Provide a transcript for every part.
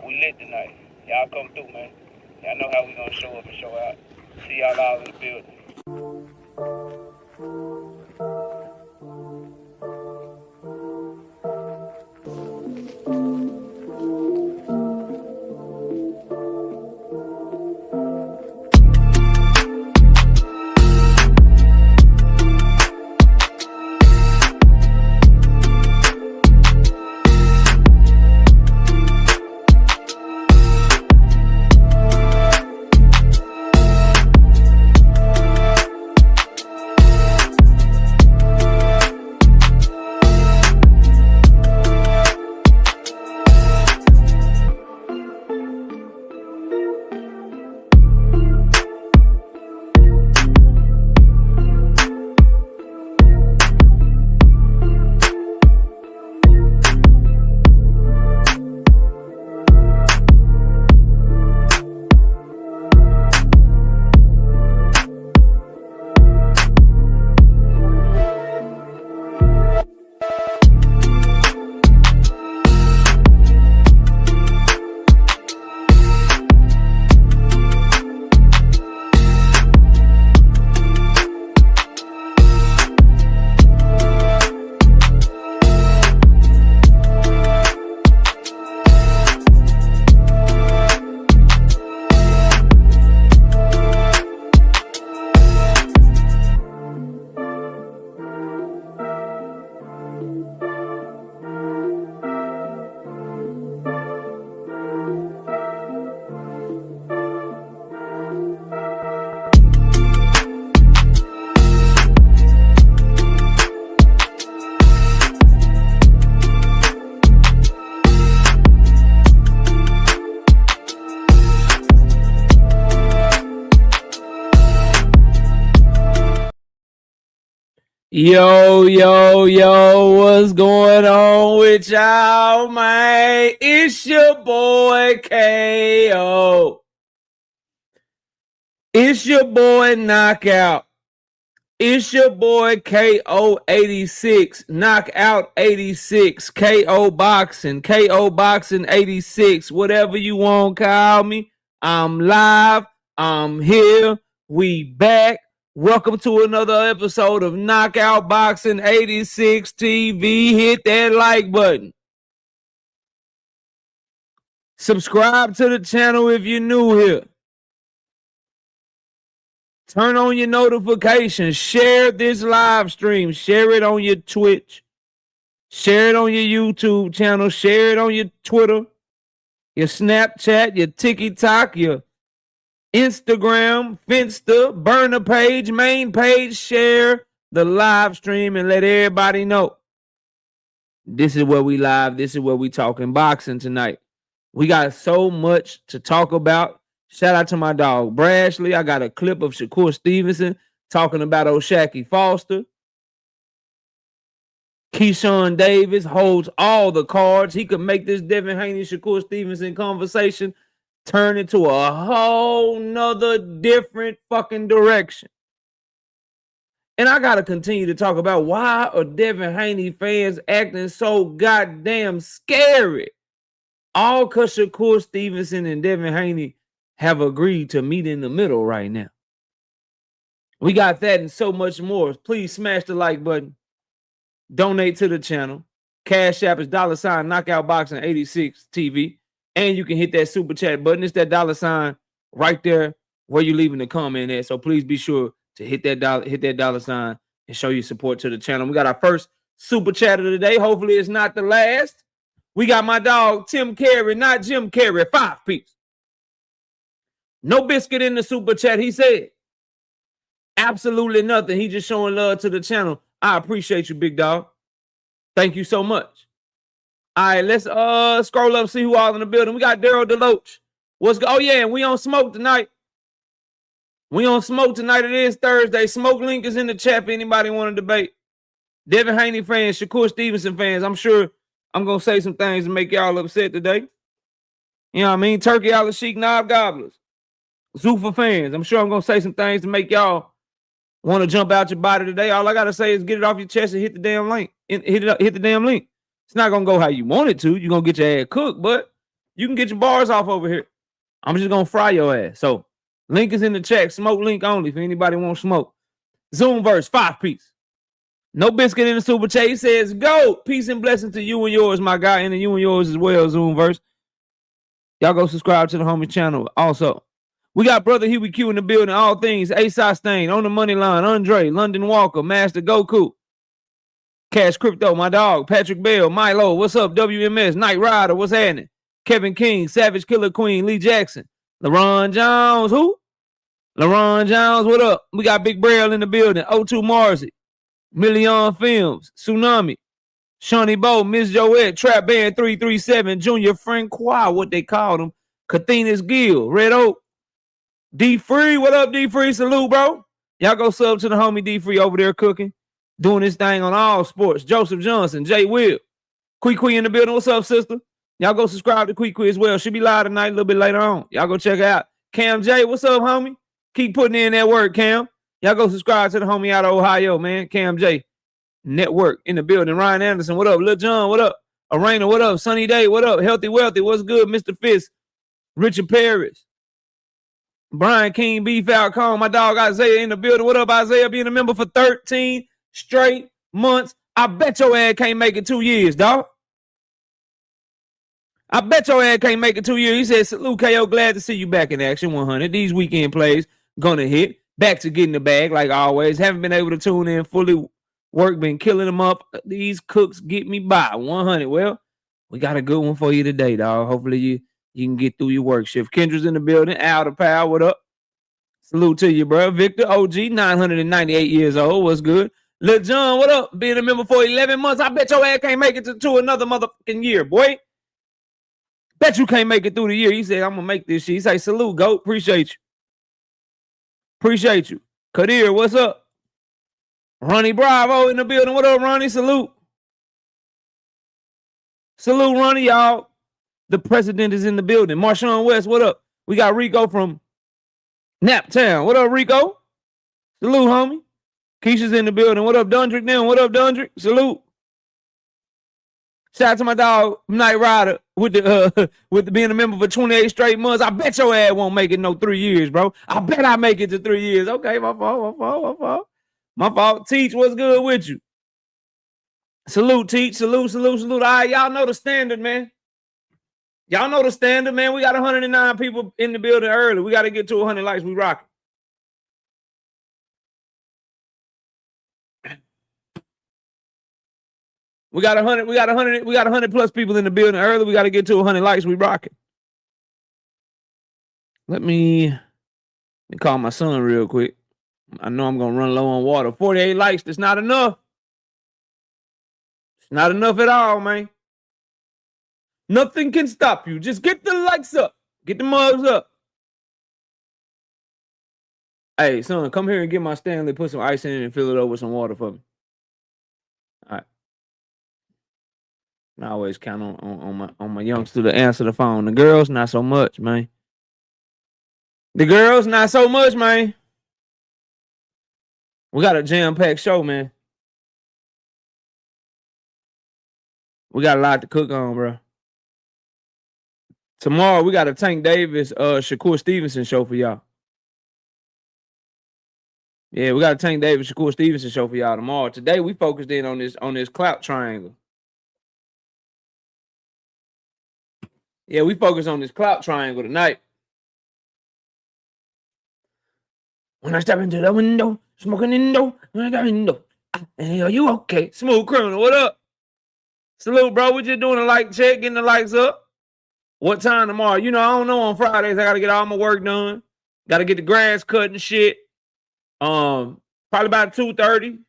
We lit tonight. Y'all come through, man. Y'all know how we gonna show up and show out. See y'all all in the building. Yo, what's going on with y'all, man? It's your boy KO. It's your boy Knockout. It's your boy KO 86, Knockout 86, KO Boxing 86, whatever you want to call me. I'm live. I'm here. We back. Welcome to another episode of Knockout Boxing 86 TV. Hit that like button. Subscribe to the channel if you're new here. Turn on your notifications. Share this live stream. Share it on your Twitch. Share it on your YouTube channel. Share it on your Twitter, your Snapchat, your TikTok, your Instagram, Finsta, burner page, main page. Share the live stream and let everybody know. This is where we live. This is where we talking boxing tonight. We got so much to talk about. Shout out to my dog Brashley. I got a clip of Shakur Stevenson talking about O'Shaquie Foster. Keyshawn Davis holds all the cards. He could make this Devin Haney, Shakur Stevenson conversation turn into a whole nother different fucking direction. And I got to continue to talk about why are Devin Haney fans acting so goddamn scary. All because Shakur Stevenson and Devin Haney have agreed to meet in the middle right now. We got that and so much more. Please smash the like button. Donate to the channel. Cash App is $ Knockout Boxing 86 TV. And you can hit that super chat button. It's that $ right there where you're leaving the comment at. So please be sure to hit that $ and show your support to the channel. We got our first super chat of the day. Hopefully it's not the last. We got my dog Tim Carey, not Jim Carrey, 5-piece. No biscuit in the super chat. He said absolutely nothing. He just showing love to the channel. I appreciate you, big dog. Thank you so much. All right, let's scroll up, see who all in the building. We got Daryl Deloach. Oh yeah, and we on smoke tonight. We on smoke tonight. It is Thursday. Smoke link is in the chat for anybody want to debate. Devin Haney fans, Shakur Stevenson fans. I'm sure I'm gonna say some things to make y'all upset today. You know what I mean? Turkey Island Sheik Knob Gobblers. Zuffa fans. I'm sure I'm gonna say some things to make y'all want to jump out your body today. All I gotta say is get it off your chest and hit the damn link. Hit the damn link. It's not gonna go how you want it to. You're gonna get your ass cooked, but You can get your bars off over here. I'm just gonna fry your ass. So link is in the chat. Smoke link only if anybody wants smoke. Zoomverse 5-piece. No biscuit in the super chat. He says, go. Peace and blessings to you and yours, my guy, and to you and yours as well, Zoomverse. Y'all go subscribe to the homie channel. Also, we got brother Huey Q in the building. All things A Stain on the money line. Andre, London Walker, Master Goku, Cash Crypto, my dog, Patrick Bell, Milo. What's up? WMS, Night Rider. What's happening? Kevin King, Savage Killer Queen, Lee Jackson, LaRon Jones. Who? LaRon Jones. What up? We got Big Braille in the building. O2 Marzi, Million Films, Tsunami, Shawnee Bo, Miss Joette, Trap Band 337, Junior Francois, what they called him, Cathena's Gill, Red Oak, D Free. What up, D Free? Salute, bro. Y'all go sub to the homie D Free over there cooking, doing this thing on all sports. Joseph Johnson, Jay Will, Quee in the building. What's up, sister? Y'all go subscribe to Quee as well. She'll be live tonight a little bit later on. Y'all go check out Cam J. What's up, homie? Keep putting in that work, Cam. Y'all go subscribe to the homie out of Ohio, man. Cam J. Network in the building. Ryan Anderson, what up? Lil John, what up? Arena, what up? Sunny Day, what up? Healthy Wealthy, what's good? Mr. Fist, Richard Paris, Brian King, B. Falcon, my dog Isaiah in the building. What up, Isaiah? Being a member for 13 straight months. I bet your ass can't make it 2 years, dog. I bet your ass can't make it 2 years. He said, salute, KO. Glad to see you back in action. 100. These weekend plays gonna hit. Back to getting the bag like always. Haven't been able to tune in fully. Work been killing them up. These cooks get me by 100. Well, we got a good one for you today, dog. Hopefully you can get through your work shift. Kendra's in the building. Al the Power, what up? Salute to you, bro. Victor OG, 998 years old. What's good? Lil John, what up? Being a member for 11 months. I bet your ass can't make it to another motherfucking year, boy. Bet you can't make it through the year. He said, I'm gonna make this shit. He say, salute, GOAT. Appreciate you. Appreciate you. Kadir, what's up? Ronnie Bravo in the building. What up, Ronnie? Salute. Salute, Ronnie, y'all. The president is in the building. Marshawn West, what up? We got Rico from Naptown. What up, Rico? Salute, homie. Keisha's in the building. What up, Dundrick? Then what up, Dundrick? Salute. Shout out to my dog, Night Rider, with the being a member for 28 straight months. I bet your ass won't make it no 3 years, bro. I bet I make it to 3 years. Okay, my fault. My fault. Teach, what's good with you? Salute, Teach. Salute. All right, y'all know the standard, man. Y'all know the standard, man. We got 109 people in the building early. We got to get to 100 likes. We rocking. We got 100 plus people in the building early. We got to get to 100 likes. We rocking. Let me call my son real quick. I know I'm going to run low on water. 48 likes, that's not enough. It's not enough at all, man. Nothing can stop you. Just get the likes up. Get the mugs up. Hey, son, come here and get my Stanley. Put some ice in it and fill it up with some water for me. All right. I always count on my youngster to answer the phone. The girls, not so much, man. The girls, not so much, man. We got a jam-packed show, man. We got a lot to cook on, bro. Tomorrow, we got a Tank Davis, Shakur Stevenson show for y'all. Yeah, we got a Tank Davis, Shakur Stevenson show for y'all tomorrow. Today, we focused in on this clout triangle. Yeah, we focus on this clout triangle tonight. When I step into the window, smoking indo, hey, are you okay? Smooth Criminal, what up? Salute, bro. We just doing a like check, getting the likes up. What time tomorrow? You know, I don't know on Fridays. I got to get all my work done. Got to get the grass cut and shit. Probably about 2:30,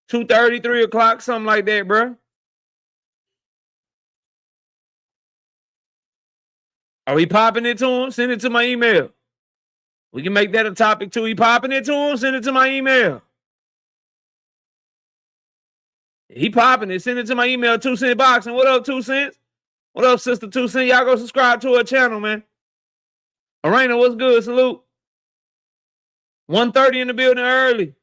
3 o'clock, something like that, bro. Are we popping it to him? Send it to my email. We can make that a topic too. He popping it to him? Send it to my email. He popping it. Send it to my email, 2 Cent Boxing. What up, 2 Cents? What up, Sister 2 Cent? Y'all go subscribe to her channel, man. Arena, what's good? Salute. 1:30 in the building early.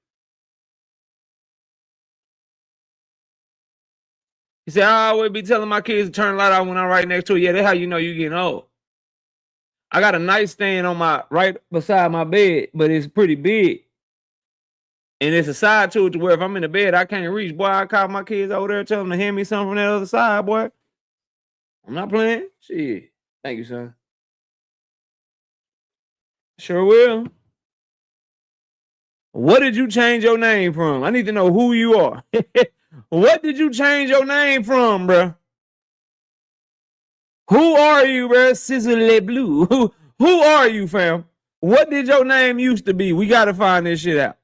He said, I always be telling my kids to turn the light out when I'm right next to it. Yeah, that's how you know you getting old. I got a nightstand on my right beside my bed, but it's pretty big. And it's a side to it to where if I'm in the bed, I can't reach. Boy, I call my kids over there, tell them to hand me something from that other side, boy. I'm not playing. Shit. Thank you, son. Sure will. What did you change your name from? I need to know who you are. What did you change your name from, bro? Who are you, bro? Sizzle Blue. Who are you, fam? What did your name used to be? We got to find this shit out.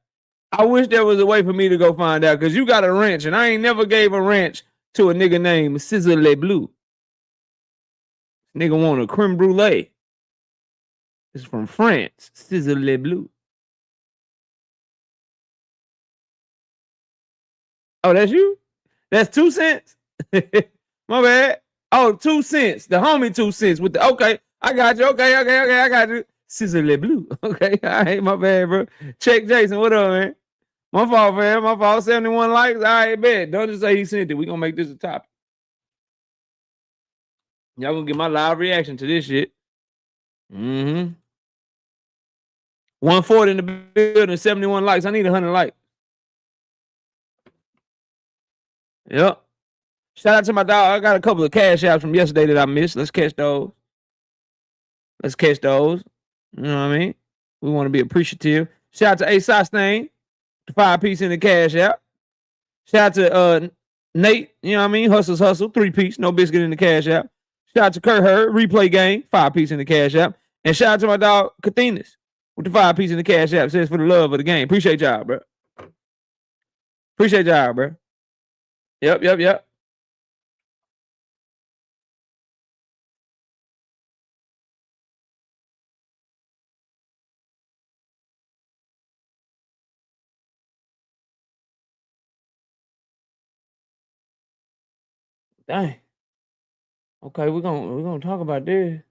I wish there was a way for me to go find out because you got a wrench, and I ain't never gave a wrench to a nigga named Sizzle Blue. Nigga want a creme brulee. It's from France. Sizzle Blue. Oh, that's you? That's 2 cents? My bad. Oh, 2 cents. The homie 2 cents with the okay. I got you. Okay, I got you. Sizzle Blue. Okay, all right, my bad, bro. Check Jason. What up, man? My fault, man. My fault. 71 likes. All right, bet. Don't just say he sent it. We gonna make this a topic. Y'all gonna get my live reaction to this shit. 140 in the building, 71 likes. I need 100 likes. Yep. Shout out to my dog. I got a couple of cash apps from yesterday that I missed. Let's catch those. You know what I mean? We want to be appreciative. Shout out to A Sostain, the 5-piece in the cash app. Shout out to Nate, you know what I mean? Hustles Hustle, 3-piece, no biscuit in the cash app. Shout out to Kurt Hurd, Replay Game, 5-piece in the cash app. And shout out to my dog, Kathinas, with the 5-piece in the cash app. Says for the love of the game. Appreciate y'all, bro. Yep. Dang. Okay, we're gonna talk about this.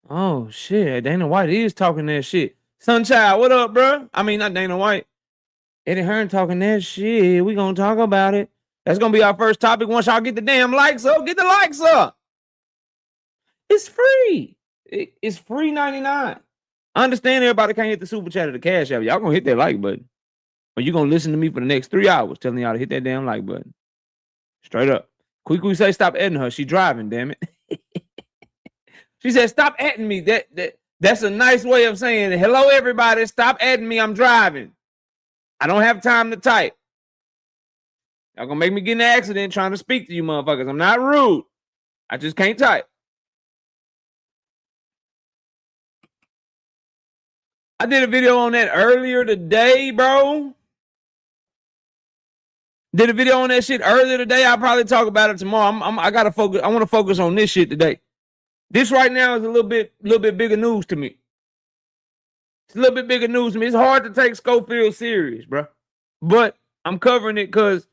Oh shit, Dana White is talking that shit. Sunchild, what up, bro? I mean, not Dana White. Eddie Hearn talking that shit. We gonna talk about it. That's gonna be our first topic. Once y'all get the damn likes up, get the likes up. It's free. It's free 99. I understand everybody can't hit the super chat or the cash app. Y'all gonna hit that like button, or you gonna listen to me for the next 3 hours telling y'all to hit that damn like button. Straight up. Quick say stop adding her. She driving, damn it. She said, stop adding me. That's a nice way of saying, hello, everybody. Stop adding me. I'm driving. I don't have time to type. Y'all gonna make me get in an accident trying to speak to you motherfuckers. I'm not rude. I just can't type. I did a video on that earlier today, bro. Did a video on that shit earlier today. I'll probably talk about it tomorrow. I gotta focus. I want to focus on this shit today. This right now is a little bit bigger news to me. It's a little bit bigger news to me. It's hard to take Schofield serious, bro. But I'm covering it because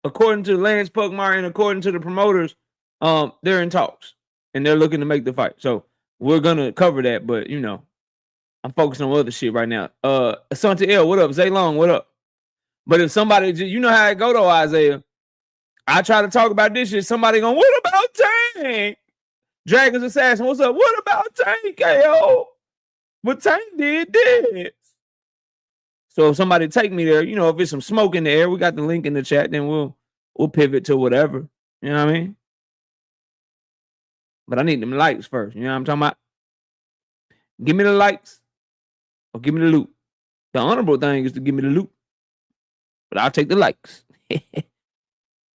according to Lance Puckmeyer and according to the promoters, they're in talks and they're looking to make the fight. So we're gonna cover that, but you know, I'm focused on other shit right now. Asante L, what up? Zaylon, what up? But if somebody, you know how it go though, Isaiah. I try to talk about this shit. Somebody going, what about Tank? Dragon's Assassin, what's up? What about Tank, KO? But Tank did this. So if somebody take me there, you know, if it's some smoke in the air, we got the link in the chat, then we'll pivot to whatever. You know what I mean? But I need them likes first. You know what I'm talking about? Give me the likes or give me the loot. The honorable thing is to give me the loot. But I'll take the likes.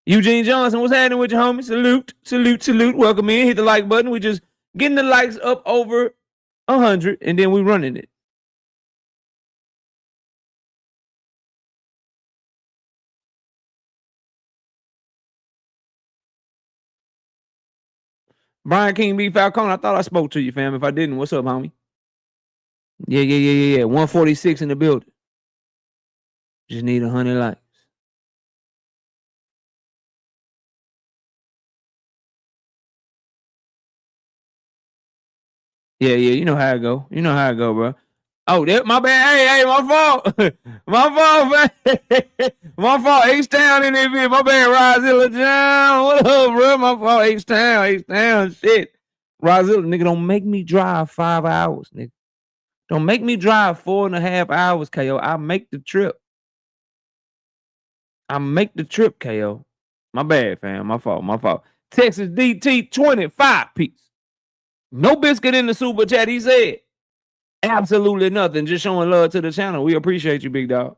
Eugene Johnson, what's happening with you, homie? Salute. Welcome in. Hit the like button. We just getting the likes up over 100, and then we running it. Brian King B. Falcone, I thought I spoke to you, fam. If I didn't, what's up, homie? Yeah. 146 in the building. Just need 100 likes. Yeah, you know how it go. You know how it go, bro. Oh, my bad. Hey, my fault. My fault, man. My fault. H-Town in there, bitch. My bad, Rozilla John. What up, bro? My fault. H-Town. Shit. Rozilla, nigga, don't make me drive 5 hours, nigga. Don't make me drive 4.5 hours, KO. I make the trip. KO. My bad, fam. My fault. Texas DT 25 piece. No biscuit in the super chat, he said. Absolutely nothing. Just showing love to the channel. We appreciate you, big dog.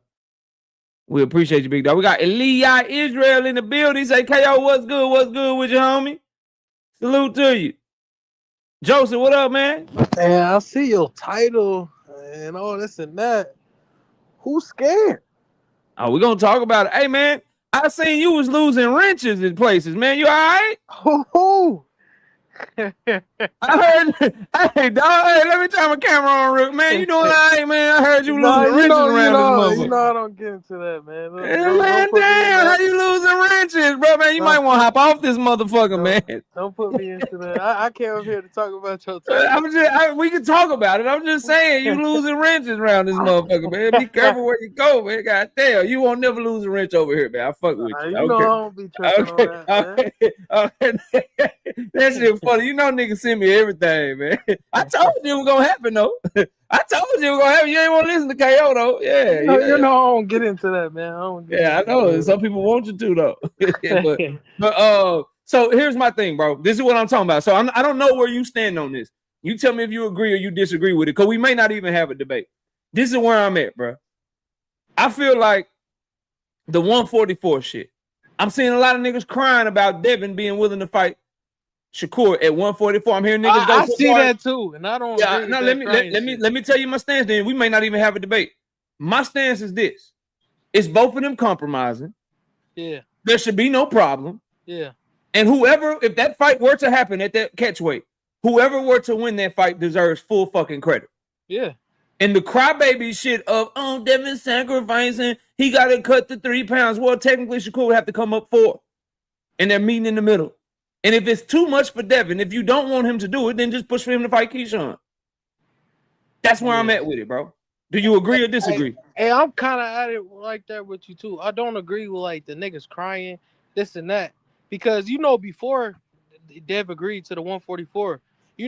We got Eli Israel in the building. He say, KO, what's good? What's good with you, homie? Salute to you. Joseph, what up, man? Man, I see your title and all this and that. Who's scared? Oh, we're going to talk about it. Hey, man, I seen you was losing wrenches in places, man. You all right? Who? I heard, hey, dog, hey, let me turn my camera on, Rick. Man, you doing all right, man? I heard you losing wrenches around this motherfucker. You know I don't get into that, man. Man, damn, how you losing wrenches, bro, man? You might want to hop off this motherfucker, man. Don't put me into that. I came up here to talk about your title. We can talk about it. I'm just saying, you losing wrenches around this motherfucker, man. Be careful where you go, man. God damn, you won't never lose a wrench over here, man. I fuck with you. You know I don't be tripping on that, man. That shit funny. You know niggas send me everything, man. I told you it was gonna happen, though. I told you it was gonna happen. You ain't want to listen to KO, though. Yeah. You know I don't get into that, man. I know. Some people want you to, though. but so here's my thing, bro. This is what I'm talking about. So I don't know where you stand on this. You tell me if you agree or you disagree with it, because we may not even have a debate. This is where I'm at, bro. I feel like the 144 shit. I'm seeing a lot of niggas crying about Devin being willing to fight Shakur at 144. I'm hearing niggas go. I see that too, and I don't. Yeah, no. Let me tell you my stance. Then we may not even have a debate. My stance is this: it's both of them compromising. Yeah, there should be no problem. Yeah, and whoever, if that fight were to happen at that catch weight, whoever were to win that fight deserves full fucking credit. Yeah. And the crybaby shit of Devin sacrificing, he got to cut the 3 pounds. Well, technically Shakur would have to come up 4, and they're meeting in the middle. And if it's too much for Devin, if you don't want him to do it, then just push for him to fight Keyshawn. That's where I'm at with it, bro. Do you agree or disagree? Hey, I'm kind of at it like that with you too. I don't agree with like the niggas crying, this and that, because before Dev agreed to the 144,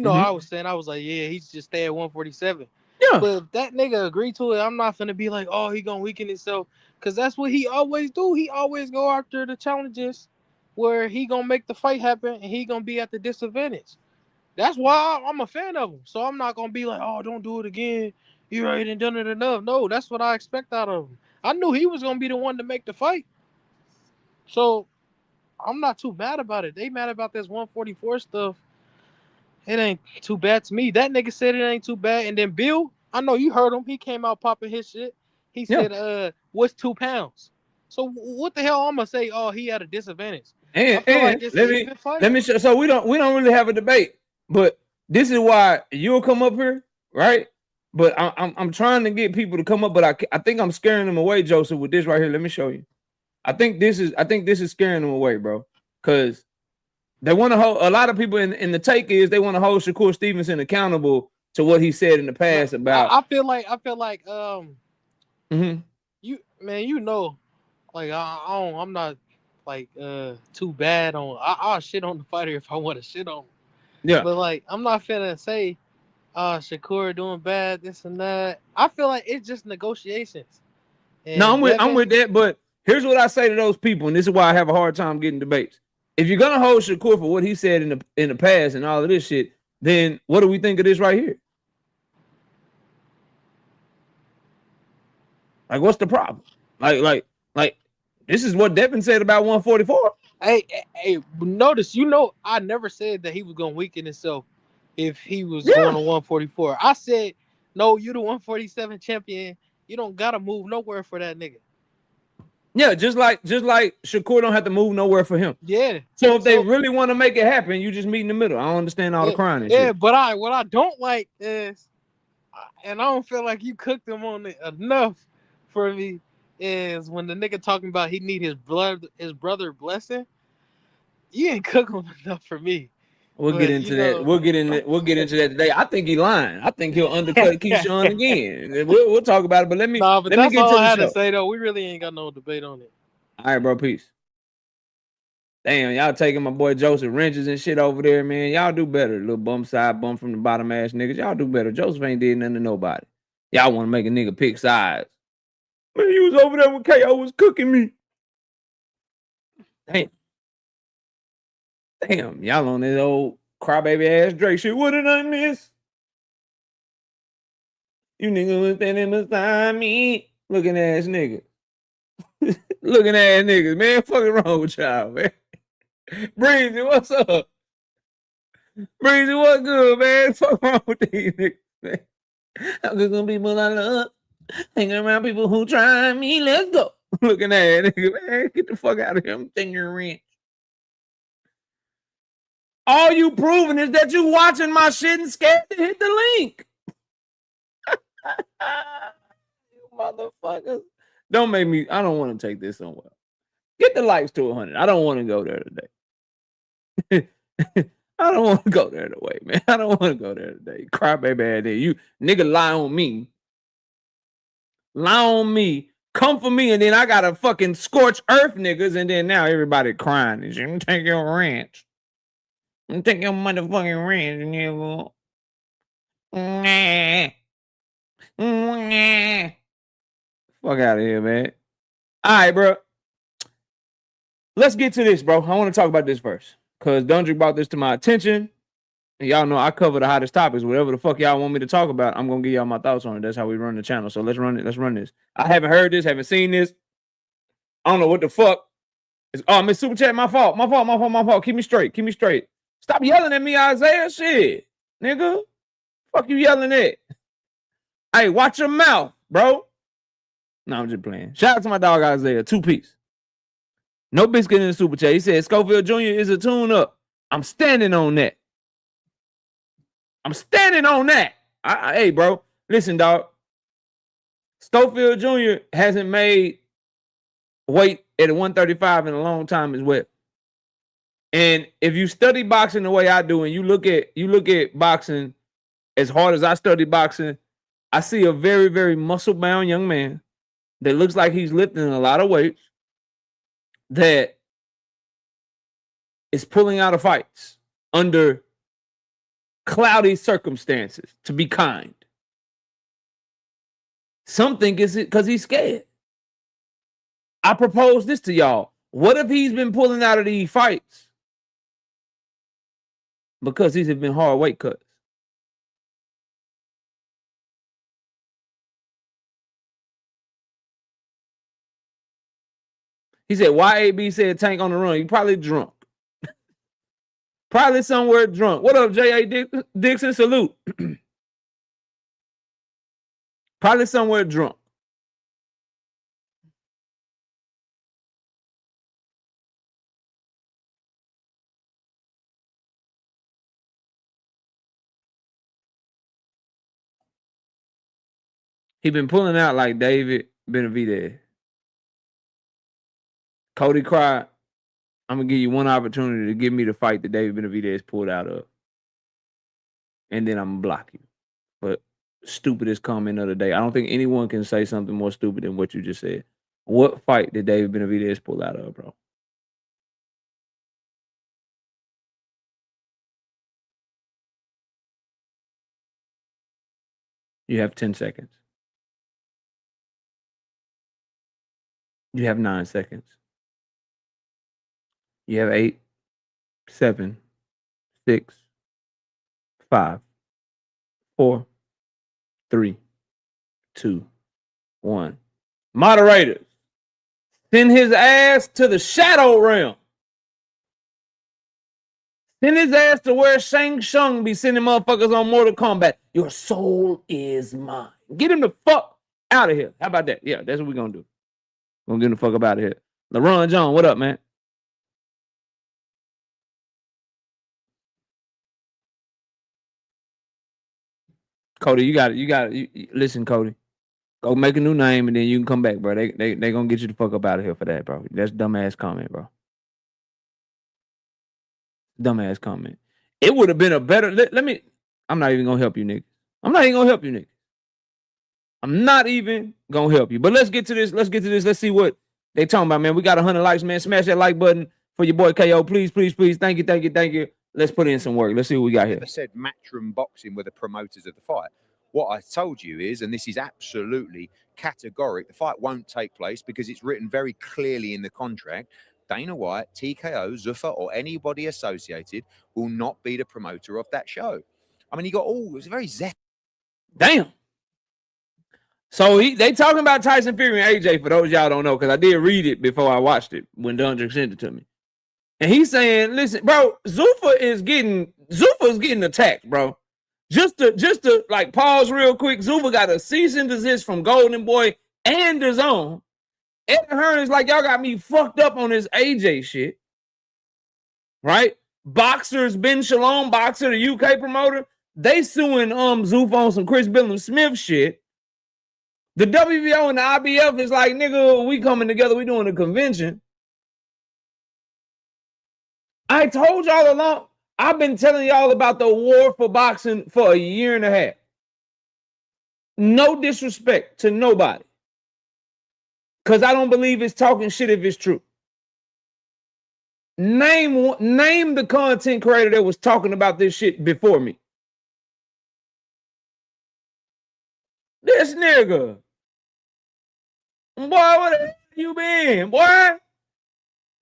I was saying, I was like, yeah, he just stay at 147. Yeah. But if that nigga agreed to it, I'm not gonna be like, oh, he gonna weaken himself, because that's what he always do. He always go after the challenges where he gonna make the fight happen and he gonna be at the disadvantage. That's why I'm a fan of him. So I'm not gonna be like, oh, don't do it again. You already done it enough. No, that's what I expect out of him. I knew he was gonna be the one to make the fight. So I'm not too mad about it. They mad about this 144 stuff. It ain't too bad to me. That nigga said it ain't too bad. And then Bill, I know you heard him. He came out popping his shit. He said, what's 2 pounds? So what the hell I'm gonna say? Oh, he had a disadvantage. And let me show. So we don't really have a debate, but this is why you'll come up here, right? But I'm trying to get people to come up, but I think I'm scaring them away, Joseph, with this right here. Let me show you. I think this is scaring them away, bro, because they want to hold, a lot of people in the take is they want to hold Shakur Stevenson accountable to what he said in the past about. I feel like like I'm not like too bad on. I'll shit on the fighter if I want to shit on him. Yeah, but like I'm not finna say Shakur doing bad, this and that. I feel like it's just negotiations. And no, I'm with that, but here's what I say to those people, and this is why I have a hard time getting debates. If you're gonna hold Shakur for what he said in the past and all of this shit, then what do we think of this right here? Like, what's the problem? Like this is what Devin said about 144. Hey, notice, I never said that he was gonna weaken himself if he was going to 144. I said, no, you the 147 champion. You don't gotta move nowhere for that nigga. Yeah, just like Shakur don't have to move nowhere for him. Yeah. So if they really want to make it happen, you just meet in the middle. I don't understand all the crying and shit. Yeah, but what I don't like is, and I don't feel like you cooked him on it enough for me, is when the nigga talking about he need his brother blessing. You ain't cook him enough for me. We'll get into that. We'll get into that today. I think he lying. I think he'll undercut Keyshawn again. We'll talk about it. But let me that's get all to I the had show. to say though. We really ain't got no debate on it. All right, bro. Peace. Damn, y'all taking my boy Joseph wrenches and shit over there, man. Y'all do better. Little bum side bum from the bottom ass niggas. Y'all do better. Joseph ain't did nothing to nobody. Y'all want to make a nigga pick sides. Man, he was over there when KO was cooking me. Damn, y'all on this old crybaby ass Drake shit. What did I miss? You nigga was standing beside me. Looking ass nigga. Looking ass niggas, man. Fucking wrong with y'all, man. Breezy, what's up? Breezy, what's good, man? Fuck wrong with these niggas, man. I'm just gonna people I love. Hanging around people who try me. Let's go. Looking at that nigga, man. Get the fuck out of here. I'm thinking you're rent. All you proving is that you watching my shit and scared to hit the link. You motherfuckers. Don't make me. I don't want to take this somewhere. Get the likes to 100. I don't want to go there today. I don't want to go there today, man. I don't want to go there today. Crybaby ass nigga. You nigga lie on me. Lie on me. Come for me, and then I gotta fucking scorch earth niggas, and then now everybody crying. And you take your ranch. You take your motherfucking ranch, nigga. Fuck out of here, man. All right, bro. Let's get to this, bro. I want to talk about this first. Because Dundry brought this to my attention. And y'all know I cover the hottest topics. Whatever the fuck y'all want me to talk about, I'm going to give y'all my thoughts on it. That's how we run the channel. So let's run it. Let's run this. I haven't heard this, haven't seen this. I don't know what the fuck. Oh, Miss Super Chat, my fault. My fault. Keep me straight. Stop yelling at me, Isaiah. Shit. Nigga. Fuck you yelling at. Hey, watch your mouth, bro. No, I'm just playing. Shout out to my dog Isaiah. 2-piece. No biscuit in the Super Chat. He said Schofield Jr. is a tune-up. I'm standing on that. Hey, bro. Listen, dog. Schofield Jr. hasn't made weight at 135 in a long time as well. And if you study boxing the way I do, and you look at boxing as hard as I study boxing, I see a very, very muscle-bound young man that looks like he's lifting a lot of weights, that is pulling out of fights under cloudy circumstances, to be kind. Some think it's because he's scared. I propose this to y'all. What if he's been pulling out of these fights because these have been hard weight cuts? He said, YAB said Tank on the run. You probably drunk. Probably somewhere drunk. What up, J.A. Dixon? Salute. Probably somewhere drunk. He been pulling out like David Benavidez. Cody cried, I'm going to give you one opportunity to give me the fight that David Benavidez pulled out of. And then I'm going to block you. But stupidest comment of the day. I don't think anyone can say something more stupid than what you just said. What fight did David Benavidez pull out of, bro? You have 10 seconds. You have 9 seconds. You have 8, 7, 6, 5, 4, 3, 2, 1. Moderators, send his ass to the shadow realm. Send his ass to where Shang Tsung be sending motherfuckers on Mortal Kombat. Your soul is mine. Get him the fuck out of here. How about that? Yeah, that's what we're going to do. We're going to get him the fuck up out of here. LaRon John, what up, man? Cody, you got it. Listen, Cody. Go make a new name and then you can come back, bro. They going to get you the fuck up out of here for that, bro. That's dumbass comment, bro. Dumbass comment. It would have been a better. Let me. I'm not even gonna help you, nigga. I'm not even gonna help you, nigga. I'm not even gonna help you. But let's get to this. Let's see what they talking about, man. We got 100 likes, man. Smash that like button for your boy KO. Please, please, please. Thank you. Let's put in some work. Let's see what we got here. I said Matchroom Boxing were the promoters of the fight. What I told you is, and this is absolutely categoric, the fight won't take place because it's written very clearly in the contract. Dana White, TKO, Zuffa, or anybody associated will not be the promoter of that show. I mean, he got all, it was very zet. Damn. So they talking about Tyson Fury and AJ, for those y'all don't know, because I did read it before I watched it when Dundrick sent it to me. And he's saying, listen, bro, Zuffa is getting attacked, bro. Just to like pause real quick, Zuffa got a cease and desist from Golden Boy and DAZN. Ed Hearn is like, y'all got me fucked up on this AJ shit. Right? Boxers, Ben Shalom, Boxer, the UK promoter, they suing Zuffa on some Chris Billum Smith shit. The WBO and the IBF is like, nigga, we coming together, we doing a convention. I told y'all along, I've been telling y'all about the war for boxing for a year and a half. No disrespect to nobody. Because I don't believe it's talking shit if it's true. Name the content creator that was talking about this shit before me. This nigga. Boy, where the hell you been, boy?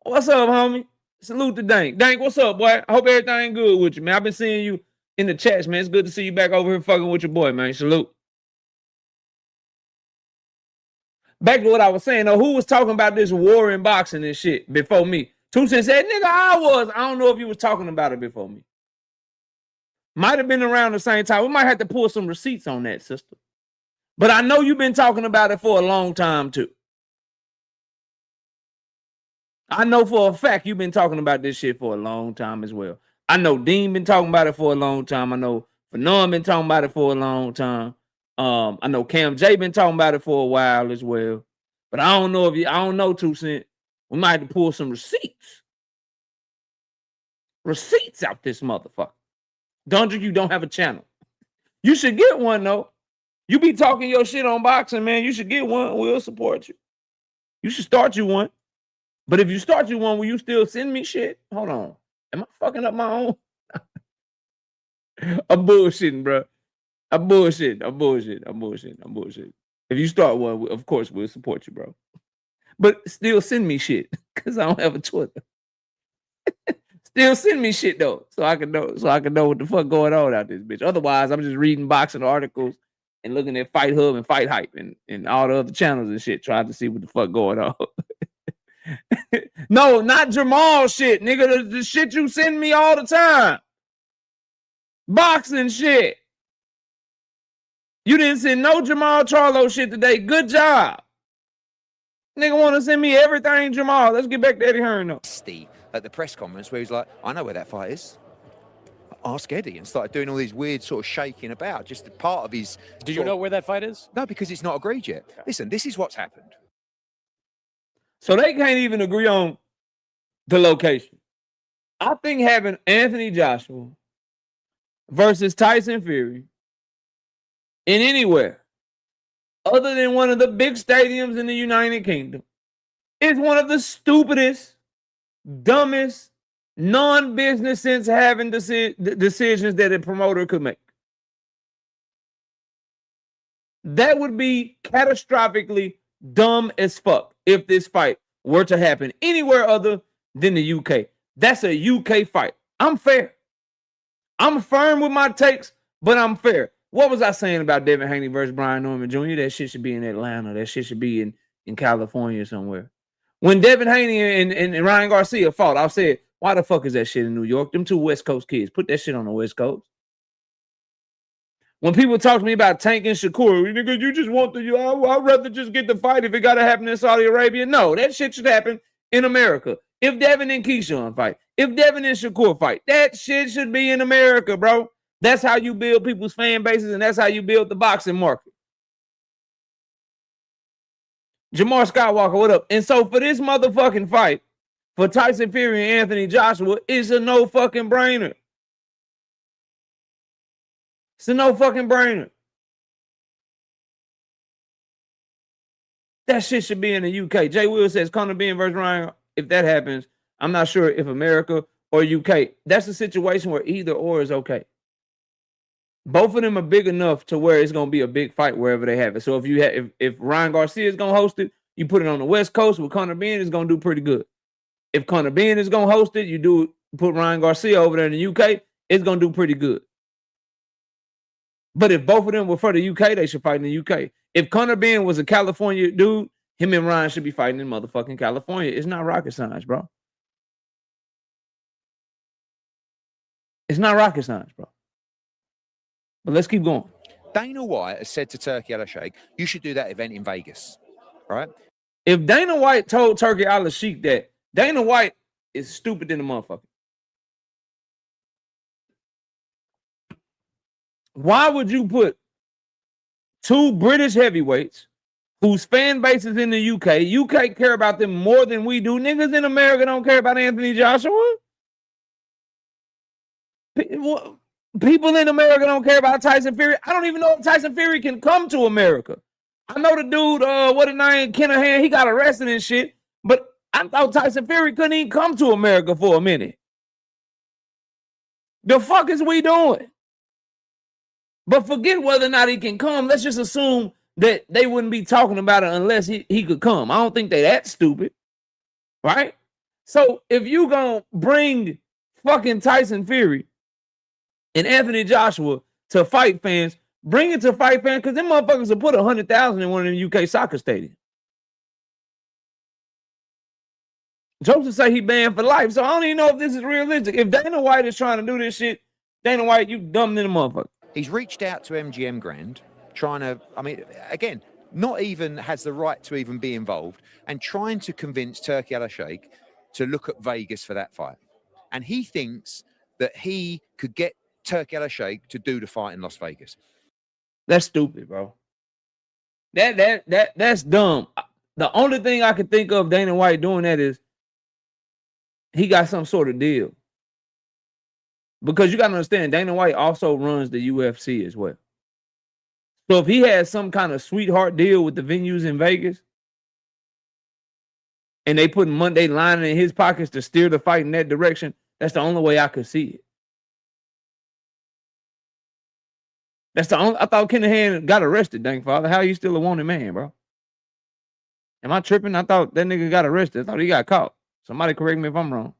What's up, homie? Salute to Dank. Dank, what's up, boy? I hope everything good with you, man. I've been seeing you in the chats, man. It's good to see you back over here fucking with your boy, man. Salute. Back to what I was saying, though, who was talking about this war in boxing and shit before me? 2 Cents said, nigga, I was. I don't know if you was talking about it before me. Might have been around the same time. We might have to pull some receipts on that, sister. But I know you've been talking about it for a long time, too. I know for a fact you've been talking about this shit for a long time as well. I know Dean been talking about it for a long time. I know Fanon been talking about it for a long time. I know Cam J been talking about it for a while as well. But I don't know 2 Cent. We might have to pull some receipts. Receipts out this motherfucker. Dundrick, you don't have a channel. You should get one, though. You be talking your shit on boxing, man. You should get one. We'll support you. You should start you one. But if you start you one, will you still send me shit? Hold on. Am I fucking up my own? I'm bullshitting, bro. I'm bullshitting. If you start one, of course, we'll support you, bro. But still send me shit, because I don't have a Twitter. Still send me shit, though, so I can know what the fuck going on out this bitch. Otherwise, I'm just reading boxing articles and looking at Fight Hub and Fight Hype and all the other channels and shit, trying to see what the fuck going on. No, not Jamal shit, nigga. The shit you send me all the time. Boxing shit. You didn't send no Jamal Charlo shit today. Good job. Nigga want to send me everything, Jamal. Let's get back to Eddie Hearn, though. At the press conference where he's like, I know where that fight is. Ask Eddie, and started doing all these weird sort of shaking about. Just part of his... Do you know where that fight is? No, because it's not agreed yet. Okay. Listen, this is what's happened. So they can't even agree on the location. I think having Anthony Joshua versus Tyson Fury in anywhere other than one of the big stadiums in the United Kingdom is one of the stupidest, dumbest, non-business sense having decisions that a promoter could make. That would be catastrophically dumb as fuck if this fight were to happen anywhere other than the UK. That's a UK fight. I'm fair. I'm firm with my takes, but I'm fair. What was I saying about Devin Haney versus Brian Norman Jr.? That shit should be in Atlanta. That shit should be in California somewhere. When Devin Haney and Ryan Garcia fought, I said, why the fuck is that shit in New York? Them two West Coast kids. Put that shit on the West Coast. When people talk to me about Tank and Shakur, nigga, you just want I'd rather just get the fight if it got to happen in Saudi Arabia. No, that shit should happen in America. If Devin and Keyshawn fight, if Devin and Shakur fight, that shit should be in America, bro. That's how you build people's fan bases, and that's how you build the boxing market. Jamar Skywalker, what up? And so for this motherfucking fight, for Tyson Fury and Anthony Joshua, it's a no fucking brainer. It's a no fucking brainer. That shit should be in the UK. Jay Will says Conor Benn versus Ryan. If that happens, I'm not sure if America or UK. That's a situation where either or is okay. Both of them are big enough to where it's gonna be a big fight wherever they have it. So if you have if Ryan Garcia is gonna host it, you put it on the West Coast with Conor Benn, it's gonna do pretty good. If Conor Benn is gonna host it, you put Ryan Garcia over there in the UK, it's gonna do pretty good. But if both of them were for the UK, they should fight in the UK. If Conor Benn was a California dude, him and Ryan should be fighting in motherfucking California. It's not rocket science, bro. It's not rocket science, bro. But let's keep going. Dana White has said to Turki Al-Sheikh, you should do that event in Vegas, right? If Dana White told Turki Al-Sheikh that, Dana White is stupid than a motherfucker. Why would you put two British heavyweights whose fan base is in the UK? UK care about them more than we do. Niggas in America don't care about Anthony Joshua. People in America don't care about Tyson Fury. I don't even know if Tyson Fury can come to America. I know the dude, what his name, Kinahan, he got arrested and shit, but I thought Tyson Fury couldn't even come to America for a minute. The fuck is we doing? But forget whether or not he can come. Let's just assume that they wouldn't be talking about it unless he could come. I don't think they that stupid, right? So if you gonna bring fucking Tyson Fury and Anthony Joshua to fight fans, bring it to fight fans, because them motherfuckers will put 100,000 in one of them UK soccer stadiums. Joseph say he banned for life, so I don't even know if this is realistic. If Dana White is trying to do this shit, Dana White, you dumb than a motherfucker. He's reached out to MGM Grand, trying to, I mean, again, not even has the right to even be involved, and trying to convince Turki Al-Sheikh to look at Vegas for that fight. And he thinks that he could get Turki Al-Sheikh to do the fight in Las Vegas. That's stupid, bro. That's dumb. The only thing I could think of Dana White doing that is he got some sort of deal. Because you got to understand, Dana White also runs the UFC as well. So if he has some kind of sweetheart deal with the venues in Vegas, and they put Monday lining in his pockets to steer the fight in that direction, that's the only way I could see it. That's the only. I thought Kinahan got arrested, dang father. How you still a wanted man, bro? Am I tripping? I thought that nigga got arrested. I thought he got caught. Somebody correct me if I'm wrong.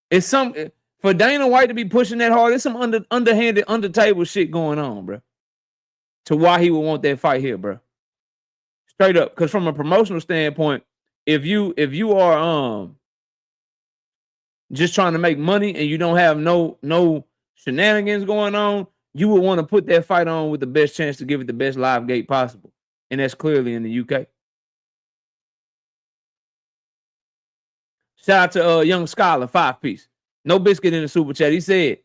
It's some for Dana White to be pushing that hard. There's some underhanded, under table shit going on, bro. To why he would want that fight here, bro. Straight up, because from a promotional standpoint, if you are just trying to make money and you don't have no shenanigans going on, you would want to put that fight on with the best chance to give it the best live gate possible. And that's clearly in the UK. Shout out to Young Scholar, 5-piece. No biscuit in the super chat. He said,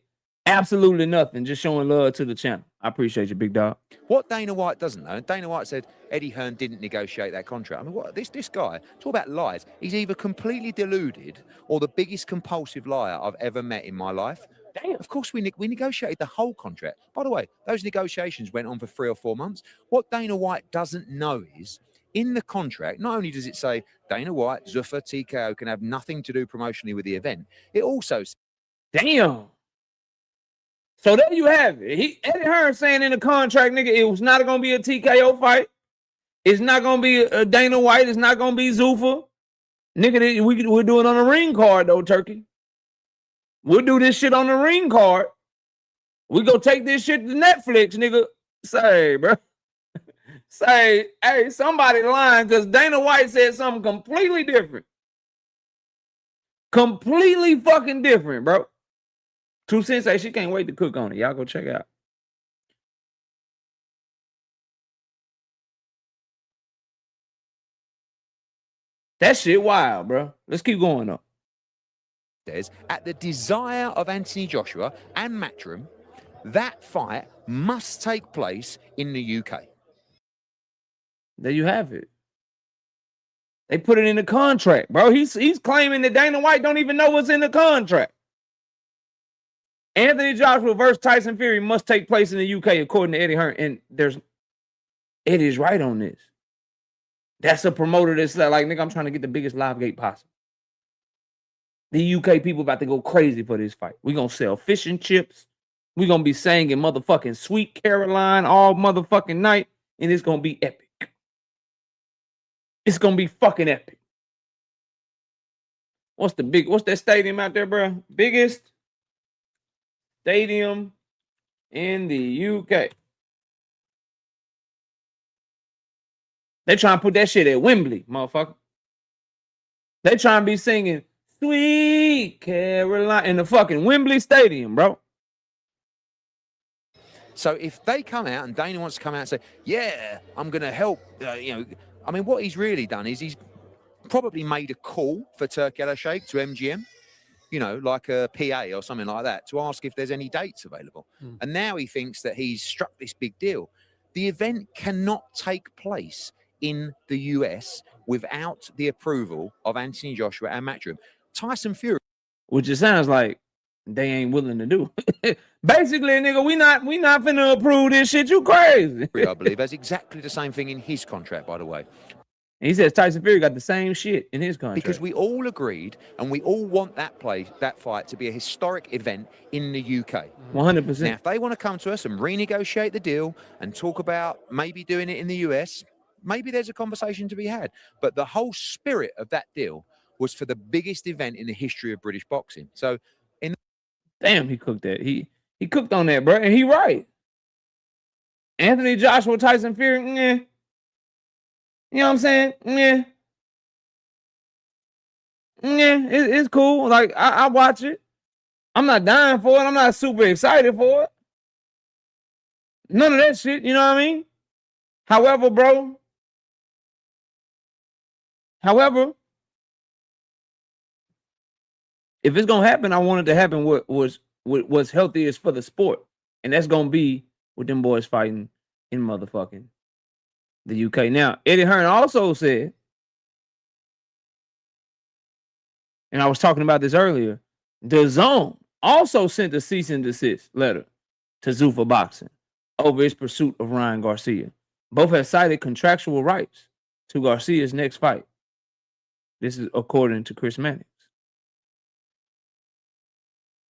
absolutely nothing. Just showing love to the channel. I appreciate you, big dog. What Dana White doesn't know, Dana White said Eddie Hearn didn't negotiate that contract. I mean, what this guy, talk about lies. He's either completely deluded or the biggest compulsive liar I've ever met in my life. Damn. Of course, we negotiated the whole contract. By the way, those negotiations went on for 3 or 4 months. What Dana White doesn't know is, in the contract, not only does it say Dana White, Zuffa, TKO can have nothing to do promotionally with the event, it also says... Damn. So there you have it. Eddie Hearn saying in the contract, nigga, it was not going to be a TKO fight. It's not going to be a Dana White. It's not going to be Zuffa. Nigga, we're doing it on a ring card, though, Turkey. We'll do this shit on the ring card. We go take this shit to Netflix, nigga. Say, bro. Say, hey, somebody lying because Dana White said something completely different. Completely fucking different, bro. 2 Cents say she can't wait to cook on it. Y'all go check it out. That shit wild, bro. Let's keep going, though. At the desire of Anthony Joshua and Matchroom, that fight must take place in the UK. There you have it. They put it in the contract, bro. He's claiming that Dana White don't even know what's in the contract. Anthony Joshua versus Tyson Fury must take place in the UK, according to Eddie Hearn. And Eddie's right on this. That's a promoter that's like, nigga, I'm trying to get the biggest live gate possible. The UK people about to go crazy for this fight. We're going to sell fish and chips. We're going to be singing motherfucking Sweet Caroline all motherfucking night. And it's going to be epic. It's going to be fucking epic. What's that stadium out there, bro? Biggest stadium in the UK. They trying to put that shit at Wembley, motherfucker. They trying to be singing Sweet Caroline in the fucking Wembley Stadium, bro. So if they come out and Dana wants to come out and say, yeah, I'm going to help, I mean, what he's really done is he's probably made a call for Turki Al-Sheikh to MGM, like a PA or something like that, to ask if there's any dates available. And now he thinks that he's struck this big deal. The event cannot take place in the US without the approval of Anthony Joshua and Matchroom. Tyson Fury. Which it sounds like they ain't willing to do. Basically, nigga, we not finna approve this shit. You crazy. I believe that's exactly the same thing in his contract, by the way. And he says Tyson Fury got the same shit in his contract. Because we all agreed and we all want that fight to be a historic event in the UK. 100%. Now, if they want to come to us and renegotiate the deal and talk about maybe doing it in the US, maybe there's a conversation to be had. But the whole spirit of that deal was for the biggest event in the history of British boxing. So, damn, he cooked that. He cooked on that, bro, and he right. Anthony Joshua, Tyson Fury, yeah. You know what I'm saying? Yeah. Yeah, it's cool. Like, I watch it. I'm not dying for it. I'm not super excited for it. None of that shit, you know what I mean? However, if it's gonna happen, I want it to happen what's healthiest for the sport. And that's gonna be with them boys fighting in motherfucking the UK. Now, Eddie Hearn also said, and I was talking about this earlier, DAZN also sent a cease and desist letter to Zuffa Boxing over its pursuit of Ryan Garcia. Both have cited contractual rights to Garcia's next fight. This is according to Chris Mannix.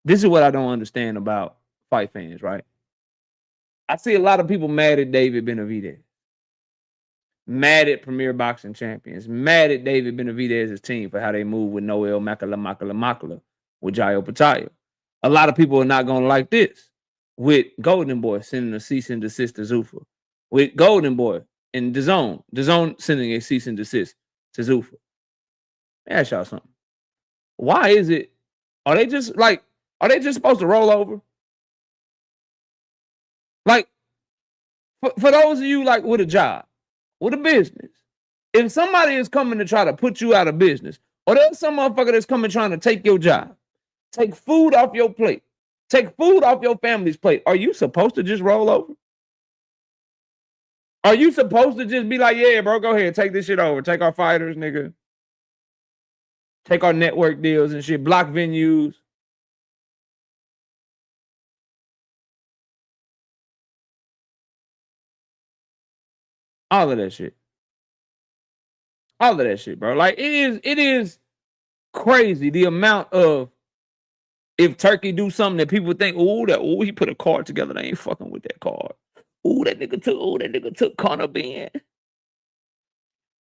This is what I don't understand about fight fans, right? I see a lot of people mad at David Benavidez, mad at Premier Boxing Champions, mad at David Benavidez's team for how they move with Noel Makala with Jayo Patayo. A lot of people are not going to like this with Golden Boy sending a cease and desist to Zuffa, with Golden Boy and DAZN sending a cease and desist to Zuffa. Let me ask y'all something. Why is it? Are they just supposed to roll over? Like, for those of you like with a job, with a business, if somebody is coming to try to put you out of business, or there's some motherfucker that's coming trying to take your job, take food off your plate, take food off your family's plate, are you supposed to just roll over? Are you supposed to just be like, yeah, bro, go ahead, take this shit over, take our fighters, nigga, take our network deals and shit, block venues? All of that shit. All of that shit, bro. Like, it is crazy the amount of, if Turkey do something that people think, he put a card together, they ain't fucking with that card. That nigga took Conor Ben.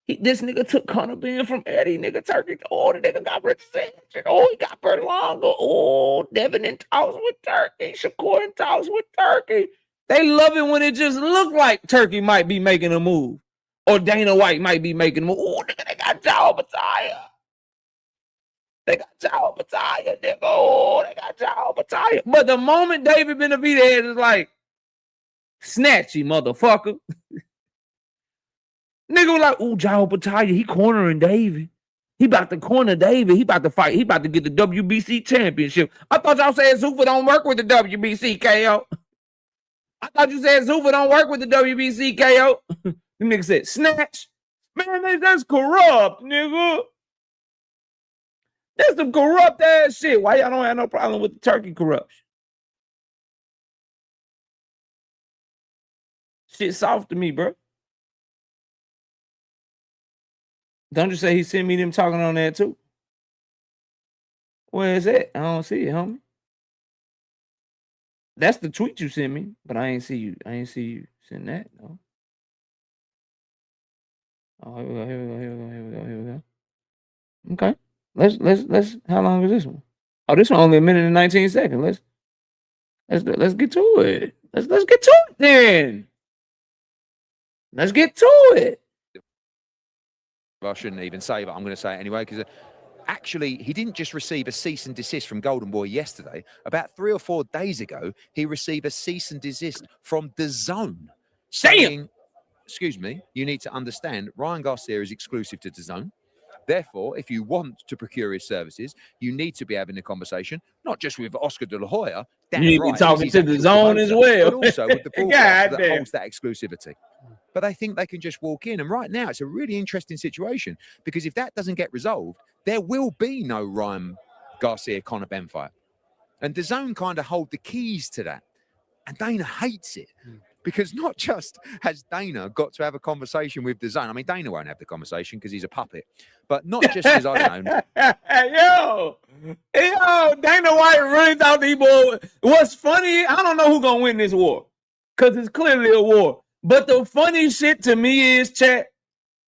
This nigga took Conor Ben from Eddie, nigga. Turkey. The nigga got Rich Sanchez. He got Berlanga. Devin in talks with Turkey. Shakur in talks with Turkey. They love it when it just look like Turkey might be making a move, or Dana White might be making a move. Nigga, they got Jayo Patayo. They got Jayo Patayo, nigga. They got Jayo Patayo. But the moment David Benavidez is like, snatchy, motherfucker. Nigga was like, Jayo Patayo, he cornering David. He about to corner David. He about to fight. He about to get the WBC championship. I thought y'all said Zuffa don't work with the WBC, KO. I thought you said Zuffa don't work with the WBC, KO. The nigga said, snatch. Man, that's corrupt, nigga. That's some corrupt ass shit. Why y'all don't have no problem with the Turkey corruption? Shit soft to me, bro. Don't you say he sent me them talking on that too? Where is it? I don't see it, homie. That's the tweet you sent me, but I ain't see you. I ain't see you send that. No. Oh, here we go. Here we go. Here we go. Here we go. Here we go. Okay. Let's. How long is this one? Oh, this one only a minute and 19 seconds. Let's get to it. Let's get to it then. Let's get to it. I shouldn't even say, but I'm going to say it anyway because actually he didn't just receive a cease and desist from Golden Boy yesterday. About 3 or 4 days ago, he received a cease and desist from DAZN saying, excuse me, you need to understand Ryan Garcia is exclusive to DAZN. Therefore, if you want to procure his services, you need to be having a conversation, not just with Oscar De La Hoya. You need to be talking to DAZN as well. But also with the broadcaster that holds that exclusivity. But they think they can just walk in. And right now, it's a really interesting situation because if that doesn't get resolved, there will be no Ryan Garcia-Conor Benn fight. And DAZN kind of hold the keys to that. And Dana hates it. Because not just has Dana got to have a conversation with DAZN. I mean, Dana won't have the conversation because he's a puppet. But not just because, I don't know. Yo, Dana White really thought these boys. What's funny, I don't know who's going to win this war. Because it's clearly a war. But the funny shit to me is, chat,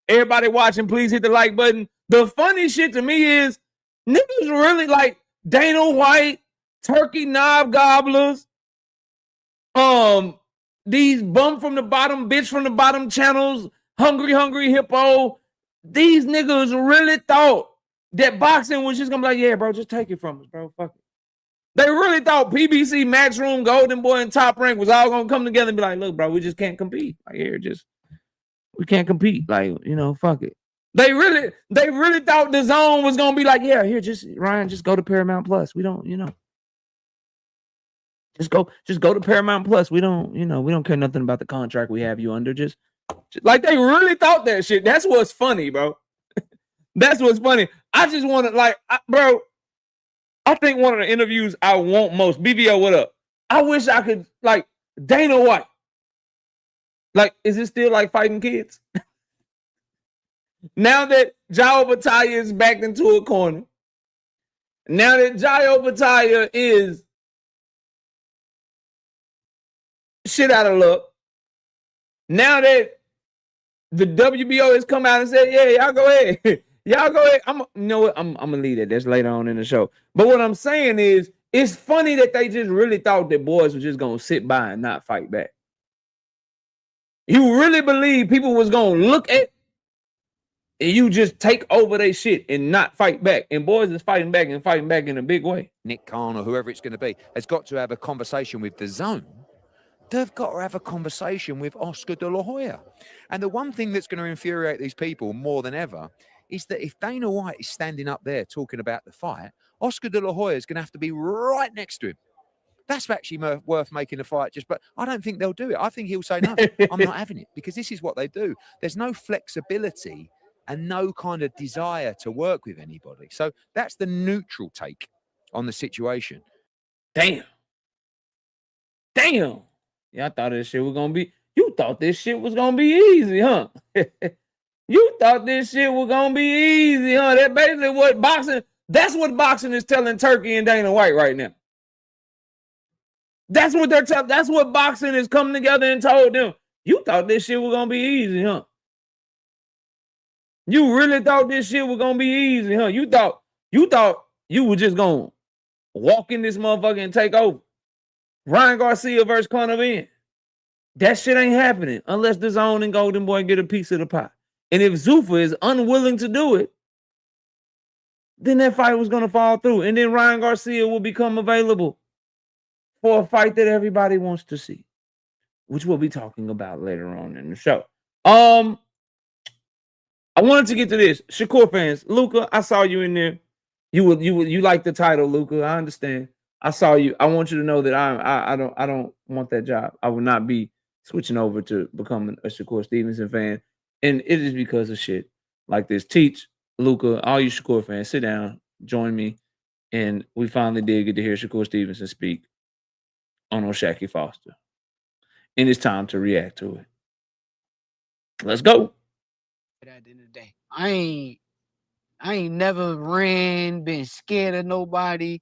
everybody watching, please hit the like button. The funny shit to me is, niggas really like Dana White, turkey knob gobblers, these bum from the bottom, bitch from the bottom channels, hungry hippo. These niggas really thought that boxing was just gonna be like, yeah, bro, just take it from us, bro. Fuck it. They really thought PBC, Matchroom, Golden Boy, and Top Rank was all gonna come together and be like, look, bro, we just can't compete. Like, here, we can't compete. Like, fuck it. They really thought DAZN was gonna be like, yeah, here, Ryan, just go to Paramount Plus. We don't, just go to Paramount Plus. We don't care nothing about the contract we have you under. Just like they really thought that shit. That's what's funny, bro. That's what's funny. I just want to bro. I think one of the interviews I want most, BBO, what up? I wish I could, like, Dana White. Like, is it still like fighting kids? Now that Jairo Batalla is backed into a corner, now that Jairo Batalla is shit out of luck, now that the WBO has come out and said, yeah, y'all go ahead. Y'all go ahead. I'm gonna leave it. That's later on in the show. But what I'm saying is, it's funny that they just really thought that boys were just gonna sit by and not fight back. You really believe people was gonna look at and you just take over their shit and not fight back? And boys is fighting back in a big way. Nick Khan or whoever it's going to be has got to have a conversation with DAZN. They've got to have a conversation with Oscar De La Hoya. And the one thing that's going to infuriate these people more than ever is that if Dana White is standing up there talking about the fight, Oscar De La Hoya is going to have to be right next to him. That's actually worth making a fight. But I don't think they'll do it. I think he'll say, no, I'm not having it, because this is what they do. There's no flexibility and no kind of desire to work with anybody. So that's the neutral take on the situation. Damn. Yeah, I thought this shit was gonna be. You thought this shit was gonna be easy, huh? You thought this shit was gonna be easy, huh? That's basically what boxing. That's what boxing is telling Turkey and Dana White right now. That's what they're telling. That's what boxing is coming together and told them. You thought this shit was gonna be easy, huh? You really thought this shit was gonna be easy, huh? You thought you were just gonna walk in this motherfucker and take over. Ryan Garcia versus Conor Benn. That shit ain't happening unless DAZN and Golden Boy get a piece of the pie. And if Zuffa is unwilling to do it, then that fight was going to fall through. And then Ryan Garcia will become available for a fight that everybody wants to see, which we'll be talking about later on in the show. I wanted to get to this. Shakur fans, Luca, I saw you in there. You like the title, Luca. I understand. I saw you. I want you to know that I don't want that job. I will not be switching over to becoming a Shakur Stevenson fan. And it is because of shit like this. Teach, Luca, all you Shakur fans, sit down, join me. And we finally did get to hear Shakur Stevenson speak on O'Shaquie Foster. And it's time to react to it. Let's go. At the end of the day, I ain't never ran, been scared of nobody.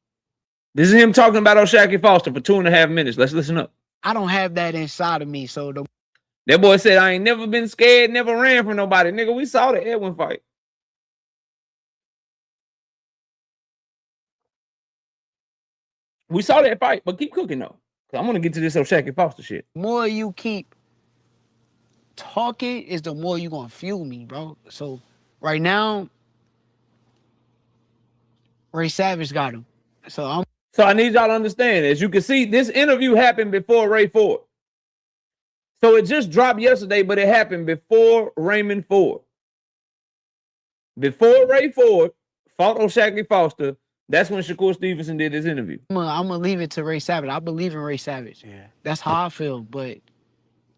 This is him talking about Shakur Foster for 2.5 minutes. Let's listen up. I don't have that inside of me. So That boy said, I ain't never been scared, never ran from nobody. Nigga, we saw the Edwin fight. We saw that fight, but keep cooking though. I'm gonna get to this Shakur Foster shit. the more you keep talking, is the more you gonna fuel me, bro. So right now, Ray Savage got him. So I need y'all to understand. As you can see, this interview happened before Ray Ford. So it just dropped yesterday, but it happened before Raymond Ford. Before Ray Ford fought Shakur Foster, that's when Shakur Stevenson did his interview. I'm gonna leave it to Ray Savage. I believe in Ray Savage. Yeah. That's how I feel. But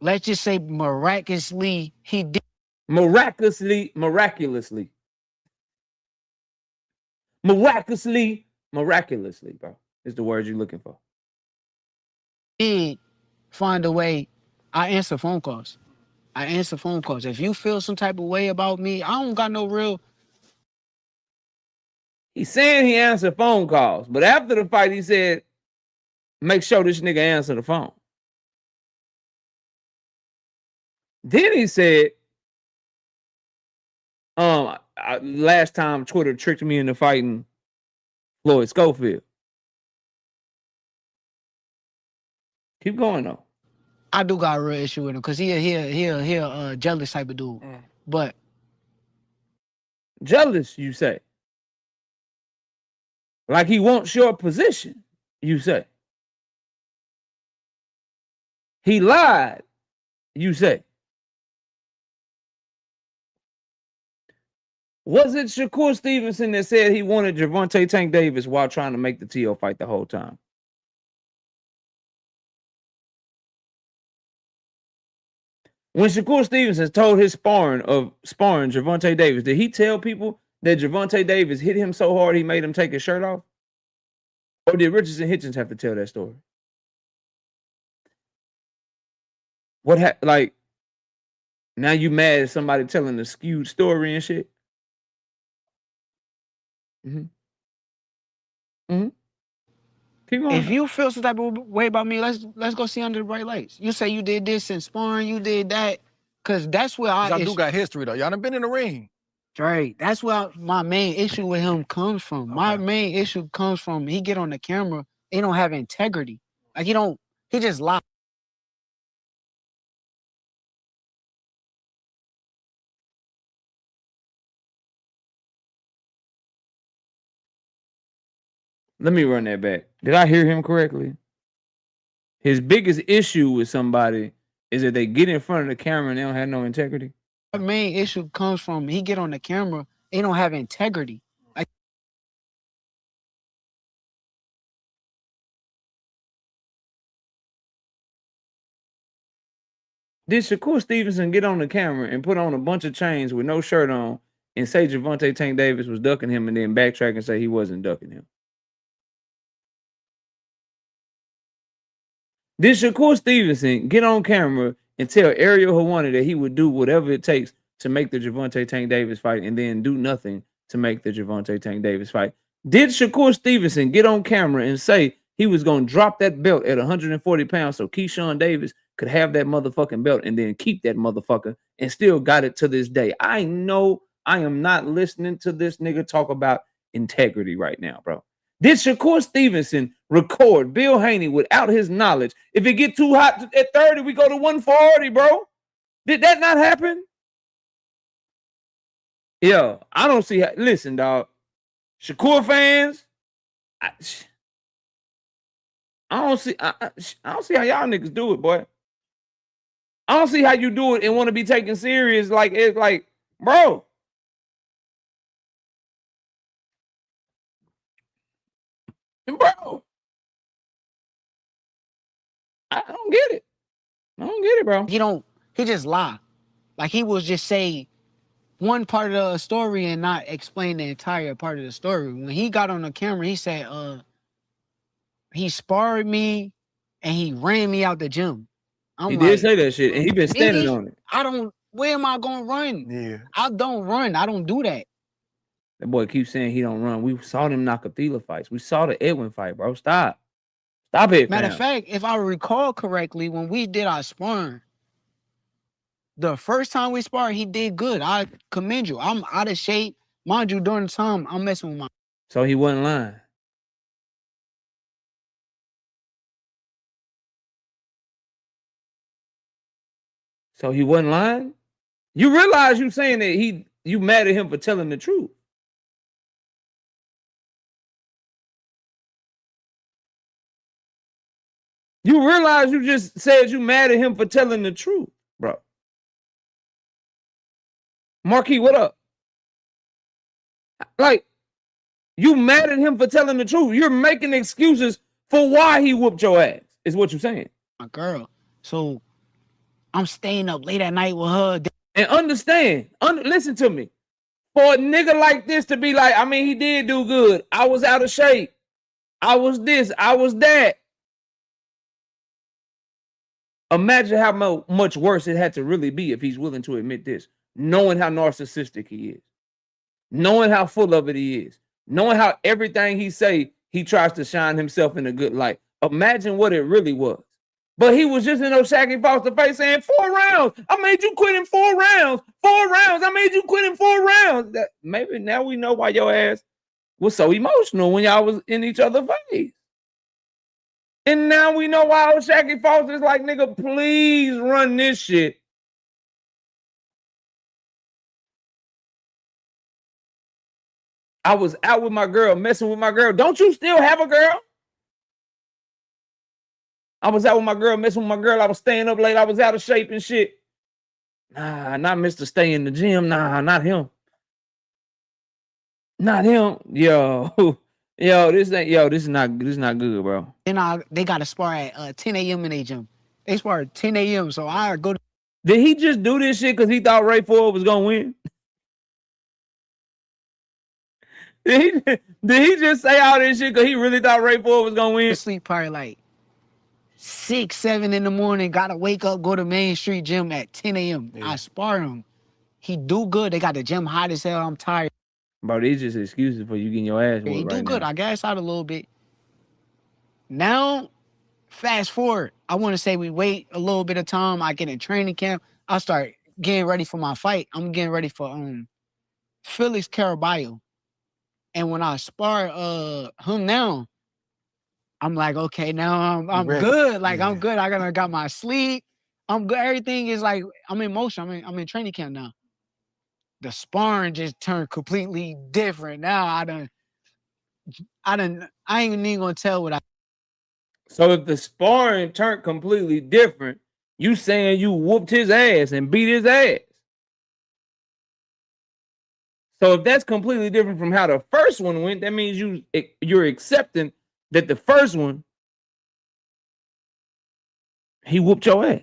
let's just say miraculously he did. Miraculously, bro, is the word you're looking for. Did find a way. I answer phone calls. If you feel some type of way about me, I don't got no real. He's saying he answered phone calls, but after the fight, he said, make sure this nigga answer the phone. Then he said, last time Twitter tricked me into fighting Floyd Schofield. Keep going though. I do got a real issue with him because he a jealous type of dude. But jealous, you say? Like he wants your position, you say? He lied, you say? Was it Shakur Stevenson that said he wanted Gervonta Tank Davis while trying to make the TO fight the whole time? When Shakur Stevenson told his sparring Gervonta Davis, did he tell people that Gervonta Davis hit him so hard he made him take his shirt off? Or did Richardson Hitchens have to tell that story? Like, now you mad at somebody telling a skewed story and shit? If you feel some type of way about me, let's go see under the bright lights. You say you did this in sparring, you did that, because that's where y'all do got history though. Y'all done been in the ring. Right. That's where my main issue with him comes from. Okay. My main issue comes from he get on the camera, he don't have integrity. Like he just lies. Let me run that back. Did I hear him correctly? His biggest issue with somebody is that they get in front of the camera and they don't have no integrity. My main issue comes from he get on the camera, he don't have integrity. Did Shakur Stevenson get on the camera and put on a bunch of chains with no shirt on and say Gervonta Tank Davis was ducking him and then backtrack and say he wasn't ducking him? Did Shakur Stevenson get on camera and tell Ariel Helwani that he would do whatever it takes to make the Gervonta Tank Davis fight and then do nothing to make the Gervonta Tank Davis fight? Did Shakur Stevenson get on camera and say he was going to drop that belt at 140 pounds so Keyshawn Davis could have that motherfucking belt and then keep that motherfucker and still got it to this day? I know I am not listening to this nigga talk about integrity right now, bro. Did Shakur Stevenson record Bill Haney without his knowledge? If it get too hot at 30, we go to 140, bro. Did that not happen? Yo, I don't see how. Listen, dog. Shakur fans, I don't see how y'all niggas do it, boy. I don't see how you do it and want to be taken serious. Like it's like, bro. Bro, I don't get it. I don't get it, bro. He just lie. Like he will just say one part of the story and not explain the entire part of the story. When he got on the camera, he said, he sparred me and he ran me out the gym. He did say that shit, and he been standing on it. I don't where am I gonna run? Yeah. I don't run. I don't do that. That boy keeps saying he don't run. We saw them Nakatila fights. We saw the Edwin fight, bro. Stop it, Matter fam. of fact, if I recall correctly, when we did our sparring, the first time we sparred, he did good. I commend you. I'm out of shape. Mind you, during the time, I'm messing with my. So he wasn't lying. So he wasn't lying? You realize you saying that you mad at him for telling the truth. You realize you just said you mad at him for telling the truth, bro. Marquis, what up? Like, you mad at him for telling the truth. You're making excuses for why he whooped your ass, is what you're saying. My girl. So I'm staying up late at night with her. And understand, listen to me. For a nigga like this to be like, I mean, he did do good. I was out of shape. I was this. I was that. Imagine how much worse it had to really be if he's willing to admit this. Knowing how narcissistic he is. Knowing how full of it he is. Knowing how everything he say, he tries to shine himself in a good light. Imagine what it really was. But he was just in those Shakur Foster face saying 4 rounds. I made you quit in 4 rounds. 4 rounds. I made you quit in 4 rounds. Maybe now we know why your ass was so emotional when y'all was in each other's face. And now we know why Shakur Foster is like, nigga, please run this shit. I was out with my girl, messing with my girl. Don't you still have a girl? I was out with my girl, messing with my girl. I was staying up late. I was out of shape and shit. Nah, not Mr. Stay in the gym. Nah, not him. Not him. Yo, this is not good, bro. Then they got to spar at 10 a.m. in their gym. They spar at 10 a.m. So I go to. Did he just do this shit because he thought Ray Ford was gonna win? Did he just say all this shit because he really thought Ray Ford was gonna win? Sleep probably like 6, 7 in the morning. Gotta wake up, go to Main Street Gym at 10 a.m. Yeah. I spar him. He do good. They got the gym hot as hell. I'm tired. Bro, these just excuses for you getting your ass whooped. He do right good. now. I gas out a little bit. Now, fast forward. I want to say we wait a little bit of time. I get in training camp. I start getting ready for my fight. I'm getting ready for Felix Caraballo. And when I spar him now, I'm like, okay, now I'm good. Like, yeah. I'm good. I got my sleep. I'm good. Everything is like, I'm in motion. I'm in training camp now. The sparring just turned completely different. Now I ain't even gonna tell what I. So if the sparring turned completely different, you saying you whooped his ass and beat his ass. So if that's completely different from how the first one went, that means you're accepting that the first one, he whooped your ass.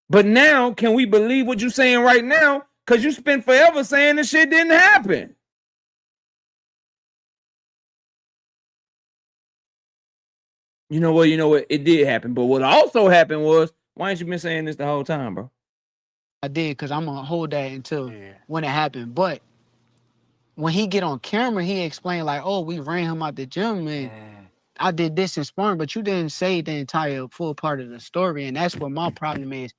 But now, can we believe what you're saying right now? Because you spent forever saying this shit didn't happen. You know what? It did happen. But what also happened was, why ain't you been saying this the whole time, bro? I did, because I'm going to hold that until when it happened. But when he get on camera, he explained like, oh, we ran him out the gym, and I did this in sparring, but you didn't say the entire full part of the story, and that's what my problem is.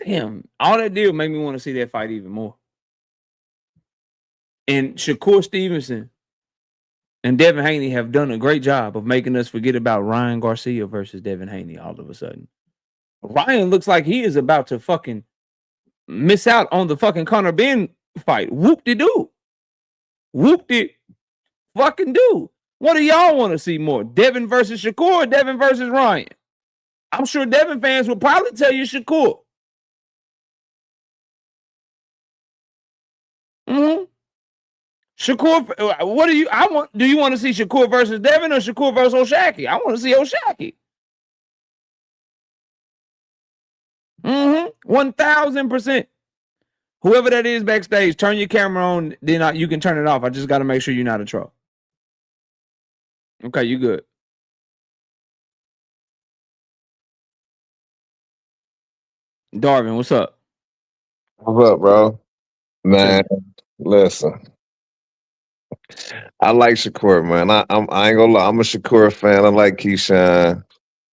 Damn. All that did make me want to see that fight even more. And Shakur Stevenson and Devin Haney have done a great job of making us forget about Ryan Garcia versus Devin Haney all of a sudden. Ryan looks like he is about to fucking miss out on the fucking Conor Ben fight. Whoop-de-doo. Whoop-de-fucking-doo. What do y'all want to see more? Devin versus Shakur or Devin versus Ryan? I'm sure Devin fans will probably tell you Shakur. Shakur, what do you want to see Shakur versus Devin or Shakur versus O'Shaquie? I want to see O'Shaquie. 1000%. Whoever that is backstage, turn your camera on, then you can turn it off. I just got to make sure you're not a troll. Okay, you good. Darvin, what's up? What's up, bro? Man, listen. I like Shakur, man. I ain't gonna lie. I'm a Shakur fan. I like Keyshawn,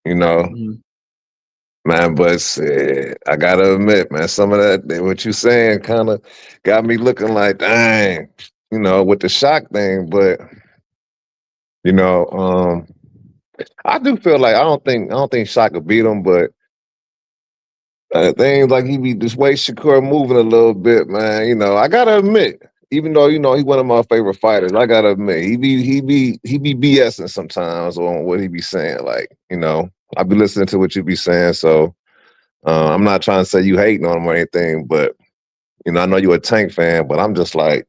you know, Mhm. man. But I gotta admit, man, some of that what you saying kind of got me looking like, dang, you know, with the shock thing. But you know, I do feel like I don't think Shock could beat him, but things like he be this way Shakur moving a little bit, man. You know, I gotta admit, even though you know he one of my favorite fighters, I gotta admit he be BSing sometimes on what he be saying. Like, you know, I be listening to what you be saying, so I'm not trying to say you hating on him or anything, but you know, I know you're a Tank fan, but I'm just like.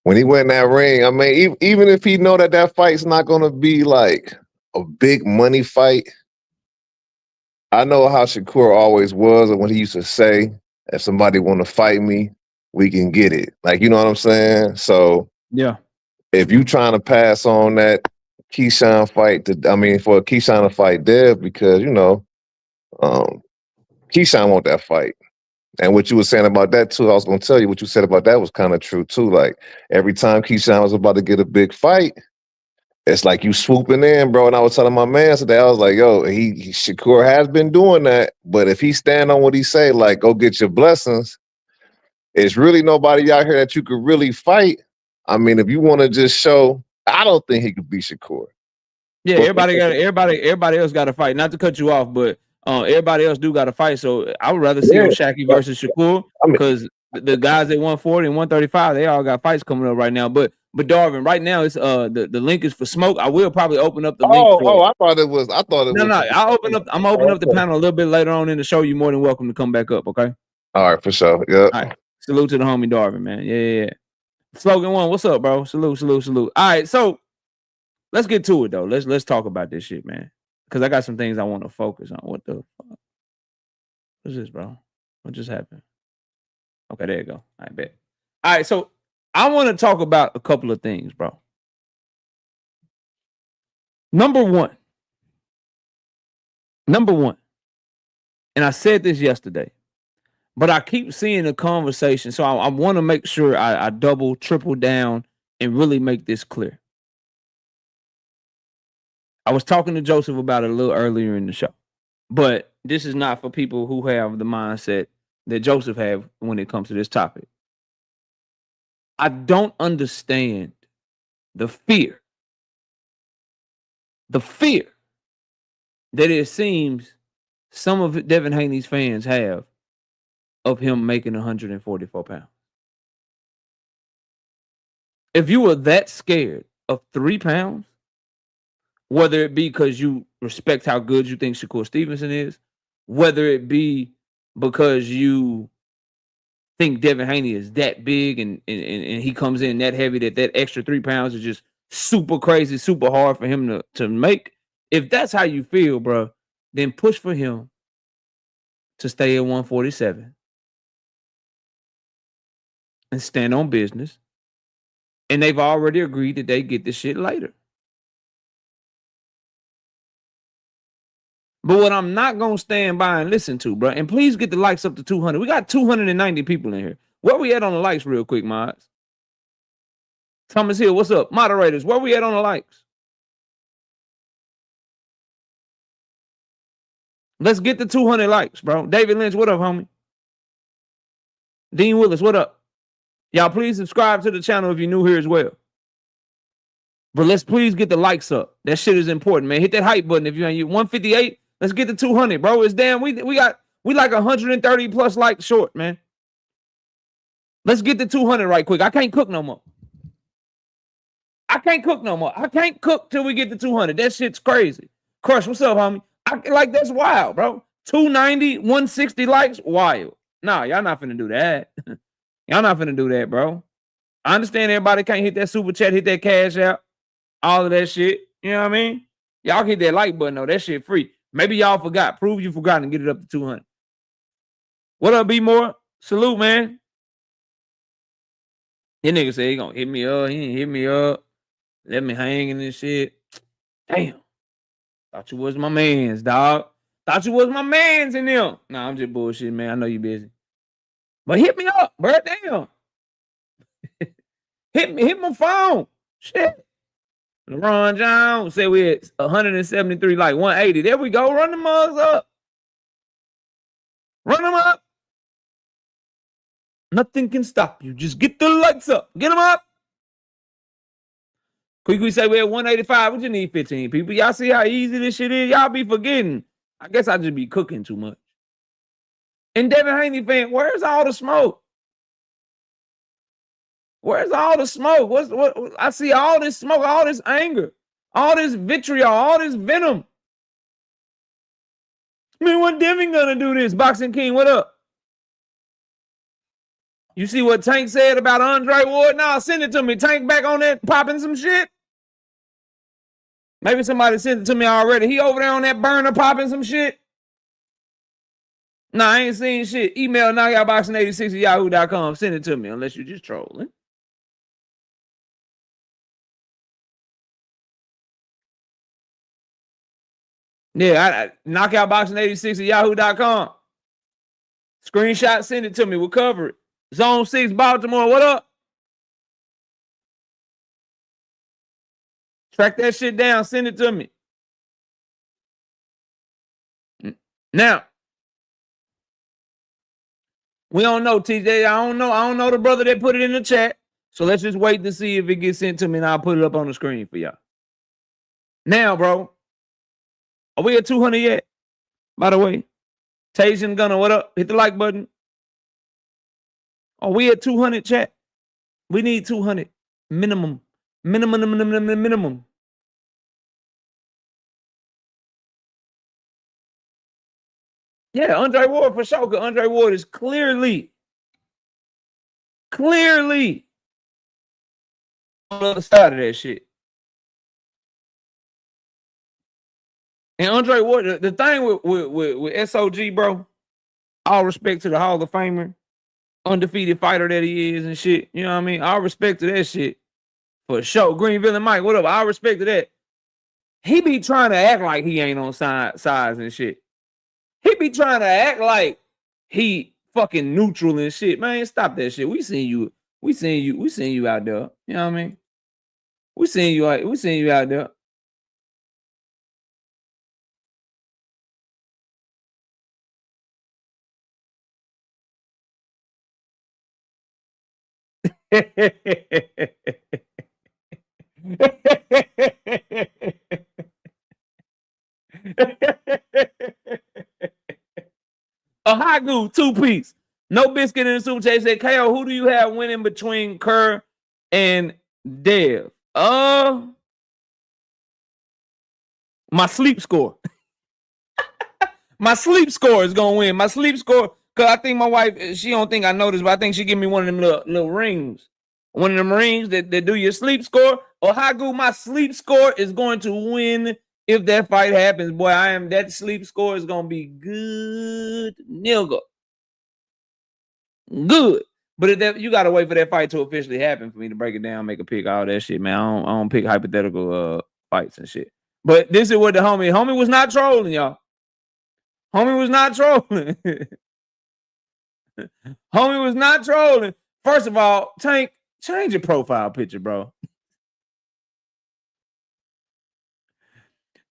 When he went in that ring, I mean, even if he know that fight's not gonna be like a big money fight, I know how Shakur always was, and when he used to say, "If somebody want to fight me, we can get it." Like, you know what I'm saying? So, Yeah. if you trying to pass on that Keyshawn fight, for Keyshawn to fight Dev, because you know, Keyshawn want that fight. And what you were saying about that too, I was gonna tell you what you said about that was kind of true too. Like every time Keyshawn was about to get a big fight, it's like you swooping in, bro. And I was telling my man today, I was like, yo, he Shakur has been doing that, but if he stand on what he say, like go get your blessings, it's really nobody out here that you could really fight. I mean, if you want to just show, I don't think he could beat Shakur. Yeah, But everybody else got to fight. Not to cut you off, but everybody else do got to fight. So I would rather see yeah, on Shaqy versus Shakur I mean, because the guys at 140 and 135, they all got fights coming up right now. But Darvin, right now it's the link is for smoke. I will probably open up the link for. I thought it was. No, I'll open up. I'm gonna open up the panel a little bit later on in the show. You're more than welcome to come back up. Okay. All right, for sure. Yep. All right. Salute to the homie Darvin, man. Yeah. Slogan one, what's up, bro? Salute. All right, so let's get to it though. Let's talk about this shit, man. Because I got some things I want to focus on. What the fuck? What's this, bro? What just happened? Okay, there you go. I bet. All right, so I want to talk about a couple of things, bro. Number one, and I said this yesterday, but I keep seeing a conversation, so I want to make sure I double, triple down, and really make this clear. I was talking to Joseph about it a little earlier in the show, but this is not for people who have the mindset that Joseph have when it comes to this topic. I don't understand the fear that it seems some of Devin Haney's fans have of him making 144 pounds. If you were that scared of 3 pounds, whether it be because you respect how good you think Shakur Stevenson is, whether it be because you think Devin Haney is that big and he comes in that heavy that extra 3 pounds is just super crazy, super hard for him to make. If that's how you feel, bro, then push for him to stay at 147 and stand on business. And they've already agreed that they get this shit later. But what I'm not going to stand by and listen to, bro, and please get the likes up to 200. We got 290 people in here. Where we at on the likes real quick, mods? Thomas Hill, what's up? Moderators, where we at on the likes? Let's get the 200 likes, bro. David Lynch, what up, homie? Dean Willis, what up? Y'all please subscribe to the channel if you're new here as well. But let's please get the likes up. That shit is important, man. Hit that hype button if you ain't 158. Let's get to 200, bro. It's damn. We like 130 plus likes short, man. Let's get to 200 right quick. I can't cook no more. I can't cook till we get to 200. That shit's crazy. Crush, what's up, homie? That's wild, bro. 290, 160 likes, wild. Nah, y'all not finna do that. Y'all not finna do that, bro. I understand everybody can't hit that super chat, hit that cash out, all of that shit. You know what I mean? Y'all hit that like button, though. That shit free. Maybe y'all forgot. Prove you forgot and get it up to 200. What up, B-More? Salute, man. Your nigga said he gonna hit me up. He ain't hit me up. Let me hang in this shit. Damn. Thought you was my mans, dog. Thought you was my mans in them. Nah, I'm just bullshit, man. I know you busy. But hit me up, bro. Damn. hit my phone. Shit. LeBron Jones said we at 173, like 180. There we go. Run the mugs up. Run them up. Nothing can stop you. Just get the lights up. Get them up. Quickly say we're at 185. We just need 15 people. Y'all see how easy this shit is? Y'all be forgetting. I guess I just be cooking too much. And Devin Haney fan, where's all the smoke? Where's all the smoke? What? I see all this smoke, all this anger, all this vitriol, all this venom. I mean, what Devin gonna do this? Boxing King, what up? You see what Tank said about Andre Ward? Nah, send it to me. Tank back on that, popping some shit. Maybe somebody sent it to me already. He over there on that burner popping some shit. Nah, I ain't seen shit. Email knockoutboxing86@yahoo.com. Send it to me unless you're just trolling. Yeah, knockoutboxing86@yahoo.com. Screenshot, send it to me. We'll cover it. Zone 6, Baltimore, what up? Track that shit down, send it to me. Now, we don't know, TJ. I don't know the brother that put it in the chat. So let's just wait to see if it gets sent to me and I'll put it up on the screen for y'all. Now, bro, are we at 200 yet? By the way, Tajan Gunner, what up? Hit the like button. Are we at 200, chat? We need 200. Minimum. Minimum. Yeah, Andre Ward for sure. Because Andre Ward is clearly on the other side of that shit. And Andre Ward, the thing with SOG, bro, all respect to the Hall of Famer, undefeated fighter that he is and shit. You know what I mean? All respect to that shit. For sure. Greenville and Mike, what up? All respect to that. He be trying to act like he ain't on size and shit. He be trying to act like he fucking neutral and shit. Man, stop that shit. We seen you out there. You know what I mean? We seen you out there. A Hagu, 2-piece. No biscuit in the super chat. Said, KO, who do you have winning between Kerr and Dev? My sleep score. My sleep score is gonna win. My sleep score, because I think my wife, she don't think I know this, but I think she give me one of them little rings. One of them rings that do your sleep score. Or Hagu, my sleep score is going to win if that fight happens. Boy, that sleep score is gonna be good, nigga. Good. But you gotta wait for that fight to officially happen for me to break it down, make a pick, all that shit, man. I don't pick hypothetical fights and shit. But this is what the homie was not trolling, y'all. Homie was not trolling. Homie was not trolling. First of all, Tank, change your profile picture, bro.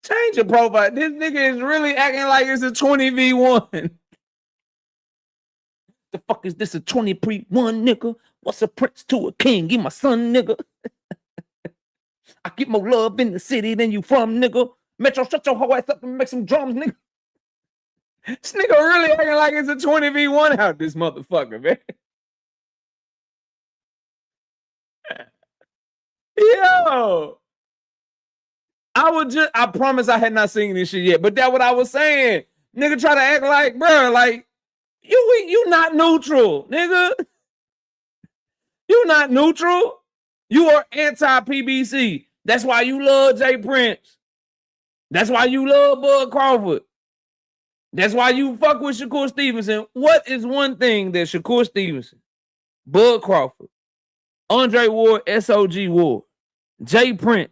Change your profile. This nigga is really acting like it's a 20v1. The fuck is this, a 20-pre-1, nigga? What's a prince to a king? You my son, nigga. I get more love in the city than you from, nigga. Metro, shut your whole ass up and make some drums, nigga. This nigga really acting like it's a 20v1 out this motherfucker, man. Yo. I promise I had not seen this shit yet, but that's what I was saying. Nigga try to act like, bro, like, you not neutral, nigga. You not neutral. You are anti-PBC. That's why you love Jay Prince. That's why you love Bud Crawford. That's why you fuck with Shakur Stevenson. What is one thing that Shakur Stevenson, Bud Crawford, Andre Ward, SOG Ward, Jay Prince,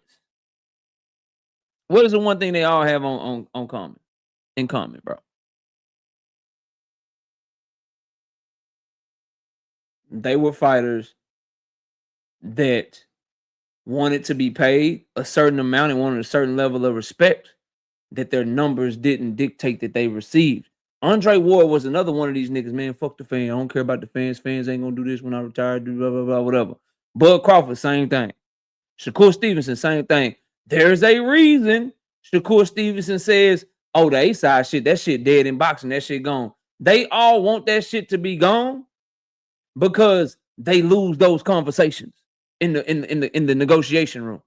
what is the one thing they all have on common? in common, bro. They were fighters that wanted to be paid a certain amount and wanted a certain level of respect that their numbers didn't dictate that they received. Andre Ward was another one of these niggas, man, fuck the fans. I don't care about the fans. Fans ain't gonna do this when I retire, do blah, blah, blah, whatever. Bud Crawford, same thing. Shakur Stevenson, same thing. There's a reason Shakur Stevenson says, oh, the A-side shit, that shit dead in boxing, that shit gone. They all want that shit to be gone because they lose those conversations in the negotiation room.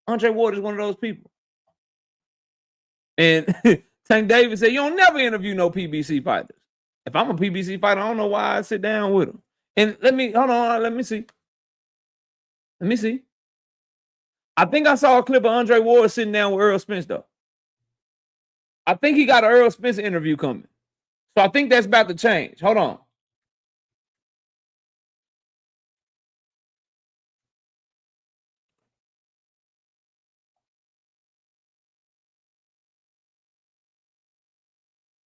Andre Ward is one of those people. And Tank Davis said, you don't never interview no PBC fighters. If I'm a PBC fighter, I don't know why I sit down with them. And let me see. Let me see. I think I saw a clip of Andre Ward sitting down with Earl Spence, though. I think he got an Earl Spence interview coming. So I think that's about to change. Hold on.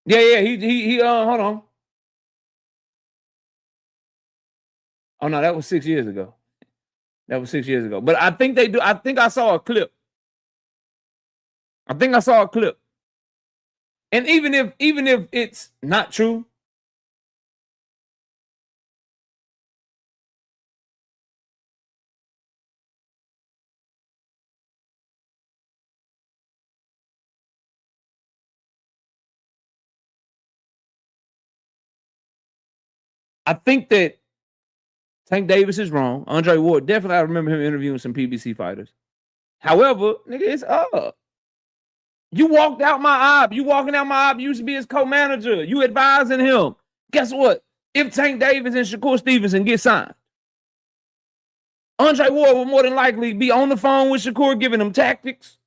Yeah, he hold on. Oh no, that was 6 years ago. That was 6 years ago. But I think they do. I think I saw a clip. And even if it's not true, I think that Tank Davis is wrong. Andre Ward, definitely I remember him interviewing some PBC fighters. However, nigga, it's up. You walked out my op. You walking out my op. You used to be his co-manager. You advising him. Guess what? If Tank Davis and Shakur Stevenson get signed, Andre Ward will more than likely be on the phone with Shakur giving him tactics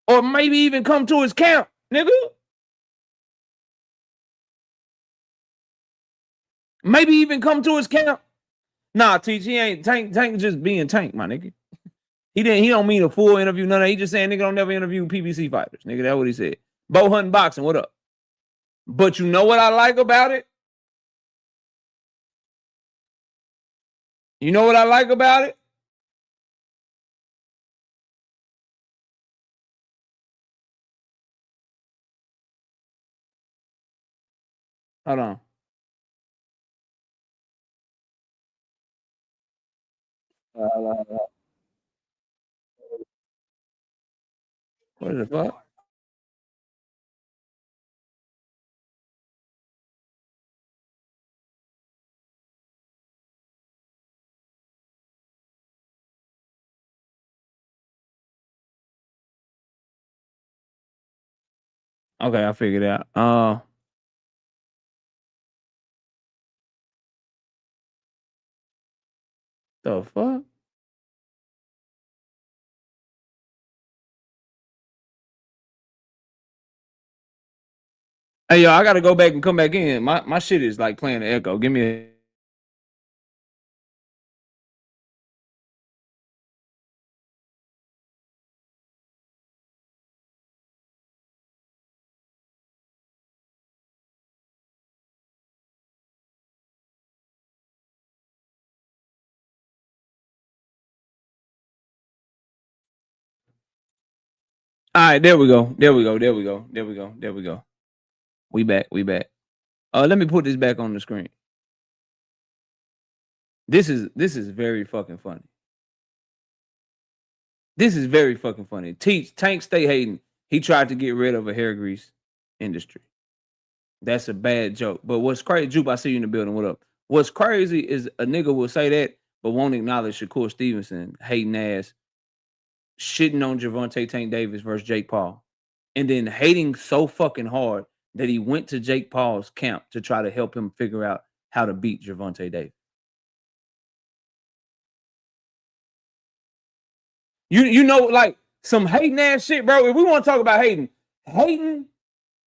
or maybe even come to his camp, nigga. Maybe even come to his camp. Nah, Teach, he ain't Tank just being Tank, my nigga. He don't mean a full interview, none of that. He just saying nigga don't never interview PBC fighters. Nigga, that's what he said. Bow hunting boxing, what up? But you know what I like about it? You know what I like about it? Hold on. What the fuck? Okay, I figured it out. The fuck? Hey, yo, I gotta go back and come back in. My shit is like playing the echo. Give me a... All right, there we go. We back. Let me put this back on the screen. This is very fucking funny. Tank stay hating. He tried to get rid of a hair grease industry. That's a bad joke. But what's crazy, Jupe, I see you in the building. What up? What's crazy is a nigga will say that, but won't acknowledge Shakur Stevenson hating ass, shitting on Gervonta Tank Davis versus Jake Paul, and then hating so fucking hard that he went to Jake Paul's camp to try to help him figure out how to beat Gervonta Davis. You know, like some hating ass shit, bro. If we want to talk about hating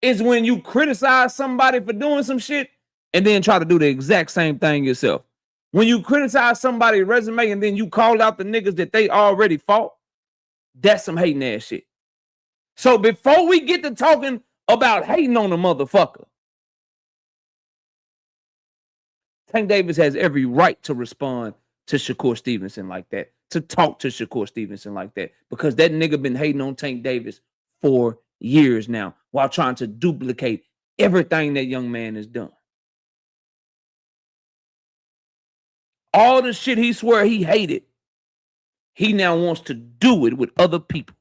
is when you criticize somebody for doing some shit and then try to do the exact same thing yourself. When you criticize somebody's resume and then you call out the niggas that they already fought, that's some hating ass shit. So before we get to talking about hating on a motherfucker. Tank Davis has every right to respond to Shakur Stevenson like that, to talk to Shakur Stevenson like that, because that nigga been hating on Tank Davis for years now while trying to duplicate everything that young man has done. All the shit he swore he hated, he now wants to do it with other people.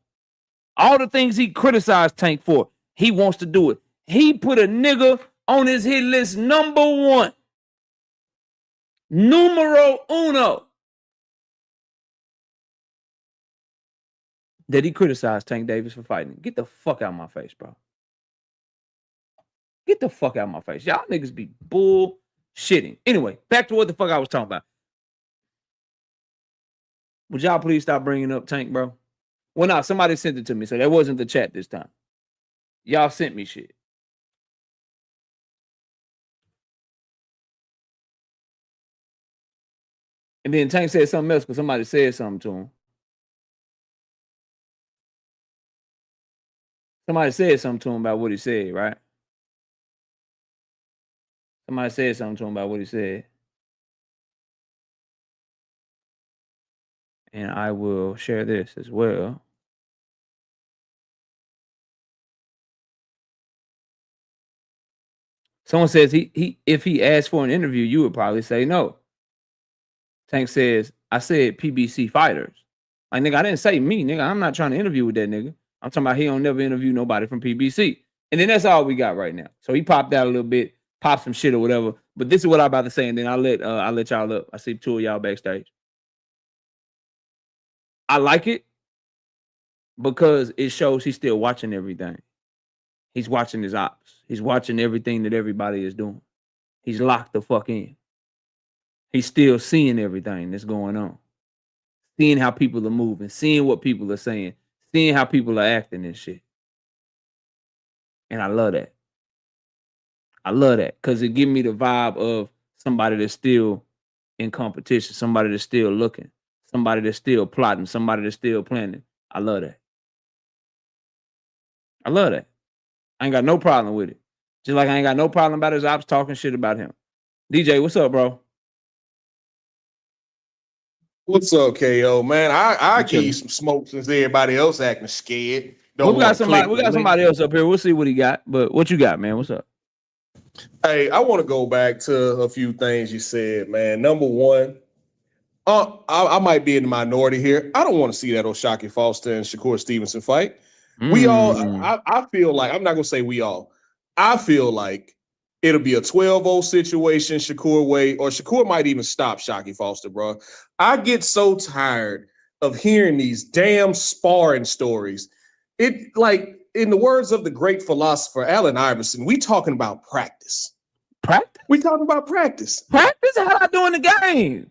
All the things he criticized Tank for, he wants to do it. He put a nigga on his hit list #1. Numero uno. That he criticized Tank Davis for fighting. Get the fuck out of my face, bro. Get the fuck out of my face. Y'all niggas be bullshitting. Anyway, back to what the fuck I was talking about. Would y'all please stop bringing up Tank, bro? Well, no, somebody sent it to me, so that wasn't the chat this time. Y'all sent me shit. And then Tank said something else because somebody said something to him. Somebody said something to him about what he said, right? Somebody said something to him about what he said. And I will share this as well. Someone says if he asked for an interview, you would probably say no. Tank says, I said PBC fighters. Like, nigga, I didn't say me, nigga. I'm not trying to interview with that nigga. I'm talking about he don't never interview nobody from PBC. And then that's all we got right now. So he popped out a little bit, popped some shit or whatever. But this is what I'm about to say, and then I'll let y'all up. I see 2 of y'all backstage. I like it because it shows he's still watching everything. He's watching his ops. He's watching everything that everybody is doing. He's locked the fuck in. He's still seeing everything that's going on. Seeing how people are moving, seeing what people are saying, seeing how people are acting and shit. And I love that. I love that because it gives me the vibe of somebody that's still in competition, somebody that's still looking, somebody that's still plotting, somebody that's still planning. I love that. I love that. I ain't got no problem with it. Just like I ain't got no problem about his ops talking shit about him. DJ, what's up, bro? What's up, KO, man? I give you some smoke since everybody else acting scared. We got somebody else up here. We'll see what he got. But what you got, man? What's up? Hey, I want to go back to a few things you said, man. Number one, I might be in the minority here. I don't want to see that O'Shaquie Foster and Shakur Stevenson fight. We all, I feel like, I'm not going to say we all. I feel like it'll be a 12-0 situation Shakur way, or Shakur might even stop Shaquie Foster, bro. I get so tired of hearing these damn sparring stories. It, like, in the words of the great philosopher Allen Iverson, we talking about practice. Practice? We talking about practice. Practice? How I doing the game?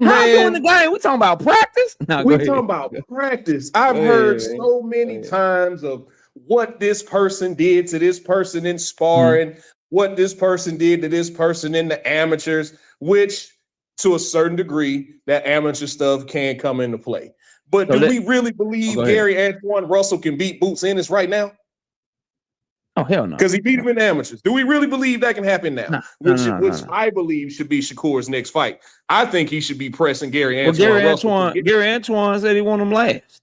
How I doing the game? We talking about practice? No, we talking about practice. I've heard so many times of what this person did to this person in sparring, what this person did to this person in the amateurs, which to a certain degree, that amateur stuff can come into play. But do we really believe Gary Antoine Russell can beat Boots Ennis right now? Oh, hell no. Because he beat him in the amateurs. Do we really believe that can happen now? Which I believe should be Shakur's next fight. I think he should be pressing Gary Antoine Russell. Gary Antoine said he want him last.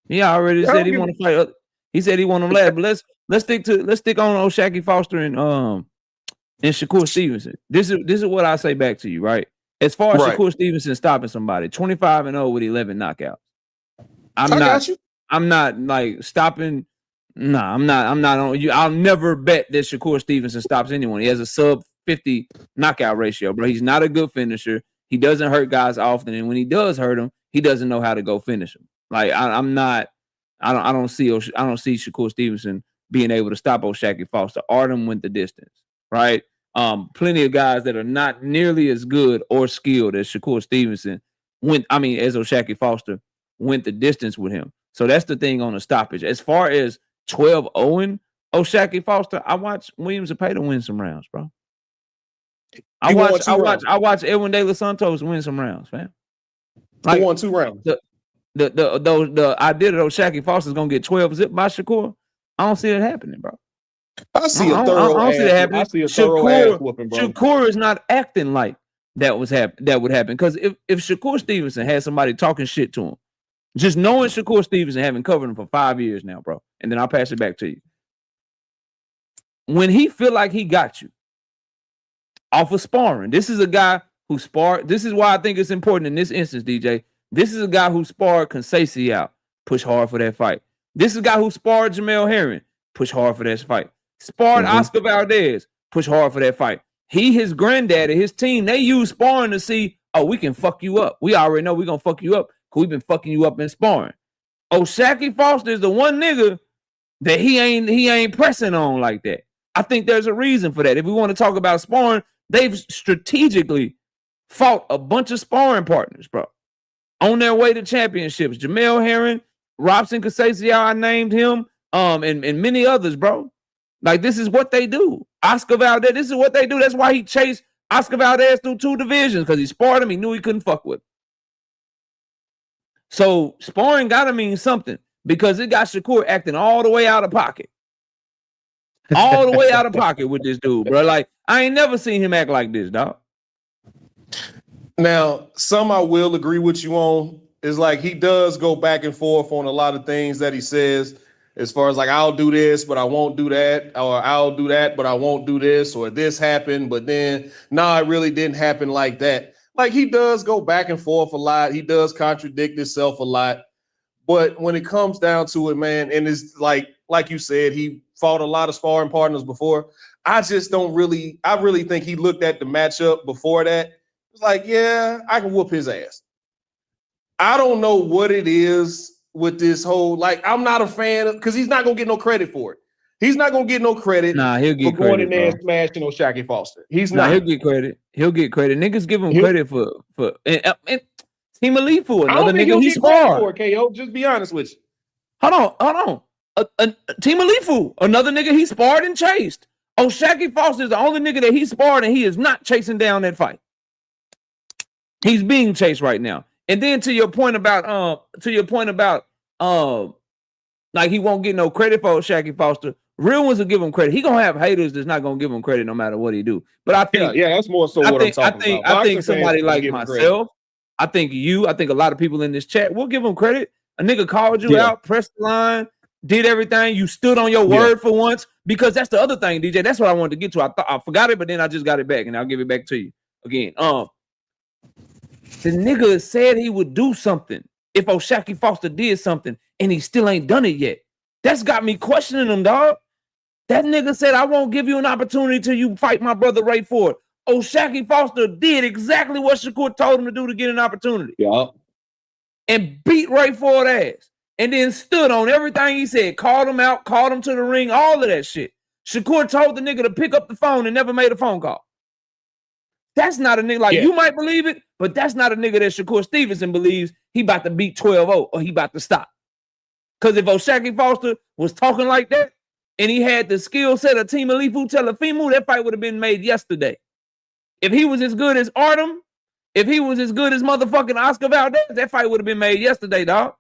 He already said he want to fight. He said he want him last. But let's stick on O'Shaquie Foster and Shakur Stevenson. This is what I say back to you, right? As far as Shakur Stevenson stopping somebody, 25-0 with 11 knockouts. I'm not like stopping. No, I'm not on you. I'll never bet that Shakur Stevenson stops anyone. He has a sub 50 knockout ratio, bro. He's not a good finisher. He doesn't hurt guys often, and when he does hurt them, he doesn't know how to go finish them. Like I don't see Shakur Stevenson being able to stop O'Shaquie Foster. Artem went the distance, right? Plenty of guys that are not nearly as good or skilled as Shakur Stevenson as O'Shaquie Foster went the distance with him. So that's the thing on the stoppage. As far as 12-0 O'Shaquie Foster, I watched Williams Zepeda win some rounds, bro. I watched Edwin De Los Santos win some rounds, fam. Like, he won 2 rounds. The idea that O'Shaquie Foster's gonna get 12 zip by Shakur, I don't see it happening, bro. I see a I thorough don't see that ass. happening. I see a thorough ass Shakur, whooping, bro. Shakur is not acting like that would happen. Because if Shakur Stevenson had somebody talking shit to him, just knowing Shakur Stevenson, having covered him for 5 years now, bro, and then I'll pass it back to you. When he feel like he got you off of sparring, this is a guy who sparred. This is why I think it's important in this instance, DJ. This is a guy who sparred Conceição out, push hard for that fight. This is a guy who sparred Jamel Herring, push hard for that fight. Sparred Oscar Valdez, push hard for that fight. His granddaddy, his team, they use sparring to see, oh, we can fuck you up. We already know we're gonna fuck you up because we've been fucking you up in sparring. Shakur Foster is the one nigga that he ain't pressing on like that. I think there's a reason for that. If we want to talk about sparring, they've strategically fought a bunch of sparring partners, bro, on their way to championships. Jamel Herring, Robson Conceição, I named him, and many others, bro. Like, this is what they do. Oscar Valdez, this is what they do. That's why he chased Oscar Valdez through 2 divisions, because he sparred him. He knew he couldn't fuck with him. So sparring got to mean something, because it got Shakur acting all the way out of pocket. All the way out of pocket with this dude, bro. Like, I ain't never seen him act like this, dog. Now, some I will agree with you on is like he does go back and forth on a lot of things that he says, as far as like, I'll do this, but I won't do that, or I'll do that, but I won't do this, or this happened, but then, no, it really didn't happen like that. Like, he does go back and forth a lot. He does contradict himself a lot. But when it comes down to it, man, and it's like you said, he fought a lot of sparring partners before. I really think he looked at the matchup before that. It's like, yeah, I can whoop his ass. I don't know what it is with this whole, like, I'm not a fan of, because he's not going to get no credit for it. He's not going to get no credit he'll get for going credit, in there bro. and smashing on Shakur Foster. He's not. He'll get credit. He'll get credit. Niggas give him credit for and Team Alifu, another nigga he sparred. KO, just be honest with you. Hold on. Team Alifu, another nigga he sparred and chased. Shakur Foster is the only nigga that he sparred, and he is not chasing down that fight. He's being chased right now. And then to your point about like, he won't get no credit for Shakur Foster. Real ones will give him credit. He gonna have haters that's not gonna give him credit no matter what he do. But I think that's more so what I'm talking about. I think somebody like myself, I think a lot of people in this chat will give him credit. A nigga called you out, pressed the line, did everything. You stood on your word for once, because that's the other thing, DJ. That's what I wanted to get to. I forgot it, but then I just got it back, and I'll give it back to you again. The nigga said he would do something if Shakur Foster did something, and he still ain't done it yet. That's got me questioning him, dog. That nigga said, I won't give you an opportunity till you fight my brother Ray Ford. Shakur Foster did exactly what Shakur told him to do to get an opportunity. Yeah. And beat Ray Ford ass. And then stood on everything he said. Called him out, called him to the ring, all of that shit. Shakur told the nigga to pick up the phone and never made a phone call. That's not a nigga, like, you might believe it, but that's not a nigga that Shakur Stevenson believes he about to beat 12-0 or he about to stop. Because if Shakur Foster was talking like that, and he had the skill set of Team Alifu Telefimu, that fight would have been made yesterday. If he was as good as Artem, if he was as good as motherfucking Oscar Valdez, that fight would have been made yesterday, dog.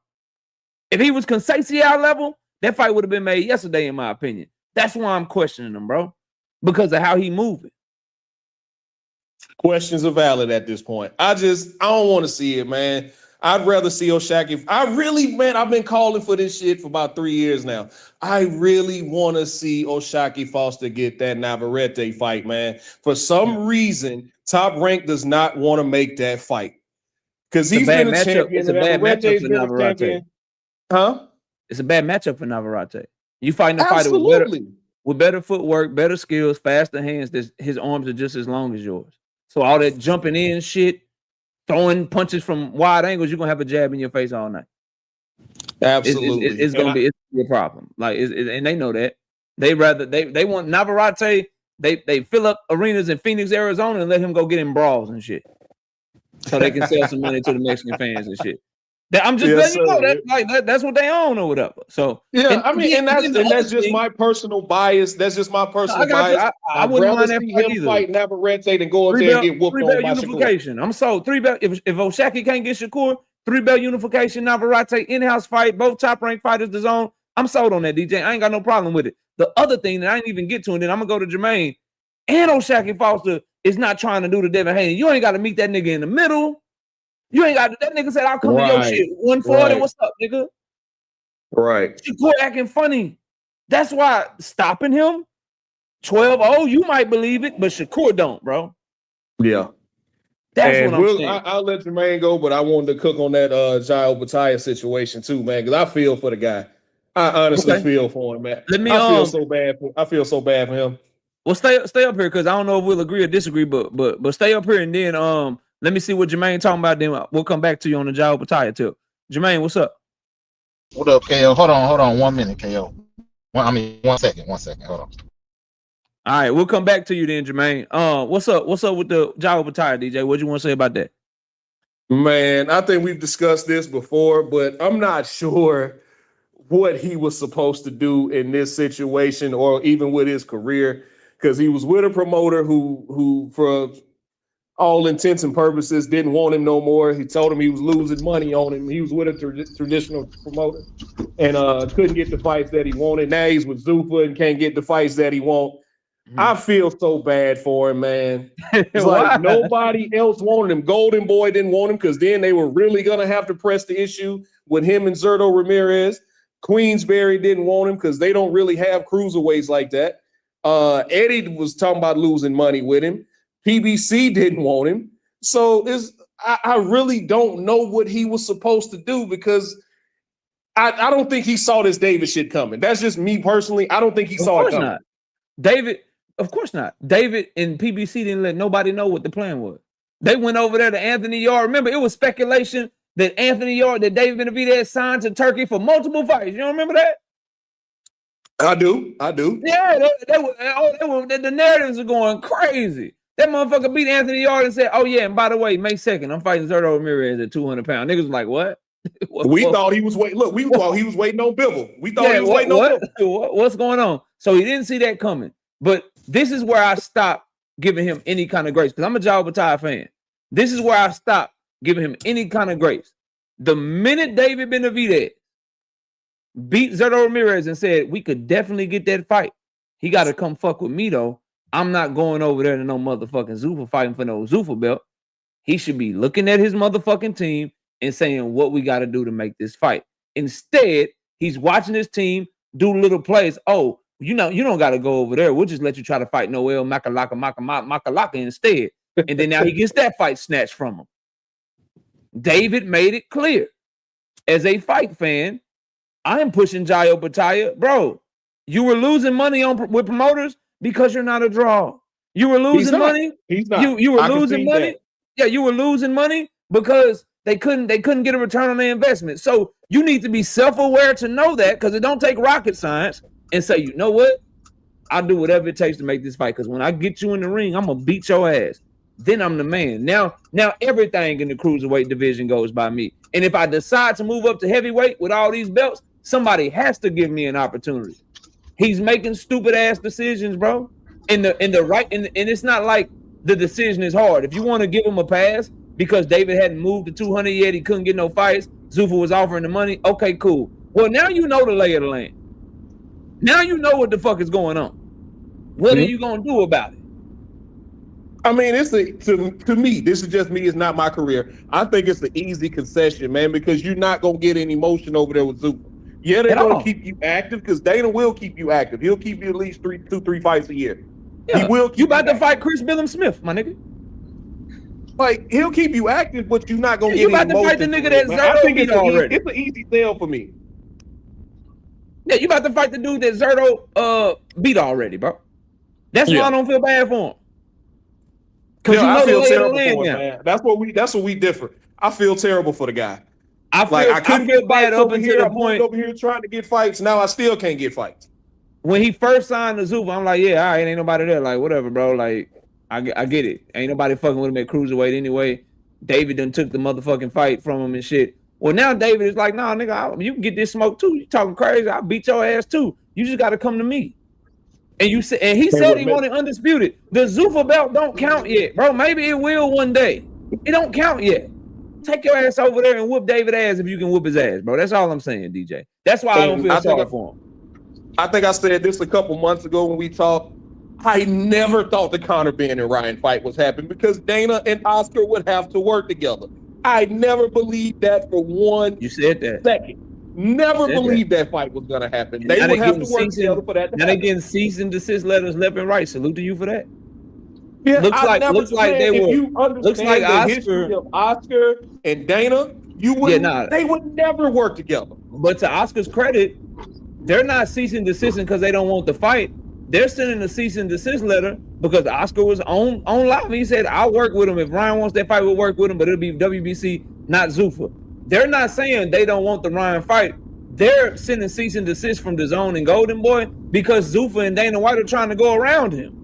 If he was Conceição level, that fight would have been made yesterday, in my opinion. That's why I'm questioning him, bro, because of how he moving. Questions are valid at this point. I don't want to see it, man. I'd rather see Shakur. I've been calling for this shit for about 3 years now. I really want to see Shakur Foster get that Navarrete fight, man. For some reason, Top Rank does not want to make that fight. Because he's been a champion. It's a bad matchup for Navarrete. Huh? It's a bad matchup for Navarrete. You fighting a fighter with better footwork, better skills, faster hands. His arms are just as long as yours. So all that jumping in shit, throwing punches from wide angles, you're gonna have a jab in your face all night. Absolutely, it's gonna be a problem. Like, and they know that. They want Navarrete. They fill up arenas in Phoenix, Arizona, and let him go get in brawls and shit, so they can sell some money to the Mexican fans and shit. I'm just letting you know that's what they own or whatever. So that's just my personal bios. That's just my personal bias. I wouldn't mind that fight either. Fight Navarrete and go up there and get whooped on by unification. I'm sold. 3-belt. If Shakur can't get Shakur, 3-belt unification, Navarrete in-house fight, both top ranked fighters, the zone. I'm sold on that, DJ. I ain't got no problem with it. the other thing that I didn't even get to, and then I'm gonna go to Jermaine. And Shakur Foster is not trying to do the Devin Haney. You ain't got to meet that nigga in the middle. You ain't got to. That nigga said, "I'll come to your shit 140. What's up, nigga?" Right. Shakur acting funny. That's why stopping him 12-0, you might believe it, but Shakur don't, bro. Yeah. That's what I'm saying. I'll let Jermaine go, but I wanted to cook on that Jael Bataya situation too, man, because I feel for the guy. I honestly feel for him, man. I feel so bad. I feel so bad for him. Well, stay up here because I don't know if we'll agree or disagree, but stay up here and then let me see what Jermaine talking about. Then we'll come back to you on the Jael Bataya tip. Jermaine, what's up? What up, KO? Hold on 1 minute, KO. 1 second. Hold on. All right, we'll come back to you then, Jermaine. What's up with the Jael Bataya, DJ? What you want to say about that? Man, I think we've discussed this before, but I'm not sure what he was supposed to do in this situation or even with his career, because he was with a promoter who for all intents and purposes didn't want him no more. He told him he was losing money on him. He was with a traditional promoter and couldn't get the fights that he wanted. Now he's with Zuffa and can't get the fights that he wants. I feel so bad for him, man. It's like nobody else wanted him. Golden Boy didn't want him because then they were really going to have to press the issue with him and Zurdo Ramirez. Queensberry didn't want him because they don't really have cruiserweights like that. Eddie was talking about losing money with him. PBC didn't want him. So I really don't know what he was supposed to do because I don't think he saw this David shit coming. That's just me personally. I don't think he saw it coming. Not. David, of course not. David and PBC didn't let nobody know what the plan was. They went over there to Anthony Yard. Remember, it was speculation that Anthony Yard, that David Benavidez signed to Turkey for multiple fights. You don't remember that? I do. Yeah, the narratives are going crazy. That motherfucker beat Anthony Yard and said, "Oh yeah, and by the way, May 2nd, I'm fighting Zurdo Ramirez at 200 pounds." Niggas was like, "What?" We thought he was waiting. Look, we thought he was waiting on Bivol. We thought he was waiting on Bivol. What's going on? So he didn't see that coming. But this is where I stopped giving him any kind of grace because I'm a Jael Bataya fan. This is where I stopped giving him any kind of grace. The minute David Benavidez beat Zurdo Ramirez and said, "We could definitely get that fight. He got to come fuck with me, though. I'm not going over there to no motherfucking Zuffa fighting for no Zuffa belt." He should be looking at his motherfucking team and saying what we got to do to make this fight. Instead, he's watching his team do little plays. Oh, you don't got to go over there. We'll just let you try to fight Noel Makalaka instead. And then now he gets that fight snatched from him. David made it clear. As a fight fan, I am pushing Jael Bataya. Bro, you were losing money with promoters because you're not a draw. You were losing money. He's not. You were losing money. That. Yeah, you were losing money because they couldn't get a return on their investment. So you need to be self-aware to know that, because it don't take rocket science, and say, you know what? I'll do whatever it takes to make this fight, because when I get you in the ring, I'm gonna beat your ass. Then I'm the man. Now everything in the cruiserweight division goes by me. And if I decide to move up to heavyweight with all these belts, somebody has to give me an opportunity. He's making stupid ass decisions, bro. And it's not like the decision is hard. If you want to give him a pass because David hadn't moved to 200 yet, he couldn't get no fights, Zuffa was offering the money, okay, cool. Well, now you know the lay of the land. Now you know what the fuck is going on. What are you gonna do about it? I mean, to me, this is just me. It's not my career. I think it's an easy concession, man, because you're not gonna get any motion over there with Zuffa. Yeah, they're gonna keep you active because Dana will keep you active. He'll keep you at least 2-3 fights a year. Yeah. He will. You about to fight Chris Billum Smith, my nigga? Like, he'll keep you active, but you're not gonna get you any about to fight the nigga that Zurdo beat already. It's an easy sell for me. Yeah, you about to fight the dude that Zurdo beat already, bro. That's why I don't feel bad for him. Because I feel terrible for him, man. That's what we differ. I feel terrible for the guy. I couldn't get bad up until the point over here trying to get fights. Now I still can't get fights. When he first signed to Zuffa, I'm like, yeah, all right, ain't nobody there. Like, whatever, bro. Like, I get it. Ain't nobody fucking with him at cruiserweight anyway. David done took the motherfucking fight from him and shit. Well, now David is like, nah, nigga, you can get this smoke too. You talking crazy? I'll beat your ass too. You just got to come to me. And he said he wanted undisputed. The Zuffa belt don't count yet, bro. Maybe it will one day. It don't count yet. Take your ass over there and whoop David ass if you can whoop his ass, bro. That's all I'm saying, DJ. That's why I don't feel sorry for him. I think I said this a couple months ago when we talked. I never thought the Conor Ben and Ryan fight was happening because Dana and Oscar would have to work together. I never believed that for one You said that. second. Never believed that fight was going to happen. And They now would have to getting work together for that to Now they happen. getting cease and desist letters left and right. Salute to you for that. Yeah, looks like they if were. you understand Looks like the history of Oscar and Dana, they would never work together. But to Oscar's credit, they're not cease and desisting because they don't want the fight. They're sending a cease and desist letter because Oscar was on live. He said, "I'll work with him if Ryan wants that fight. We'll work with him, but it'll be WBC, not Zuffa." They're not saying they don't want the Ryan fight. They're sending cease and desist from DAZN and Golden Boy because Zuffa and Dana White are trying to go around him.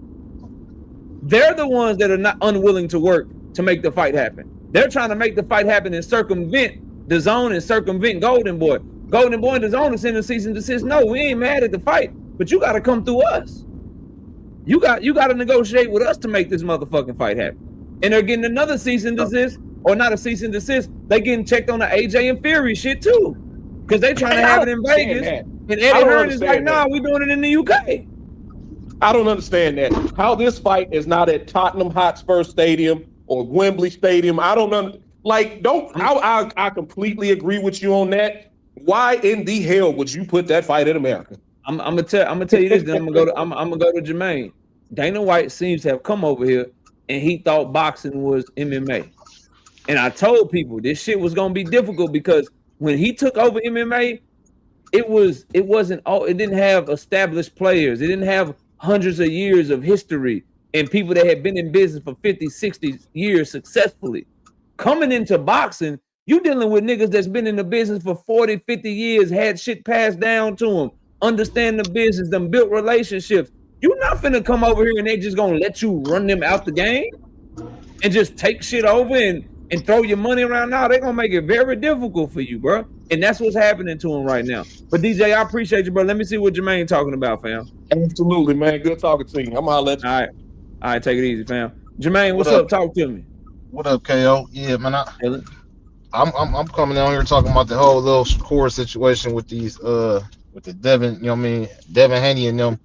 They're the ones that are not unwilling to work to make the fight happen. They're trying to make the fight happen and circumvent DAZN and circumvent Golden Boy. Golden Boy and DAZN are sending cease and desist. No, we ain't mad at the fight, but you got to come through us. You got to negotiate with us to make this motherfucking fight happen. And they're getting another cease and desist, or not a cease and desist. They getting checked on the AJ and Fury shit too, because they trying to have it in Vegas. And Eddie Hearn is like, "Nah, we doing it in the UK." I don't understand that. How this fight is not at Tottenham Hotspur Stadium or Wembley Stadium. I don't know. Like, I completely agree with you on that. Why in the hell would you put that fight in America? I'm gonna tell you this. Then I'm gonna go to Jermaine. Dana White seems to have come over here and he thought boxing was MMA. And I told people this shit was gonna be difficult because when he took over MMA, it didn't have established players. It didn't have hundreds of years of history and people that had been in business for 50, 60 years successfully. Coming into boxing, you dealing with niggas that's been in the business for 40, 50 years, had shit passed down to them, understand the business, them built relationships. You're not finna come over here and they just gonna let you run them out the game and just take shit over and throw your money around. Now they're gonna make it very difficult for you, bro. And that's what's happening to him right now. But DJ, I appreciate you, bro. Let me see what Jermaine talking about, fam. Absolutely, man. Good talking to you. I'm gonna let you. All right, take it easy, fam. Jermaine, what's up? Talk to me. What up, KO? Yeah, man. I'm coming down here talking about the whole little Shakur situation with these with the Devin, you know what I mean, Devin Haney and them.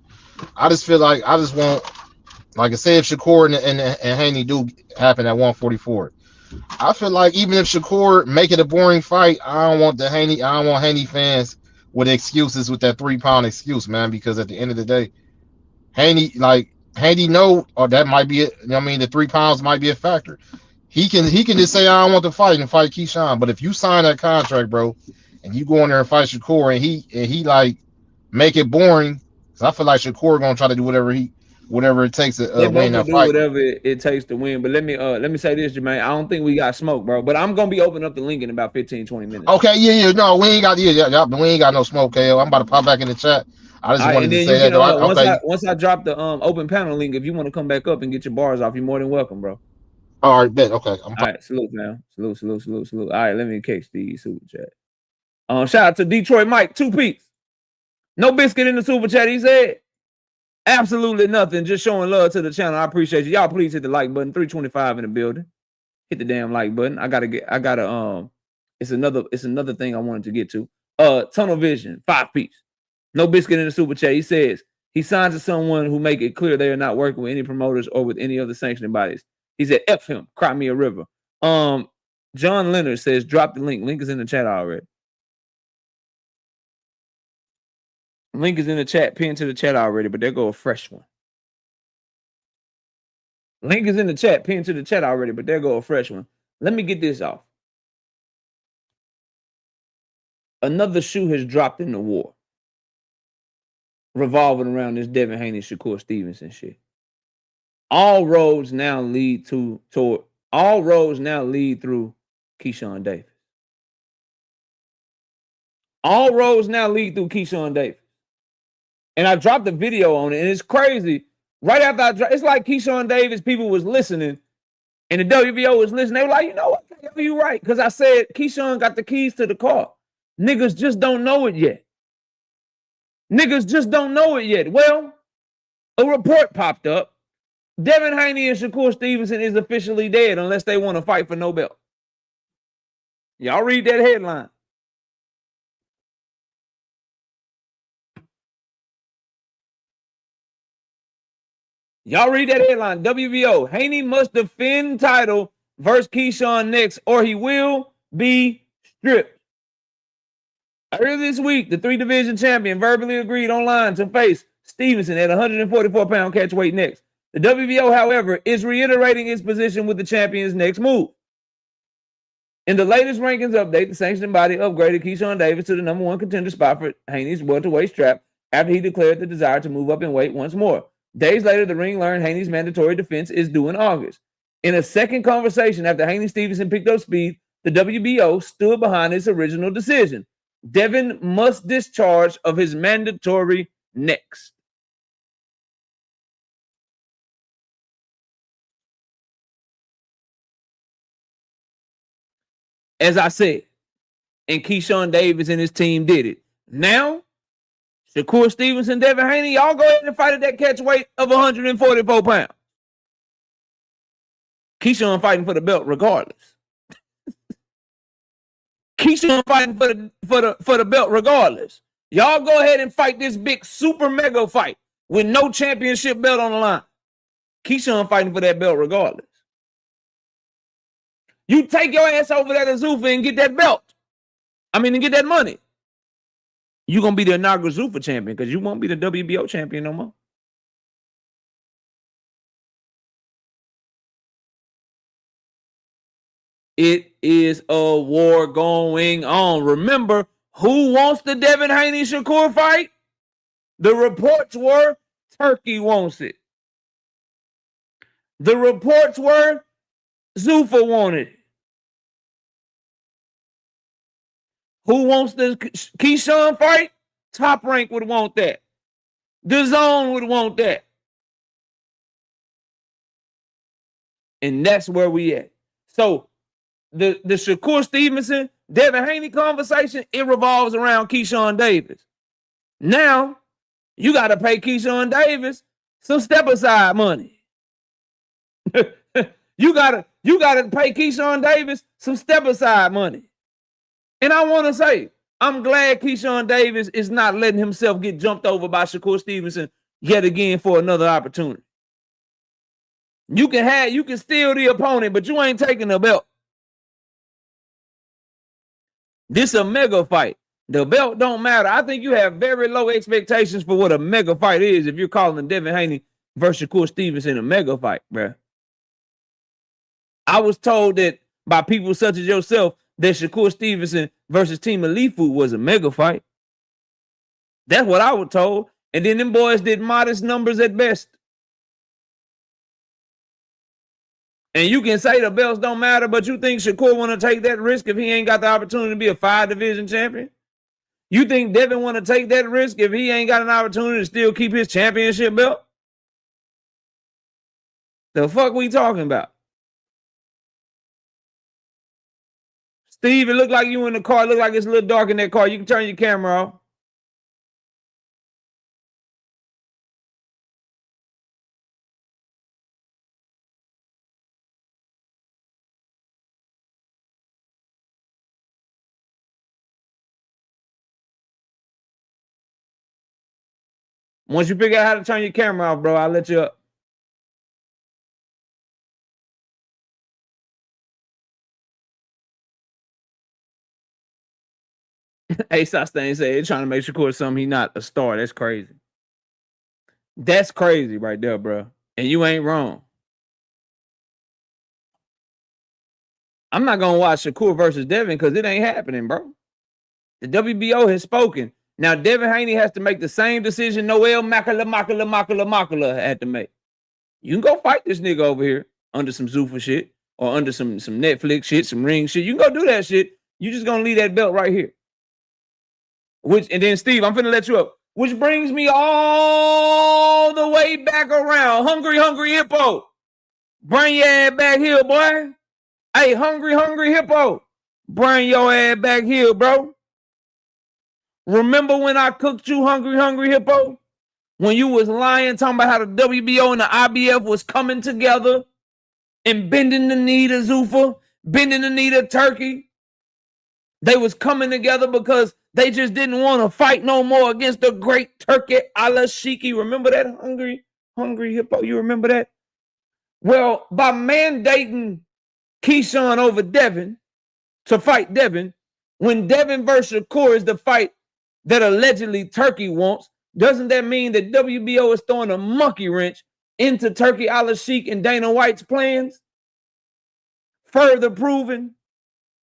I just feel like I just want, like I said, if Shakur and Haney do happen at 144, I feel like even if Shakur make it a boring fight, I don't want Haney fans with excuses with that 3-pound excuse, man, because at the end of the day, Haney know, or that might be it, you know what I mean, the 3 pounds might be a factor. He can just say, "I don't want to fight," and fight Keyshawn. But if you sign that contract, bro, and you go in there and fight Shakur and he like make it boring, because I feel like Shakur gonna try to do whatever it takes to win that fight. Whatever it takes to win. But let me say this, Jermaine. I don't think we got smoke, bro. But I'm gonna be opening up the link in about 15, 20 minutes. Okay, yeah, no, we ain't got we ain't got no smoke, KO. I'm about to pop back in the chat. I just wanted to say that. Once I drop the open panel link, if you want to come back up and get your bars off, you're more than welcome, bro. All right, bet. Okay. All right, salute, man. Salute. All right, let me catch the super chat. Shout out to Detroit Mike, 2 piece. No biscuit in the super chat, he said. Absolutely nothing. Just showing love to the channel. I appreciate you. Y'all please hit the like button. 325 in the building. Hit the damn like button. It's another thing I wanted to get to. Tunnel Vision, 5 piece. No biscuit in the super chat. He says he signs to someone who make it clear they are not working with any promoters or with any other sanctioning bodies. He said, F him, cry me a river. John Leonard says, drop the link. Link is in the chat already. Link is in the chat, pinned to the chat already, but there go a fresh one. Link is in the chat, pinned to the chat already, but there go a fresh one. Let me get this off. Another shoe has dropped in the war, revolving around this Devin Haney, Shakur Stevenson shit. All roads now lead through Keyshawn Davis. All roads now lead through Keyshawn Davis. And I dropped the video on it, and it's crazy. Right after it's like Keyshawn Davis, people was listening, and the WBO was listening. They were like, you know what? You right. Because I said Keyshawn got the keys to the car. Niggas just don't know it yet. Well, a report popped up. Devin Haney and Shakur Stevenson is officially dead unless they want to fight for no belt. Y'all read that headline. Y'all read that headline. WBO. Haney must defend title versus Keyshawn next, or he will be stripped. Earlier this week, the 3-division champion verbally agreed online to face Stevenson at 144-pound catch weight next. The WBO, however, is reiterating its position with the champion's next move. In the latest rankings update, the sanctioning body upgraded Keyshawn Davis to the #1 contender spot for Haney's welterweight strap after he declared the desire to move up in weight once more. Days later, the ring learned Haney's mandatory defense is due in August. In a second conversation after Haney Stevenson picked up speed, the WBO stood behind its original decision. Devin must discharge of his mandatory next. As I said, and Keyshawn Davis and his team did it. Now, Shakur Stevenson, Devin Haney, y'all go ahead and fight at that catch weight of 144 pounds. Keyshawn fighting for the belt regardless. Keyshawn fighting for the belt regardless. Y'all go ahead and fight this big super mega fight with no championship belt on the line. Keyshawn fighting for that belt regardless. You take your ass over there to Zuffa and get that belt. And get that money. You're going to be the inaugural Zuffa champion because you won't be the WBO champion no more. It is a war going on. Remember, who wants the Devin Haney Shakur fight? The reports were Turkey wants it. The reports were Zuffa wanted it. Who wants the Keyshawn fight? Top Rank would want that. The Zone would want that. And that's where we at. So the Shakur Stevenson, Devin Haney conversation, it revolves around Keyshawn Davis. Now, you got to pay Keyshawn Davis some step-aside money. You gotta pay Keyshawn Davis some step-aside money. And I want to say, I'm glad Keyshawn Davis is not letting himself get jumped over by Shakur Stevenson yet again for another opportunity. You can steal the opponent, but you ain't taking the belt. This a mega fight. The belt don't matter. I think you have very low expectations for what a mega fight is if you're calling Devin Haney versus Shakur Stevenson a mega fight, bruh. I was told that by people such as yourself that Shakur Stevenson versus Team Alifu was a mega fight. That's what I was told. And then them boys did modest numbers at best. And you can say the belts don't matter, but you think Shakur want to take that risk if he ain't got the opportunity to be a 5-division champion? You think Devin want to take that risk if he ain't got an opportunity to still keep his championship belt? The fuck we talking about? Steve, it look like you in the car. It look like it's a little dark in that car. You can turn your camera off. Once you figure out how to turn your camera off, bro, I'll let you up. Ace Sustain said they're trying to make Shakur something he not a star. That's crazy. That's crazy right there, bro. And you ain't wrong. I'm not going to watch Shakur versus Devin because it ain't happening, bro. The WBO has spoken. Now, Devin Haney has to make the same decision Noel Makala had to make. You can go fight this nigga over here under some Zuffa shit or under some Netflix shit, some ring shit. You can go do that shit. You just going to leave that belt right here. And then, Steve, I'm finna let you up. Which brings me all the way back around. Hungry Hippo. Bring your ass back here, boy. Hey, Hungry Hippo. Bring your ass back here, bro. Remember when I cooked you, Hungry Hippo? When you was lying, talking about how the WBO and the IBF was coming together and bending the knee to Zuffa, bending the knee to Turkey. They was coming together because they just didn't want to fight no more against the great Turkey Al-Shiki. Remember that, Hungry Hungry Hippo, you remember that? Well, by mandating Keyshawn over Devin to fight Devin, when Devin versus Shakur is the fight that allegedly Turkey wants, doesn't that mean that WBO is throwing a monkey wrench into Turkey Al-Sheikh and Dana White's plans? Further proving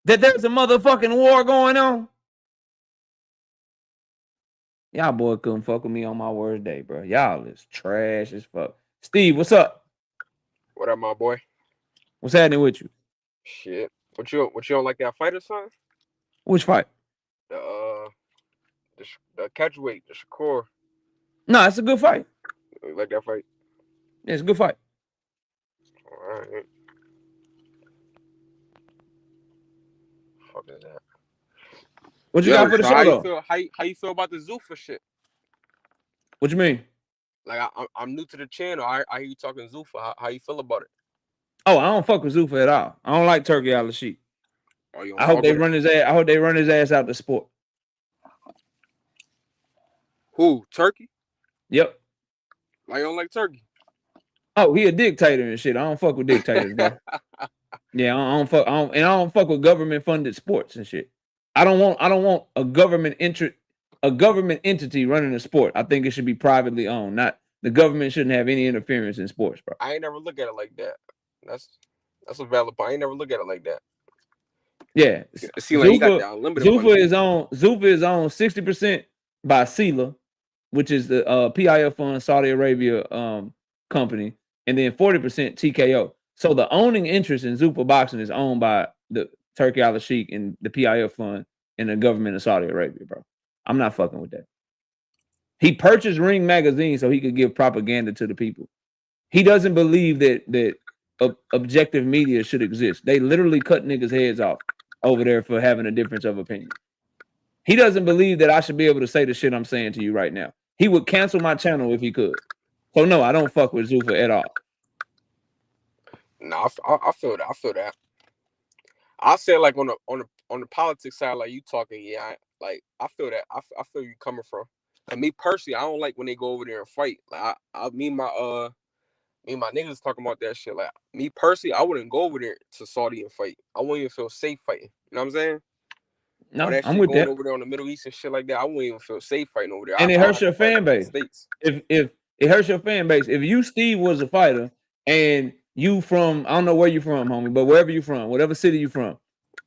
that there's a motherfucking war going on? Y'all boy couldn't fuck with me on my worst day, bro. Y'all is trash as fuck. Steve, what's up? What up, my boy? What's happening with you? Shit. What you don't like that fight or something? Which fight? The catchweight, the Shakur. No, it's a good fight. You like that fight? Yeah, it's a good fight. All right. Fuck is that? What you got for the show, though? How you feel about the Zuffa shit? What you mean? Like I'm new to the channel. I hear you talking Zuffa. How you feel about it? Oh, I don't fuck with Zuffa at all. I don't like Turkey Al-Sheikh. Oh, I hope they run his ass. I hope they run his ass out the sport. Who? Turkey? Yep. Why you don't like Turkey? Oh, he a dictator and shit. I don't fuck with dictators, bro. Yeah, I don't fuck with government funded sports and shit. I don't want a government entity running a sport. I think it should be privately owned. Not the government shouldn't have any interference in sports, bro. I ain't never look at it like that. That's a valid point. I ain't never look at it like that. Yeah. It seems like you got the unlimited Zuffa is on 60% by Sela, which is the PIF fund Saudi Arabia company, and then 40% TKO. So the owning interest in Zuffa Boxing is owned by the Turkey Al-Sheikh and the PIF fund and the government of Saudi Arabia, bro. I'm not fucking with that. He purchased Ring Magazine so he could give propaganda to the people. He doesn't believe that objective media should exist. They literally cut niggas' heads off over there for having a difference of opinion. He doesn't believe that I should be able to say the shit I'm saying to you right now. He would cancel my channel if he could. So no, I don't fuck with Zuffa at all. No, I feel that. I feel that. I say like on the politics side, like you talking, yeah, I feel that. I feel you coming from. And me personally, I don't like when they go over there and fight. Like me and my niggas talking about that shit. Like me personally, I wouldn't go over there to Saudi and fight. I wouldn't even feel safe fighting. You know what I'm saying? No, that I'm shit with going that. over there on the Middle East and shit like that, I wouldn't even feel safe fighting over there. And it hurts your fan base. If it hurts your fan base, if you Steve was a fighter and you from, I don't know where you from, homie, but wherever you from, whatever city you from,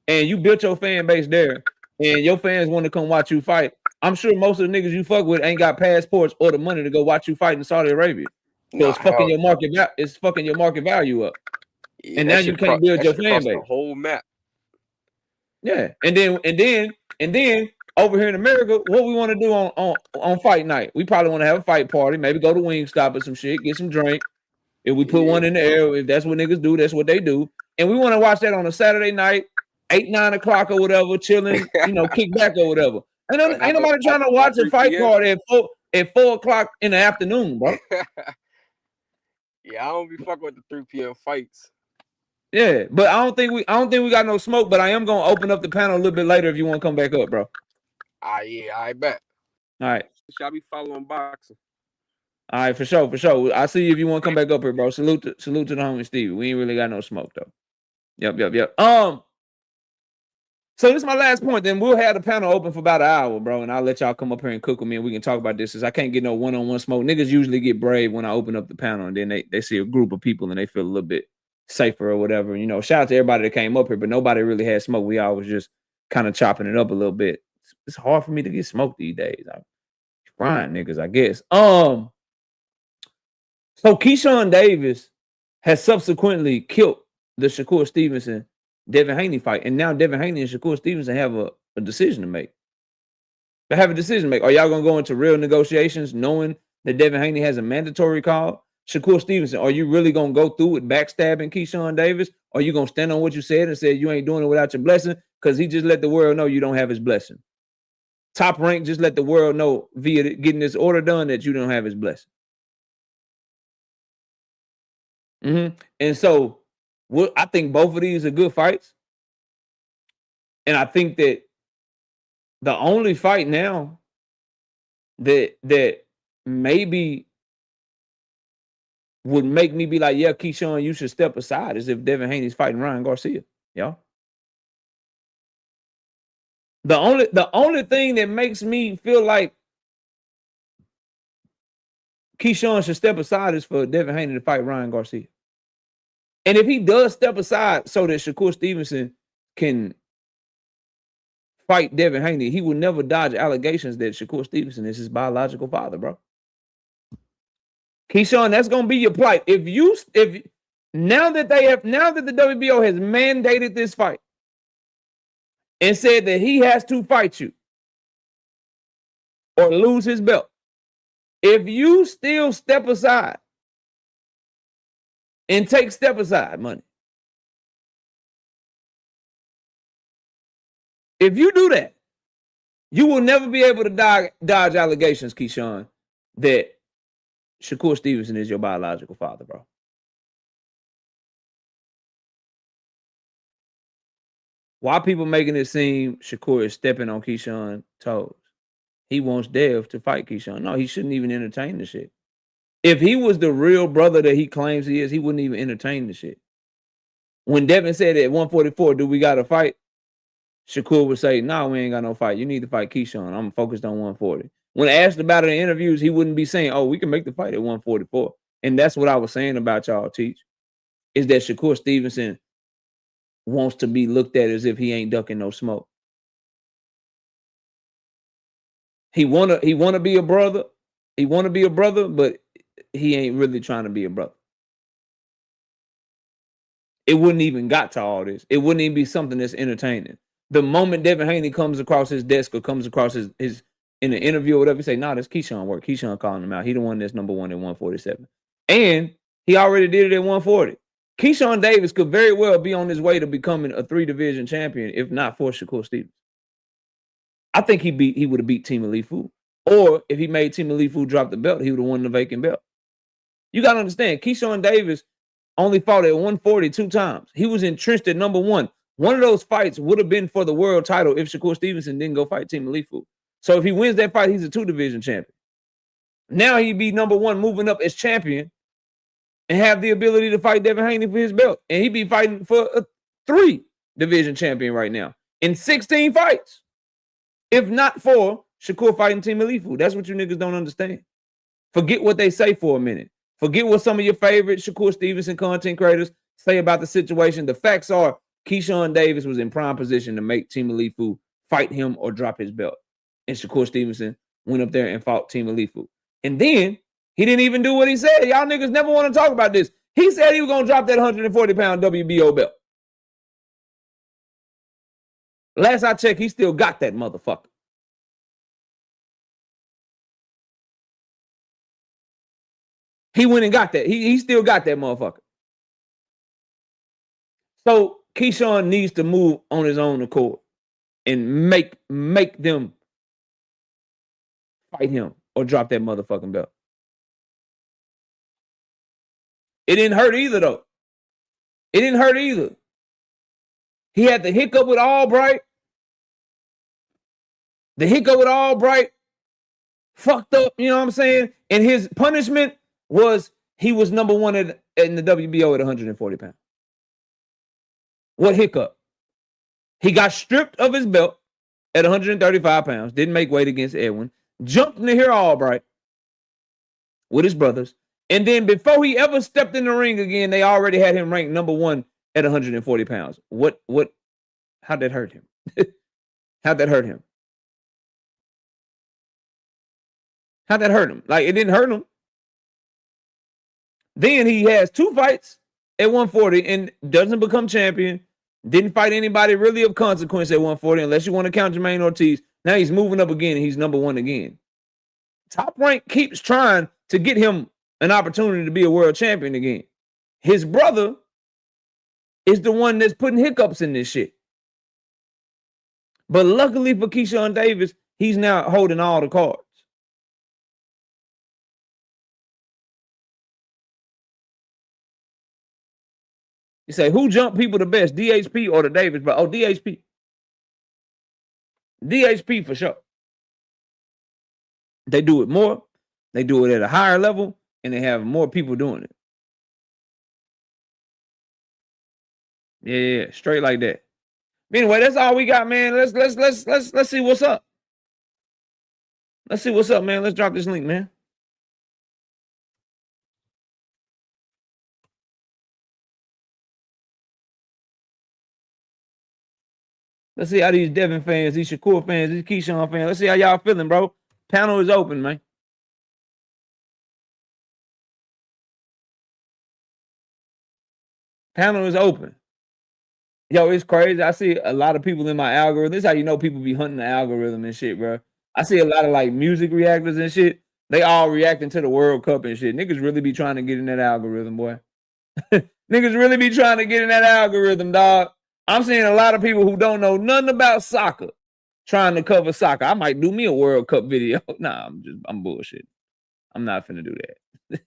and you built your fan base there, and your fans want to come watch you fight, I'm sure most of the niggas you fuck with ain't got passports or the money to go watch you fight in Saudi Arabia. So it's fucking your market. It's fucking your market value up, and now you can't build your fan base. The whole map. Yeah, and then over here in America, what we want to do on fight night? We probably want to have a fight party, maybe go to Wingstop or some shit, get some drink. If we put one in the air, if that's what niggas do, that's what they do. And we want to watch that on a Saturday night, 8, 9 o'clock or whatever, chilling, kick back or whatever. Ain't nobody trying to watch a fight party at 4 o'clock in the afternoon, bro. Yeah, I don't be fucking with the 3 p.m. fights. Yeah, but I don't think we got no smoke. But I am gonna open up the panel a little bit later if you want to come back up, bro. Yeah, I bet. All right. Shall be following boxing. All right, for sure. I see you if you want to come back up here, bro. Salute to the homie Stevie. We ain't really got no smoke though. Yep. So this is my last point. Then we'll have the panel open for about an hour, bro, and I'll let y'all come up here and cook with me, and we can talk about this. Cause I can't get no one-on-one smoke. Niggas usually get brave when I open up the panel, and then they see a group of people and they feel a little bit safer or whatever. Shout out to everybody that came up here, but nobody really had smoke. We all was just kind of chopping it up a little bit. It's hard for me to get smoked these days. I'm frying niggas, I guess. So Keyshawn Davis has subsequently killed the Shakur Stevenson Devin Haney fight, and now Devin Haney and Shakur Stevenson have a decision to make. They have a decision to make. Are y'all gonna go into real negotiations knowing that Devin Haney has a mandatory call? Shakur Stevenson, are you really gonna go through with backstabbing Keyshawn Davis? Or are you gonna stand on what you said and say you ain't doing it without your blessing? Because he just let the world know you don't have his blessing. Top Rank just let the world know via getting this order done that you don't have his blessing. And so I think both of these are good fights. And I think that the only fight now that maybe would make me be like, yeah, Keyshawn, you should step aside, is if Devin Haney's fighting Ryan Garcia. Y'all. The only thing that makes me feel like Keyshawn should step aside is for Devin Haney to fight Ryan Garcia. And if he does step aside so that Shakur Stevenson can fight Devin Haney, he will never dodge allegations that Shakur Stevenson is his biological father, bro. Keyshawn, that's gonna be your plight. Now that the WBO has mandated this fight and said that he has to fight you or lose his belt, if you still step aside and take step aside money, if you do that, you will never be able to dodge allegations, Keyshawn, that Shakur Stevenson is your biological father, bro. Why people making it seem Shakur is stepping on Keyshawn's toes? He wants Dev to fight Keyshawn. No, he shouldn't even entertain the shit. If he was the real brother that he claims he is, he wouldn't even entertain the shit. When Devin said at 144, do we got to fight? Shakur would say, no, we ain't got no fight. You need to fight Keyshawn. I'm focused on 140. When asked about it in interviews, he wouldn't be saying, oh, we can make the fight at 144. And that's what I was saying about y'all, Teach, is that Shakur Stevenson wants to be looked at as if he ain't ducking no smoke. He wanna be a brother. He wanna be a brother, but he ain't really trying to be a brother. It wouldn't even got to all this. It wouldn't even be something that's entertaining. The moment Devin Haney comes across his desk or comes across his in an interview or whatever, he say, nah, that's Keyshawn work. Keyshawn calling him out. He the one that's number one at 147. And he already did it at 140. Keyshawn Davis could very well be on his way to becoming a 3-division champion, if not for Shakur Stevens. I think he would have beat Team Elite Fu. Or if he made Team Elite Fu drop the belt, he would have won the vacant belt. You got to understand, Keyshawn Davis only fought at 140 2 times. He was entrenched at number one. One of those fights would have been for the world title if Shakur Stevenson didn't go fight Team Elite Fu. So if he wins that fight, he's a 2-division champion. Now he'd be number one, moving up as champion and have the ability to fight Devin Haney for his belt. And he'd be fighting for a 3-division champion right now in 16 fights. If not for Shakur fighting Team Elite Fu. That's what you niggas don't understand. Forget what they say for a minute. Forget what some of your favorite Shakur Stevenson content creators say about the situation. The facts are Keyshawn Davis was in prime position to make Team Elite Fu fight him or drop his belt. And Shakur Stevenson went up there and fought Team Elite Fu. And then he didn't even do what he said. Y'all niggas never want to talk about this. He said he was going to drop that 140-pound WBO belt. Last I checked, he still got that motherfucker. He went and got that. He still got that motherfucker. So Keyshawn needs to move on his own accord and make them fight him or drop that motherfucking belt. It didn't hurt either, though. It didn't hurt either. He had the hiccup with Albright. The hiccup with Albright fucked up, you know what I'm saying? And his punishment was he was number one in the WBO at 140 pounds. What hiccup? He got stripped of his belt at 135 pounds, didn't make weight against Edwin, jumped in the here Albright with his brothers, and then before he ever stepped in the ring again, they already had him ranked number one at 140 pounds. How'd that hurt him? How'd that hurt him? How'd that hurt him? Like, it didn't hurt him. Then he has 2 fights at 140 and doesn't become champion. Didn't fight anybody really of consequence at 140 unless you want to count Jermaine Ortiz. Now he's moving up again and he's number one again. Top Rank keeps trying to get him an opportunity to be a world champion again. His brother is the one that's putting hiccups in this shit. But luckily for Keyshawn Davis, he's now holding all the cards. You say, who jumped people the best, DHP or the Davis? But oh, DHP. DHP for sure. They do it more. They do it at a higher level, and they have more people doing it. Yeah, straight like that. Anyway, that's all we got, man. Let's see what's up. Let's see what's up, man. Let's drop this link, man. Let's see how these Devin fans, these Shakur fans, these Keyshawn fans, let's see how y'all feeling, bro. Panel is open, man. Panel is open. Yo, it's crazy. I see a lot of people in my algorithm. This is how you know people be hunting the algorithm and shit, bro. I see a lot of like music reactors and shit. They all reacting to the World Cup and shit. Niggas really be trying to get in that algorithm, boy. Niggas really be trying to get in that algorithm, dog. I'm seeing a lot of people who don't know nothing about soccer trying to cover soccer. I might do me a World Cup video. Nah, I'm bullshit. I'm not finna do that.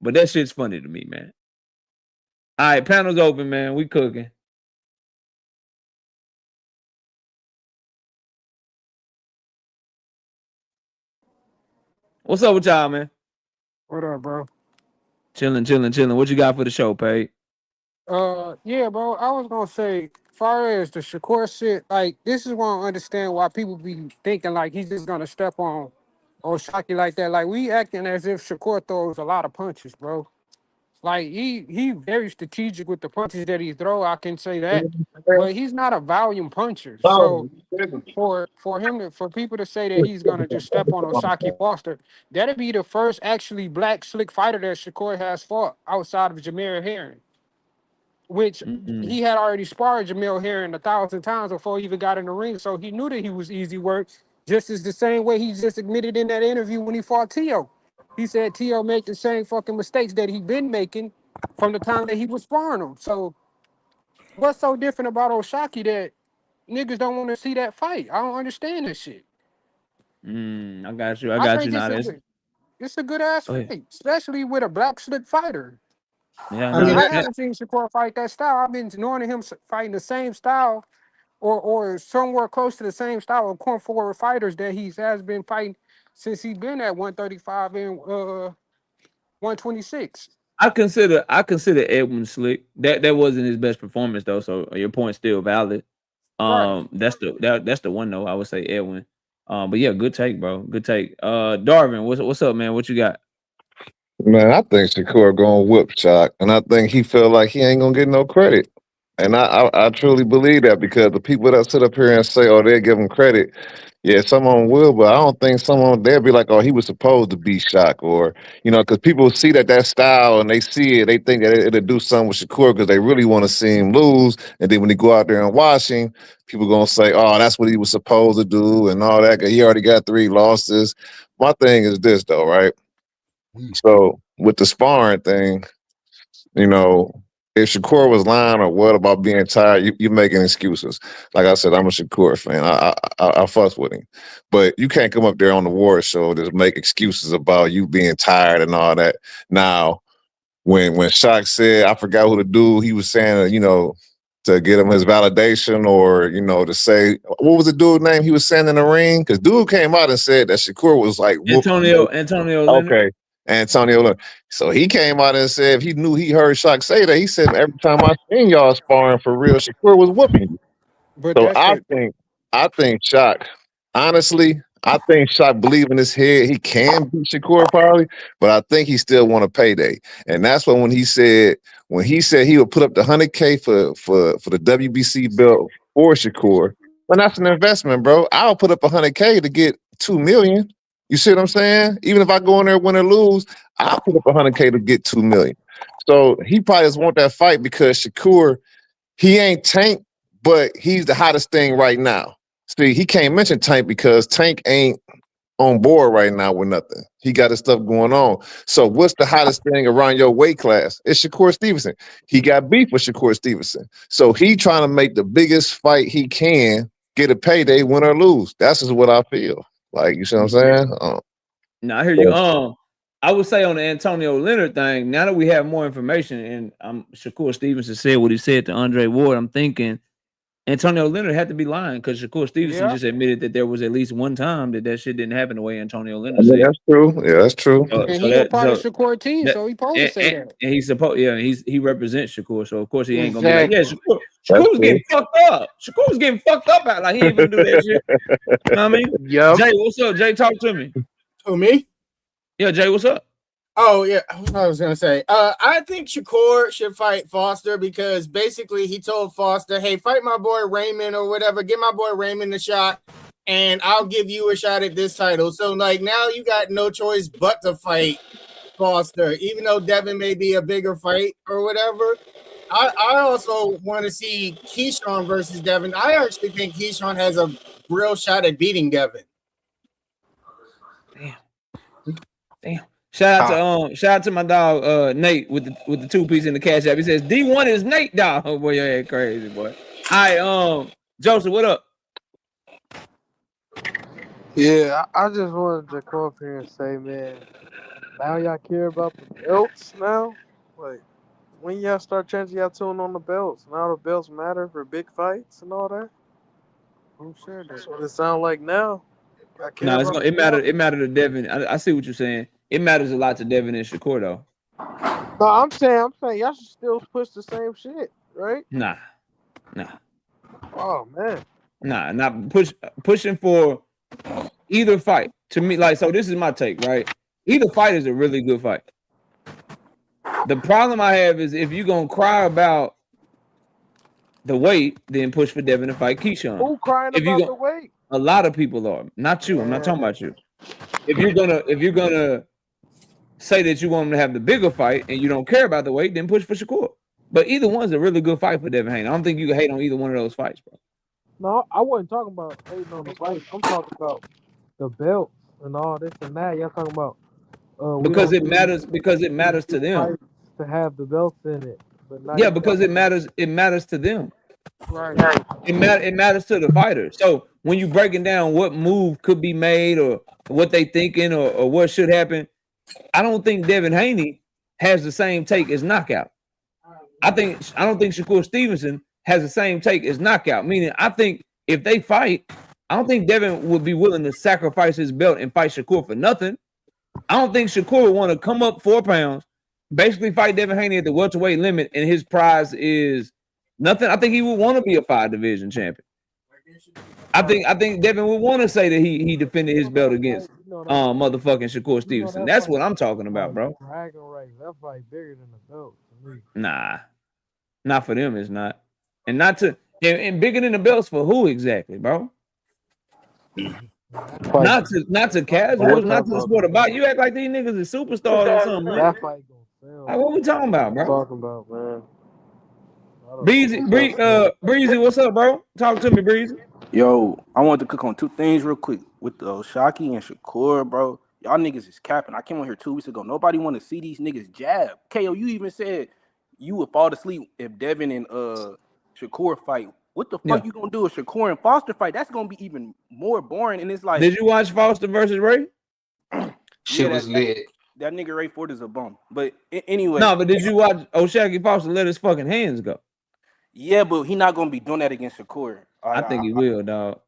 But that shit's funny to me, man. All right, panel's open, man. We cooking. What's up with y'all, man? What up, bro? Chilling. What you got for the show, Pay? Yeah, bro. I was gonna say, far as the Shakur shit, like this is why I understand why people be thinking like he's just gonna step on Shocky like that. Like we acting as if Shakur throws a lot of punches, bro. Like he very strategic with the punches that he throw. I can say that, but he's not a volume puncher. So for people to say that he's gonna just step on Osaki Foster, that'd be the first actually black slick fighter that Shakur has fought outside of Jameer Herring, which he had already sparred Jamil Herring 1,000 times before he even got in the ring. So he knew that he was easy work, just as the same way he just admitted in that interview when he fought Tio. He said Tio made the same fucking mistakes that he'd been making from the time that he was sparring him. So what's so different about Osaki that niggas don't want to see that fight? I don't understand this shit. I got you. I think now. It's a good ass fight, especially with a black slick fighter. Yeah, I haven't seen Shakur fight that style. I've been knowing him fighting the same style or somewhere close to the same style of corn forward fighters that he has been fighting since he's been at 135 and 126. I consider Edwin slick. That wasn't his best performance though, so your point's still valid. Right. That's the one though. I would say Edwin. But yeah, good take, bro. Good take. Darvin, what's up, man? What you got? Man, I think Shakur gonna whip Shock, and I think he feel like he ain't gonna get no credit. And I truly believe that because the people that sit up here and say, oh, they give him credit, yeah, some of them will, but I don't think some of them, they'll be like, oh, he was supposed to be Shock, or, because people see that style and they see it, they think that it'll do something with Shakur because they really want to see him lose. And then when he go out there and watch him, people gonna say, oh, that's what he was supposed to do and all that. He already got 3 losses. My thing is this, though, right? So with the sparring thing, if Shakur was lying or what about being tired, you're making excuses. Like I said, I'm a Shakur fan. I fuss with him. But you can't come up there on the war show and just make excuses about you being tired and all that. Now, when Shock said, I forgot who the dude, he was saying, to get him his validation or, to say, what was the dude name he was saying in the ring? Because dude came out and said that Shakur was like, Antonio Leonard. Okay. Antonio Leonard. So he came out and said if he knew he heard Shock say that, he said every time I seen y'all sparring for real, Shakur was whooping you. But so I think Shock, honestly, I think Shock believe in his head he can beat Shakur probably, but I think he still want a payday. And that's when he said he would put up the 100K for the WBC belt for Shakur. Well, that's an investment, bro. I'll put up 100K to get 2 million. You see what I'm saying? Even if I go in there win or lose, I'll put up 100K to get 2 million. So he probably just want that fight because Shakur, he ain't Tank, but he's the hottest thing right now. See, he can't mention Tank because Tank ain't on board right now with nothing. He got his stuff going on. So what's the hottest thing around your weight class? It's Shakur Stevenson. He got beef with Shakur Stevenson. So he trying to make the biggest fight he can, get a payday, win or lose. That's just what I feel. Like, you see what I'm saying? No, I hear you. I would say on the Antonio Leonard thing, now that we have more information, and Shakur Stevenson said what he said to Andre Ward, I'm thinking Antonio Leonard had to be lying because Shakur Stevenson Yeah. just admitted that there was at least one time that shit didn't happen the way Antonio I Leonard mean, said. that's true. Yeah, that's true. And he a part of Shakur team, so he supposed to say that. And he's supposed, he represents Shakur, so of course he ain't gonna be like, Exactly. yeah, Shakur was getting fucked up. Shakur was getting fucked up out, like he ain't gonna do that shit. You know what I mean? Yep. Jay, what's up? Jay, talk to me. Who, me? Yeah, Jay, what's up? Oh, yeah. I was going to say, I think Shakur should fight Foster because basically he told Foster, hey, fight my boy Raymond or whatever. Give my boy Raymond a shot, and I'll give you a shot at this title. So, like, now you got no choice but to fight Foster, even though Devin may be a bigger fight or whatever. I also want to see Keyshawn versus Devin. I actually think Keyshawn has a real shot at beating Devin. Damn. Shout out to my dog Nate with the 2 piece in the cash app. He says D1 is Nate, dog. Oh boy, your head crazy, boy. All right, Joseph, what up? Yeah, I just wanted to come up here and say, man, now y'all care about the belts now? Like, when y'all start changing y'all tune on the belts? Now the belts matter for big fights and all that? Who said That's that? what it sounds like now. I care No, about it mattered to Devin. I see what you're saying. It matters a lot to Devin and Shakur though. No, I'm saying y'all should still push the same shit, right? Nah. Oh man. Nah, not pushing for either fight. To me, like, so this is my take, right? Either fight is a really good fight. The problem I have is if you're gonna cry about the weight, then push for Devin to fight Keyshawn. Who crying about the weight? A lot of people are. Not you. I'm not talking about you. If you're gonna say that you want him to have the bigger fight and you don't care about the weight, then push for Shakur. But either one's a really good fight for Devin Haney. I don't think you can hate on either one of those fights, bro. No, I wasn't talking about hating on the fight. I'm talking about the belts and all this and that. Y'all talking about because it matters to them to have the belts in it. But not because it matters to them. Right. It matters to the fighter. So when you breaking down what move could be made or what they thinking or what should happen, I don't think Devin Haney has the same take as Knockout. I don't think Shakur Stevenson has the same take as Knockout. Meaning, I think if they fight, I don't think Devin would be willing to sacrifice his belt and fight Shakur for nothing. I don't think Shakur would want to come up 4 pounds, basically fight Devin Haney at the welterweight limit, and his prize is nothing. I think he would want to be a 5-division champion. I think Devin would want to say that he defended his belt against motherfucking Shakur Stevenson. That's what I'm talking about, bro. That fight bigger than the belt to me. Nah, not for them. It's not, and not to and bigger than the belts for who exactly, bro? Not to casuals, not to the sport about. You act like these niggas is superstars or something, man. That fight gonna sell. Like, what we talking about, bro? Talking about, man. Breezy, what's up, bro? Talk to me, Breezy. Yo, I wanted to cook on 2 things real quick with the Shaki and Shakur, bro. Y'all niggas is capping. I came on here 2 weeks ago. Nobody want to see these niggas jab. KO, you even said you would fall asleep if Devin and Shakur fight. What the fuck you gonna do if Shakur and Foster fight? That's gonna be even more boring. And it's like, did you watch Foster versus Ray? Shit was lit. That nigga Ray Ford is a bum. But anyway. No, but did you watch Shaki Foster let his fucking hands go? Yeah, but he not gonna be doing that against Shakur. I think he will, dog.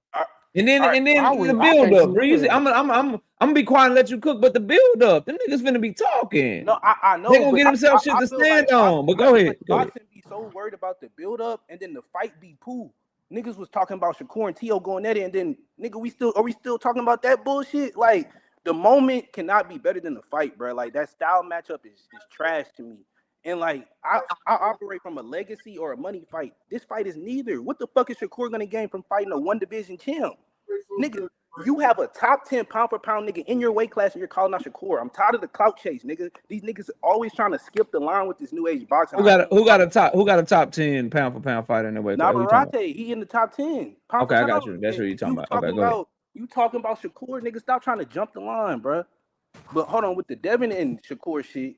And then the build up, Breezy. I'm gonna be quiet and let you cook, but the build up, them niggas finna be talking. No, I know. They gonna get themselves shit to stand on. But go ahead. Boxing be so worried about the build up, and then the fight be poo. Niggas was talking about Shakur and T.O. going at it, and then nigga, are we still talking about that bullshit? Like, the moment cannot be better than the fight, bro. Like, that style matchup is trash to me. And like, I operate from a legacy or a money fight. This fight is neither. What the fuck is Shakur gonna gain from fighting a 1-division champ? Nigga, you have a top 10 pound for pound nigga in your weight class and you're calling out Shakur. I'm tired of the clout chase, nigga. These niggas always trying to skip the line with this new age boxing. Who got a top 10 pound for pound fighter in their weight class? Navarrete, he in the top 10. Okay, I got you. That's what you're talking about. Okay, go ahead. You talking about Shakur, nigga? Stop trying to jump the line, bro. But hold on, with the Devin and Shakur shit,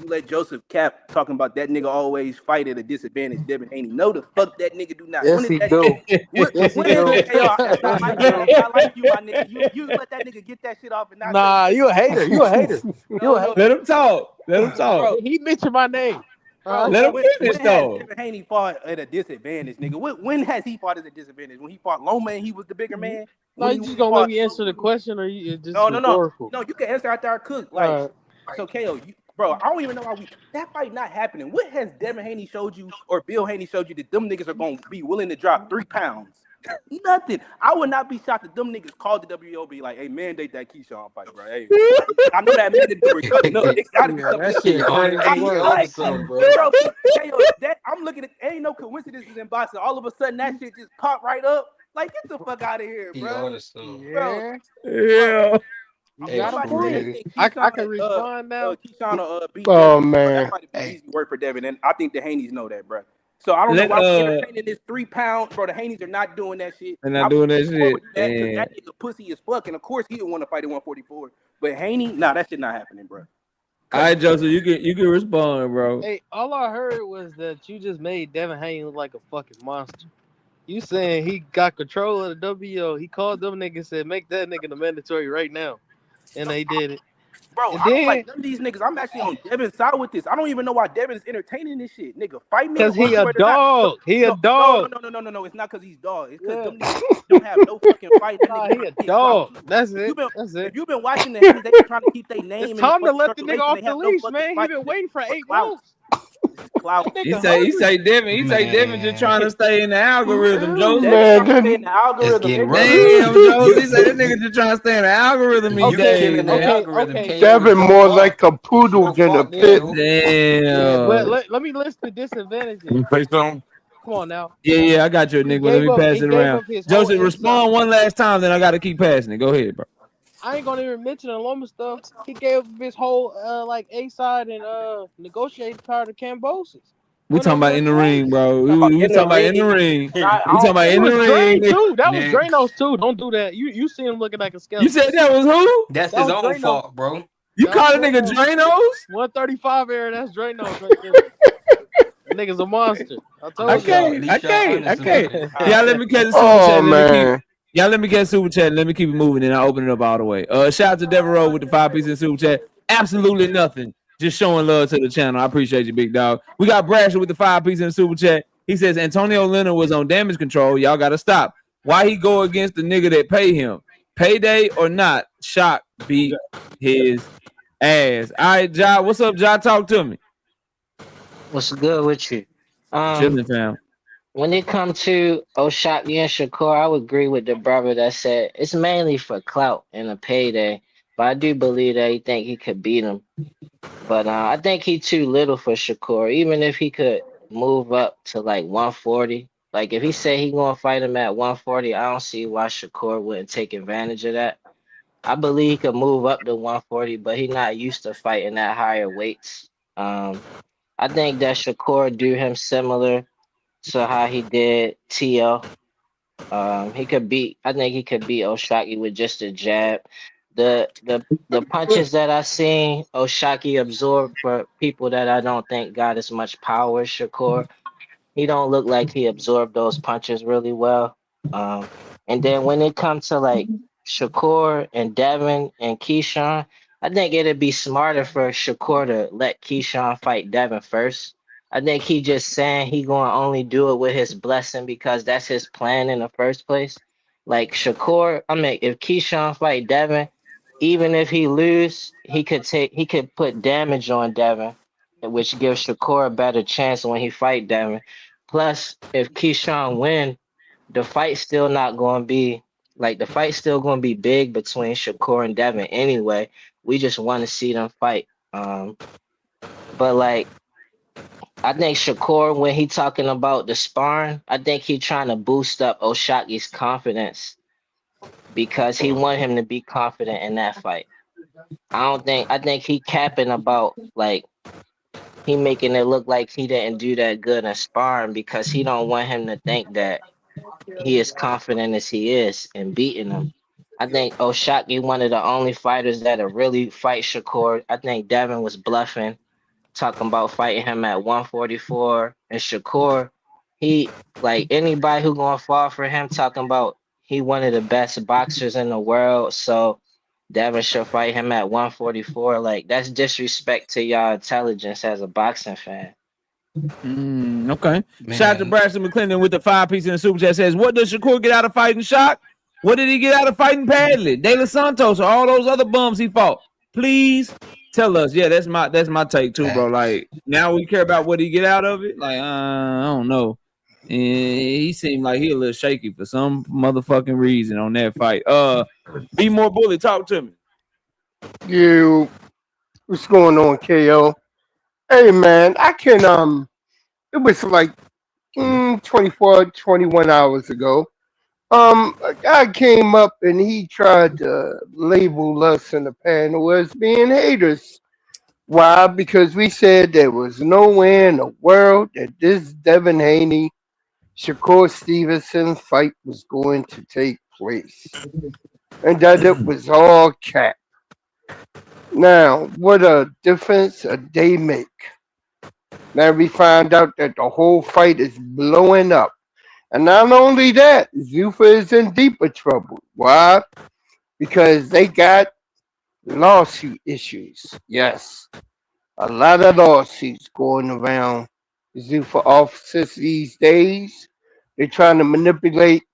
you let Joseph Cap talking about that nigga always fight at a disadvantage. Devin Haney. No, the fuck that nigga do not. Yes, he do. Yes, he do. I like you, my nigga. You let that nigga get that shit off. And nah, you a hater. You a hater. Let him talk. Let him talk. Bro, he mentioned my name. Bro, Let him when finish has though. Devin Haney fought at a disadvantage, nigga? When has he fought at a disadvantage? When he fought Loma and he was the bigger man? No, When you he just gonna let fought me answer the question, or it's just No, rhetorical? you can answer after I cook. All Like, right. so KO, bro, I don't even know why that fight not happening. What has Devin Haney showed you or Bill Haney showed you that them niggas are gonna be willing to drop 3 pounds? Nothing. I would not be shocked if them niggas called the WOB like, hey, mandate that Keyshawn fight, bro. Hey, I know that mandatory coming up. It's gotta be Yeah, coming that up. shit crazy He work. on to Like, something, bro. bro, KO, that I'm looking at ain't no coincidences in boxing. All of a sudden that shit just popped right up. Like, get the fuck out of here, He bro. on to something. Bro, Yeah, bro. Yeah. you Hey, got a Somebody for point. said real. that I Keyshawn, can respond now. Keyshawn beat Oh Devin. Bro, that man. might have been Hey, easy work for Devin, and I think the Haneys know that, bro. So I don't know Let why we entertaining this 3 pound, bro. The Haneys are not doing that shit. they're I not doing wish that Shakur would shit. do that because And that nigga pussy as fuck, and of course he would want to fight at 144. But Haney, nah, that shit not happening, bro. all right, Joseph, you can respond, bro. Hey, all I heard was that you just made Devin Haney look like a fucking monster. You saying he got control of the WO? He called them niggas and said, "Make that nigga the mandatory right now," and they did it. Bro, And I don't then, like none of these niggas. I'm actually on Devin's side with this. I don't even know why Devin is entertaining this shit. Nigga, fight me cause or he you a rather not. No, dog. He a no, no, no, dog. no, no, no, no, no. It's not because he's dog. It's because Yeah. them niggas don't have no fucking fight. That Nah, nigga he trying a to get clout dog. too. That's If it. you've been That's if it. you've been watching the Haneys, they been trying to keep their It's name in the time to fucking let the nigga circulation. They off the have no leash, fucking man. He fight. been waiting for For 8 clout. months. This is clout. That He nigga say hungry. Devin just trying to man, stay in the algorithm, Joseph. Devin Man, trying to stay in the it's algorithm, getting nigga. rough. Damn, Joseph. You He say that nigga just trying to stay in the algorithm these you Okay, days, killing the man. algorithm, okay. KO, with Devin your more fault. like a poodle Your than a fault there, pit. though. Yeah, well, Damn. let me list the disadvantages. You say something? Come on now. Yeah, I got you, He Nick, but let gave me up. pass He it gave around. up his whole Joseph, A side. respond one last time, then I got to keep passing it. Go ahead, bro. I ain't gonna even mention the Loma stuff. He gave up his whole like A side and negotiated power to Cambosis. We Went talking over about there in the twice. ring, bro. Talking about We in the talking about in the ring. ring. I We talking don't about It in the was Drain ring. too. That was Next. Drainos too. Don't do that. You see him looking like a You skeleton. said that was who? That's That his was own Drano. fault, bro. You That was call a nigga Drano. Dranos? 135 era. That's Drainos right there. That nigga's a monster. I At told least y'all. y'all honest about it. Y'all let me catch the super Oh chat. man. Y'all let me catch super chat. Let me keep it moving, and I'll open it up all the way. Shout out to Devin Rowe with the 5 piece in super chat. Absolutely nothing. Just showing love to the channel. I appreciate you, big dog. We got Brasher with the 5 piece in the super chat. He says Antonio Leonard was on damage control. Y'all got to stop. Why he go against the nigga that pay him? Payday or not? Shock beat his ass. All right, Ja. What's up, Ja? Talk to me. What's good with you? Chilling, fam. When it comes to Oshaki and Shakur, I would agree with the brother that said it's mainly for clout and a payday. But I do believe that he think he could beat him. But I think he too little for Shakur. Even if he could move up to like 140, like if he say he gonna fight him at 140, I don't see why Shakur wouldn't take advantage of that. I believe he could move up to 140, but he not used to fighting at higher weights. I think that Shakur do him similar to how he did TL. He could beat. I think he could beat Oshaki with just a jab. The punches that I seen Oshaki absorb for people that I don't think got as much power as Shakur. He don't look like he absorbed those punches really well. And then when it comes to like Shakur and Devin and Keyshawn, I think it'd be smarter for Shakur to let Keyshawn fight Devin first. I think he just saying he gonna only do it with his blessing because that's his plan in the first place. Like Shakur, I mean, if Keyshawn fight Devin, even if he lose, he could put damage on Devin, which gives Shakur a better chance when he fight Devin. Plus, if Keyshawn win, the fight's still not going to be the fight's still going to be big between Shakur and Devin anyway. We just want to see them fight. But like I think Shakur, when he talking about the sparring, I think he trying to boost up Oshaki's confidence because he want him to be confident in that fight. I think he capping about like he making it look like he didn't do that good in sparring because he don't want him to think that he is confident as he is in beating him. I think Oshaki one of the only fighters that'll really fight Shakur. I think Devin was bluffing, talking about fighting him at 144. And Shakur, he like anybody who gonna fall for him, talking about he one of the best boxers in the world. So Devin should fight him at 144. Like that's disrespect to y'all intelligence as a boxing fan. Okay. Shout out to Man, Braxton McClendon with the 5-piece in the super chat says, what does Shakur get out of fighting Shock? What did he get out of fighting Padley, De Los Santos, or all those other bums he fought? Please tell us. Yeah, that's my take too, bro. facts. Like now we care about what he get out of it. Like I don't know. And he seemed like he a little shaky for some motherfucking reason on that fight. Be more bully. Talk to me. You, what's going on, KO? Hey man, I can it was like 24, 21 hours ago. A guy came up and he tried to label us in the panel as being haters. Why? Because we said there was nowhere in the world that this Devin Haney, Shakur Stevenson fight was going to take place. And that it was all cap. Now, what a difference a day make. Now we find out that the whole fight is blowing up. And not only that, Zuffa is in deeper trouble. Why? Because they got lawsuit issues. Yes, a lot of lawsuits going around Zuffa offices these days. They're trying to manipulate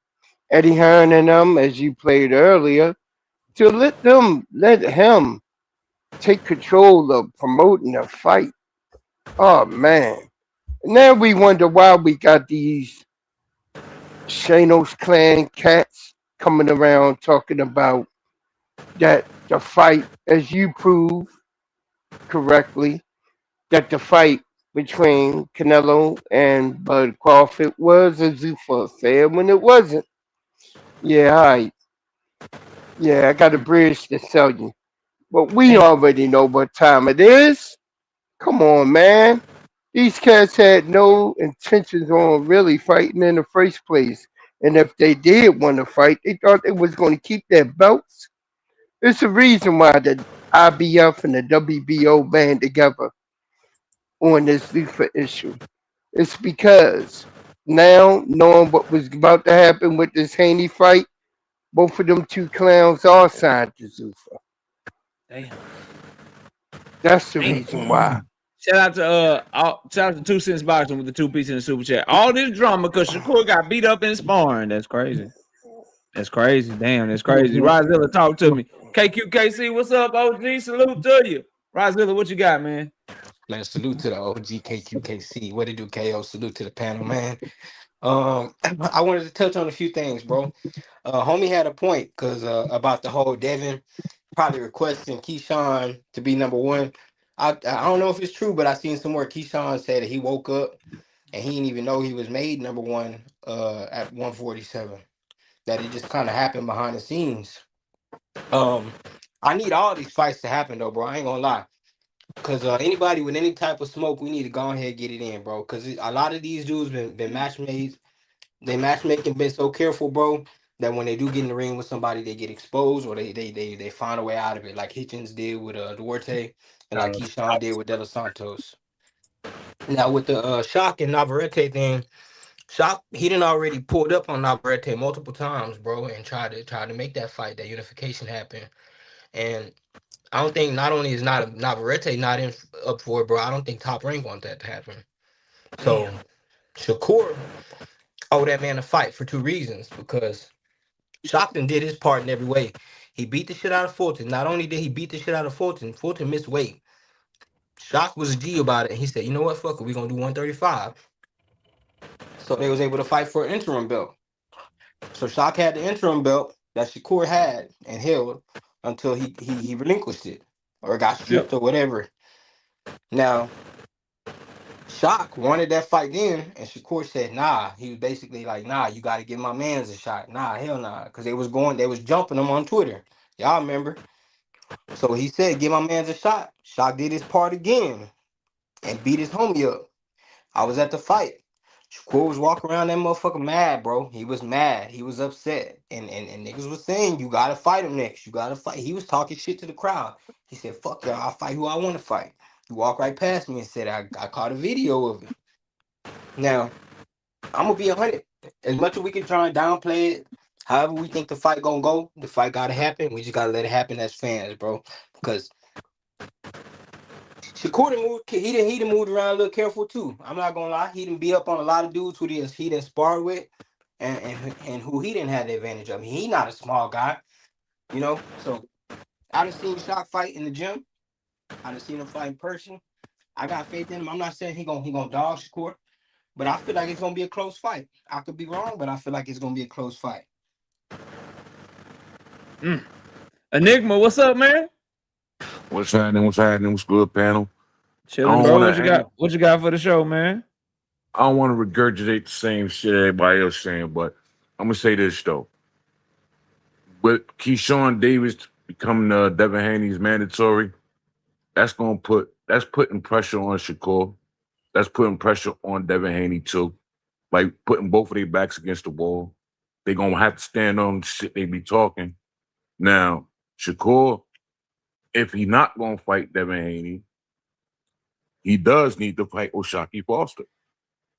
Eddie Hearn and them, as you played earlier, to let him take control of promoting the fight. Oh man. And then we wonder why we got these Shanos clan cats coming around talking about that the fight, as you prove correctly, that the fight between Canelo and Bud Crawford was a Zuffa affair when it wasn't. Yeah, yeah, I got a bridge to sell you. But we already know what time it is. Come on, man. These cats had no intentions on really fighting in the first place. And if they did want to fight, they thought they was going to keep their belts. It's the reason why the IBF and the WBO band together on this FIFA issue. It's because now, knowing what was about to happen with this Haney fight, both of them two clowns are signed to Zuffa. Damn. That's the reason why. Shout out to 2 Cents Boxing with the 2-piece in the super chat. All this drama because Shakur got beat up in sparring. That's crazy. That's crazy. Damn, that's crazy. Rozilla, talk to me. KQKC, what's up, OG? Salute to you. Rozilla, what you got, man? Man, salute to the OG KQKC. What it do, KO? Salute to the panel, man. I wanted to touch on a few things, bro. Homie had a point because about the whole Devin probably requesting Keyshawn to be number one. I don't know if it's true, but I seen somewhere Keyshawn said that he woke up and he didn't even know he was made number one at 147. That it just kind of happened behind the scenes. I need all these fights to happen though, bro. I ain't gonna lie. Cause anybody with any type of smoke, we need to go ahead and get it in, bro. Cause a lot of these dudes been match made. They matchmaking been so careful, bro, that when they do get in the ring with somebody, they get exposed or they find a way out of it, like Hitchens did with Duarte and like Keyshawn did with De Los Santos. Now with the Shock and Navarrete thing, Shock he done already pulled up on Navarrete multiple times, bro, and tried to make that fight, that unification happen. And I don't think not only is not Navarrete not in up for it, bro. I don't think Top Rank want that to happen. So Shakur owe that man a fight for 2 reasons. Because Stockton did his part in every way. He beat the shit out of Fulton. Not only did he beat the shit out of Fulton, Fulton missed weight. Shock was a G about it. And he said, you know what, fuck it, we're going to do 135. So they was able to fight for an interim belt. So Shock had the interim belt that Shakur had and held until he relinquished it or got stripped or whatever. Now, Shock wanted that fight then, and Shakur said, nah. He was basically like, nah, you got to give my mans a shot. Nah, hell nah. Because they was jumping him on Twitter. Y'all remember? So he said, give my mans a shot. Shock did his part again and beat his homie up. I was at the fight. Shakur was walking around that motherfucker mad, bro. He was mad. He was upset. And niggas was saying, you got to fight him next. You got to fight. He was talking shit to the crowd. He said, fuck y'all. I'll fight who I want to fight. He walked right past me and said, I caught a video of it. Now, I'm going to be 100. As much as we can try and downplay it, however we think the fight going to go, the fight got to happen. We just got to let it happen as fans, bro. Because Shakur done moved. He done moved around a little careful too. I'm not gonna lie. He done beat up on a lot of dudes who he done sparred with, and who he didn't have the advantage of. He not a small guy, you know. So I done seen Shock fight in the gym. I done seen him fight in person. I got faith in him. I'm not saying he gonna dog Shakur, but I feel like it's gonna be a close fight. I could be wrong, but I feel like it's gonna be a close fight. Enigma, what's up, man? What's happening? What's happening? What's good, panel? Chilling, bro. What you got for the show, man? I don't want to regurgitate the same shit everybody else saying, but I'm gonna say this though. With Keyshawn Davis becoming Devin Haney's mandatory, that's putting pressure on Shakur. That's putting pressure on Devin Haney too. Like putting both of their backs against the wall. They're gonna have to stand on the shit they be talking. Now, Shakur, if he not gonna fight Devin Haney, he does need to fight O'Shaquie Foster.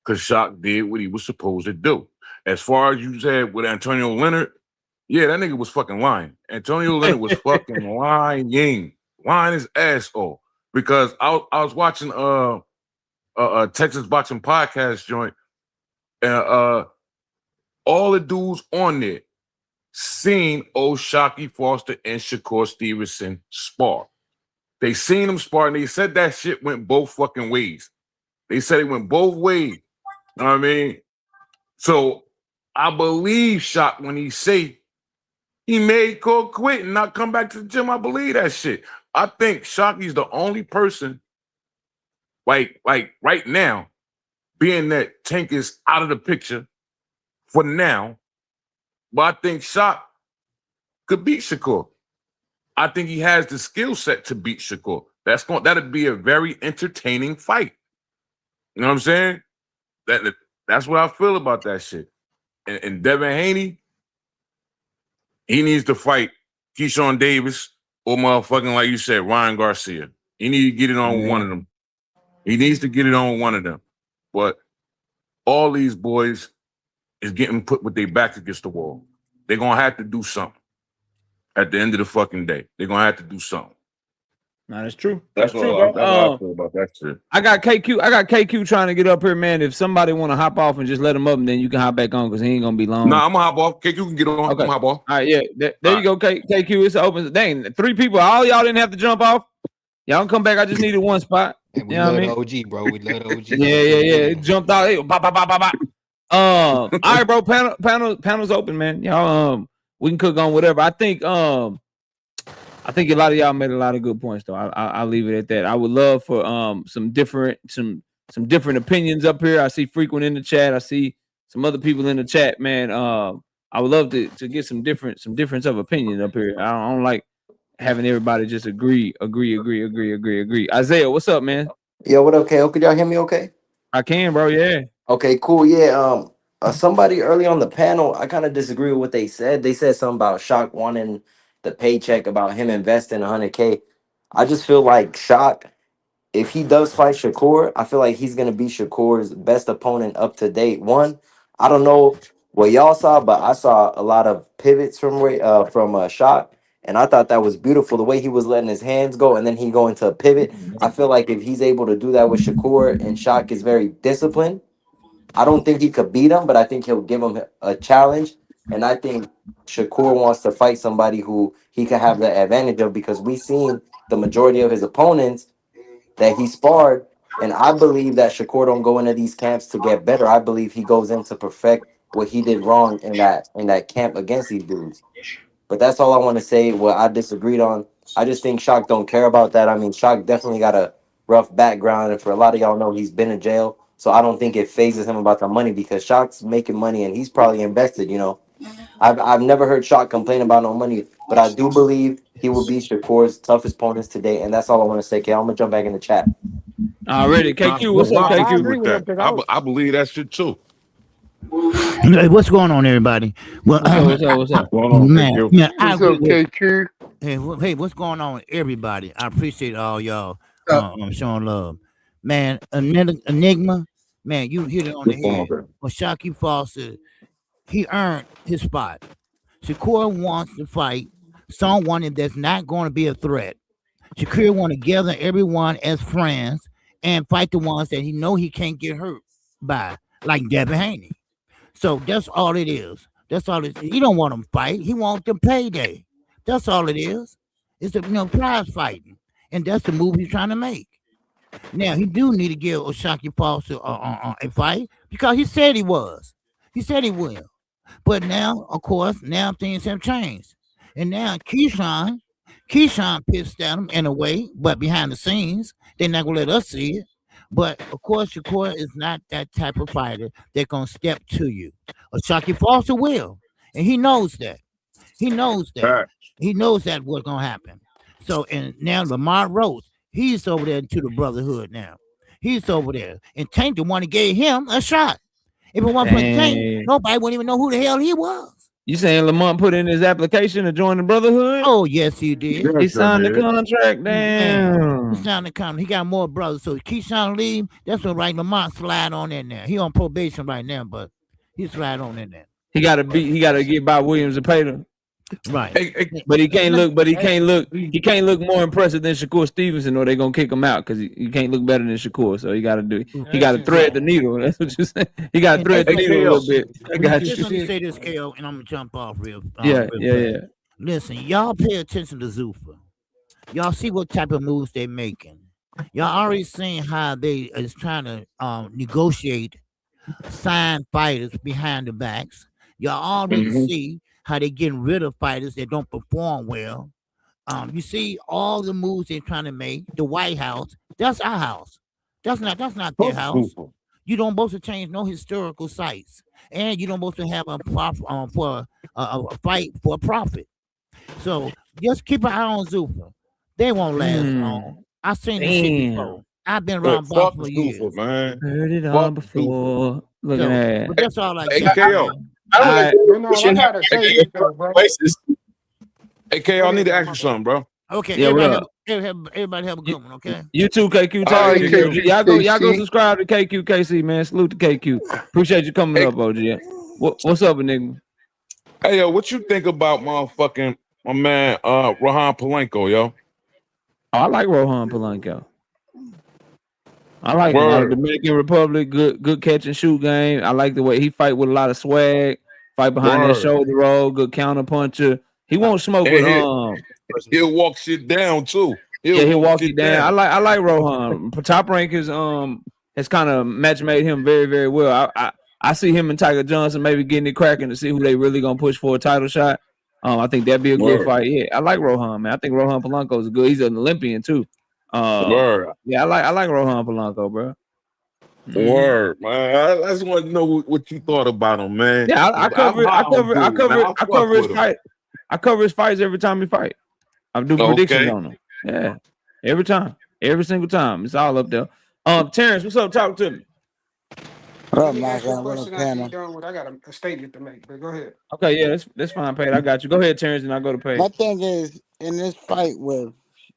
Because Shock did what he was supposed to do. As far as you said with Antonio Leonard, yeah, that nigga was fucking lying. Antonio Leonard was fucking lying his ass off. Because I was watching a Texas Boxing Podcast joint, and all the dudes on there seen O'Shaquie Foster and Shakur Stevenson spar. They seen them spar, and they said that shit went both fucking ways. They said it went both ways. You know what I mean? So I believe Shock when he say he may go quit and not come back to the gym. I believe that shit. I think Shockey's the only person, like right now, being that Tank is out of the picture for now. But I think Shock could beat Shakur. I think he has the skill set to beat Shakur. That'd be a very entertaining fight. You know what I'm saying? That's what I feel about that shit. And Devin Haney, he needs to fight Keyshawn Davis or motherfucking, like you said, Ryan Garcia. He needs to get it on one of them. He needs to get it on one of them. But all these boys is getting put with their backs against the wall. They're going to have to do something at the end of the fucking day. They're going to have to do something. No, that's true. That's true, what bro. I feel about that shit. I got KQ trying to get up here, man. If somebody want to hop off and just let him up, and then you can hop back on because he ain't gonna be long. Nah, I'm gonna hop off. KQ can get on. Okay. I'm gonna hop off. All right, yeah. There you go, KQ. It's open. Dang, 3 people. All y'all didn't have to jump off. Y'all can come back. I just needed one spot. We you know love what I mean? OG, bro. We love OG. Yeah. It jumped out. Hey, bop, bop, bop, bop, bop. All right, bro. Panel's open, man. Y'all, we can cook on whatever. I think a lot of y'all made a lot of good points, though. I'll leave it at that. I would love for some different opinions up here. I see Frequent in the chat. I see some other people in the chat, man. I would love to get some difference of opinion up here. I don't like having everybody just agree. Isaiah, what's up, man? Yo, what up, KO? Could y'all hear me okay? I can, bro. Yeah. Okay, cool. Yeah. Somebody early on the panel, I kind of disagree with what they said. They said something about Shock wanting the paycheck, about him investing 100K. I just feel like Shock, if he does fight Shakur, I feel like he's gonna be Shakur's best opponent up to date. One, I don't know what y'all saw, but I saw a lot of pivots from Shock, and I thought that was beautiful. The way he was letting his hands go, and then he go into a pivot. I feel like if he's able to do that with Shakur, and Shock is very disciplined, I don't think he could beat him, but I think he'll give him a challenge. And I think Shakur wants to fight somebody who he could have the advantage of, because we've seen the majority of his opponents that he sparred. And I believe that Shakur don't go into these camps to get better. I believe he goes in to perfect what he did wrong in that camp against these dudes. But that's all I want to say. What I disagreed on, I just think Shock don't care about that. I mean, Shock definitely got a rough background, and for a lot of y'all know, he's been in jail. So I don't think it phases him about the money, because Shock's making money and he's probably invested, you know. I've never heard Shock complain about no money, but I do believe he will be Shakur's toughest opponents today, and that's all I want to say. Okay, I'm gonna jump back in the chat. Already, KQ, what's up, I KQ? agree with that. I believe that shit too. Hey, what's going on, everybody? Well, what's up? What's going on, man, What's up, KQ? Hey, what's going on, everybody? I appreciate all y'all showing love, man. Enigma, man, you hit it on the head. Well, Shaquille Foster, he earned his spot. Shakur wants to fight someone that's not going to be a threat. Shakur want to gather everyone as friends and fight the ones that he know he can't get hurt by, like Devin Haney. So that's all it is. That's all it is. He don't want them fight. He wants them payday. That's all it is. It's prize fighting, and that's the move he's trying to make. Now he do need to give O'Shaquie Foster a fight because he said he was. He said he will. But now, of course, now things have changed, and now Keyshawn pissed at him in a way, but behind the scenes, they're not gonna let us see it. But of course, Shakur is not that type of fighter that's gonna step to you. O'Shaquie Foster will, and he knows that. He knows that. Right. He knows that what's gonna happen. So, and now Lamar Rose, he's over there into the brotherhood now. He's over there, and Tank the one that gave him a shot. If it wasn't for Tank, Dang. nobody wouldn't even know who the hell he was. You saying Lamont put in his application to join the Brotherhood? Oh, yes, he did. He signed the contract. Damn. He signed the contract. He got more brothers. So Keyshawn leave, that's what right. Lamont slide on in there. He on probation right now, but he slide on in there. He gotta get by Williams and Payton. Right. But he can't look more impressive than Shakur Stevenson, or they're gonna kick him out because he can't look better than Shakur. So he gotta thread the needle. That's what you say. He gotta thread the needle a little bit. I got Just you. let me say this, KO, and I'm gonna jump off real Yeah. fast. Listen, y'all pay attention to Zuffa. Y'all see what type of moves they're making. Y'all already seen how they is trying to negotiate, sign fighters behind the backs. Y'all already see how they getting rid of fighters that don't perform well. You see all the moves they're trying to make. The White House, that's our house. That's not their house. You don't supposed to change no historical sites, and you don't supposed to have a fight for a profit. So just keep an eye on Zuffa. They won't last long. I've seen this shit before. I've been around boxing for years. Man. Heard it all before. Look at that. But that's all I Hey, got. KO. I gotta say this though, bro. Hey, KO, I need to ask you something, bro. Okay, Yeah, what everybody have a good one, okay? You too, KQ. Y'all go subscribe to KQKC, man. Salute to KQ. Appreciate you coming up, OG. What's up, Enigma? Hey, yo, what you think about my man, Rohan Polanco, yo? Oh, I like Rohan Polanco. I like him out of Dominican Republic. Good catch and shoot game. I like the way he fight with a lot of swag. Fight behind that shoulder roll. Good counter puncher. He won't smoke with He'll walk shit down too. He'll walk it down. I like Rohan. Top Rank has kind of match made him very, very well. I see him and Tiger Johnson maybe getting it cracking to see who they really gonna push for a title shot. I think that'd be a good fight. Yeah, I like Rohan, man. I think Rohan Polanco is good. He's an Olympian too. Yeah, I like Rohan Polanco, bro. Word, man. I just want to know what you thought about him, man. Yeah, I cover his fight. I cover his fights every time he fight. I do predictions on him. Yeah, every time, every single time. It's all up there. Terrence, what's up? Talk to me. Let me ask you a question after you're done with. I got a statement to make, but go ahead. Okay, yeah, that's fine, Pate. I got you. Go ahead, Terrence, and I'll go to Pate. My thing is, in this fight with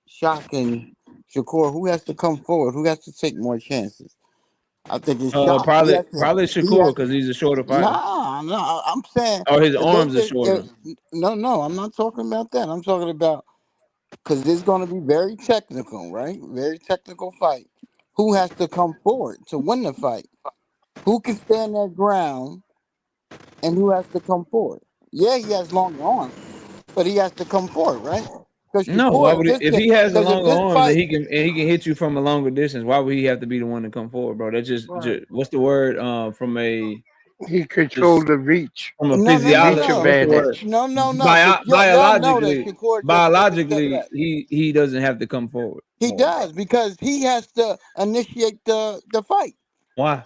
Shock and Shakur, who has to come forward? Who has to take more chances? I think it's Shock. Probably Shakur because he's a shorter fighter. No, I'm saying. Oh, his arms are shorter. No, I'm not talking about that. I'm talking about because it's going to be very technical, right? Very technical fight. Who has to come forward to win the fight? Who can stand their ground, and who has to come forward? Yeah, he has long arms, but he has to come forward, right? No, why would if he has a longer arms and he can hit you from a longer distance, why would he have to be the one to come forward, bro? That's just what's the word? From a he controls the reach from a physiology advantage. No. Biologically, he doesn't have to come forward. He does because he has to initiate the fight. Why?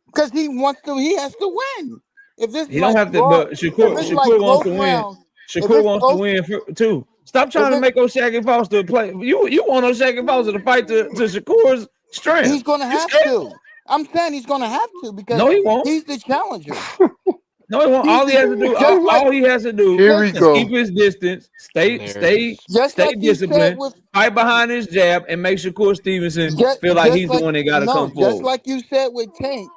Because he wants to. He has to win. If this he don't have to, but Shakur wants to win. Shakur wants to win too. Stop trying to make O'Shaquie Foster play. You want O'Shaquie Foster to fight to Shakur's strength. He's going to have to. I'm saying he's going to have to because no, he won't. He's the challenger. No, he won't. All he has to do is keep his distance, stay disciplined, fight behind his jab, and make Shakur Stevenson feel like he's the one that got to come forward. Just like you said with Tank,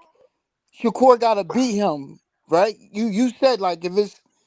Shakur got to beat him, right? You said like if it's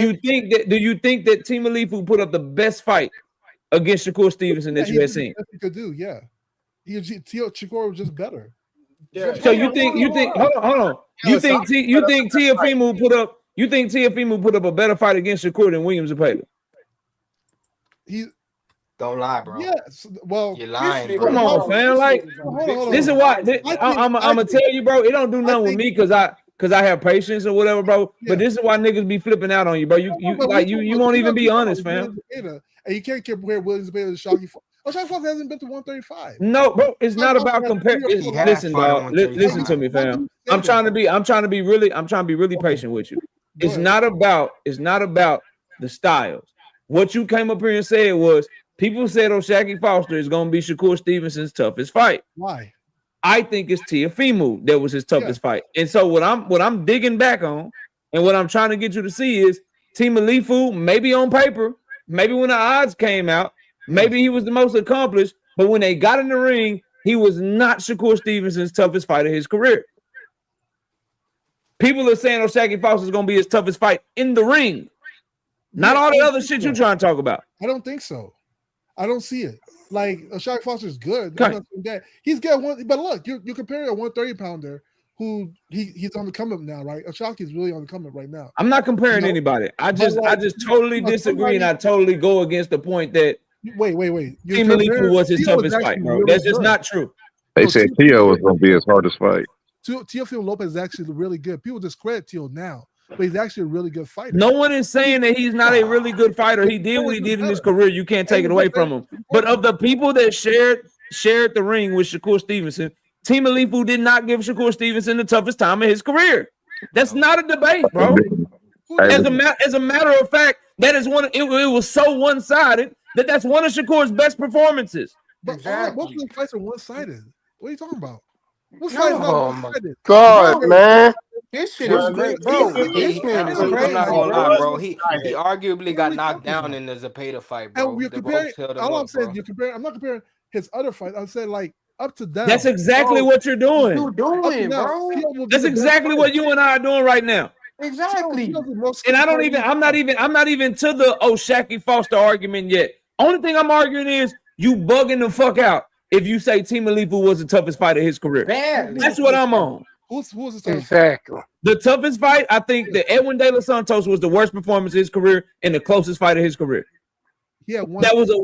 you think that Team Alifu put up the best fight against Shakur Stevenson that Yeah, you had seen? he could do. Yeah, Shakur was just better. Yeah. So you think hold on. You think Teofimo put up a better fight against Shakur than Williams Zepeda? He Don't lie, bro. yes. Well, You're lying, come bro. on, fam. Like hold this is why I'm gonna tell you, bro. It don't do nothing with me because I have patience or whatever, bro. But this is why niggas be flipping out on you, bro. You won't even be honest, fam. And you can't compare Williams Zepeda to Shocky. Shocky Foster hasn't been to 135. No, bro, it's not about comparing. Listen, dog. Listen to me, fam. I'm trying to be really patient with you. It's not about the styles. What you came up here and said was people said Shacky Foster is gonna be Shakur Stevenson's toughest fight. Why? I think it's Teofimo that was his toughest fight. And so what I'm digging back on and what I'm trying to get you to see is Teofimo, maybe on paper, maybe when the odds came out, maybe he was the most accomplished, but when they got in the ring, he was not Shakur Stevenson's toughest fight of his career. People are saying Shacky Foster is going to be his toughest fight in the ring. Not all the other shit you're trying to talk about. I don't think so. I don't see it. Like Shacky Foster is good. Okay. He's got one, but look, you're comparing a 130 pounder who he's on the come up now, right? Shacky is really on the come up right now. I'm not comparing anybody. I just totally disagree, and I totally go against the point that wait. Teofimo was his toughest fight, bro. Really That's just not true. They said Tio was going to be his hardest fight. Teofimo Lopez is actually really good. People discredit Teo now, but he's actually a really good fighter. No one is saying that he's not a really good fighter. He did what he did in his career. You can't take it away from him. But of the people that shared the ring with Shakur Stevenson, Teofimo did not give Shakur Stevenson the toughest time of his career. That's not a debate, bro. As a matter of fact, that is one. It was so one-sided that's one of Shakur's best performances. But most of the fights are one-sided. What are you talking about? What fight is not one-sided? God, man. This shit is great, bro. This man is I'm crazy. not gonna lie, bro. He arguably got knocked down in the Zepeda fight, bro. And you're The comparing. ropes held him All I'm up, saying, bro. you're comparing. I'm not comparing his other fight. I'm saying like up to down. That's exactly what you're doing. You doing, bro? That's exactly what you and I are doing right now. Exactly. And I'm not even to the Shacky Foster argument yet. Only thing I'm arguing is you bugging the fuck out if you say Teofimo was the toughest fight of his career. Badly. That's what I'm on. Who's the toughest? Exactly. The toughest fight, I think that Edwin De Los Santos was the worst performance of his career and the closest fight of his career. Yeah, that was a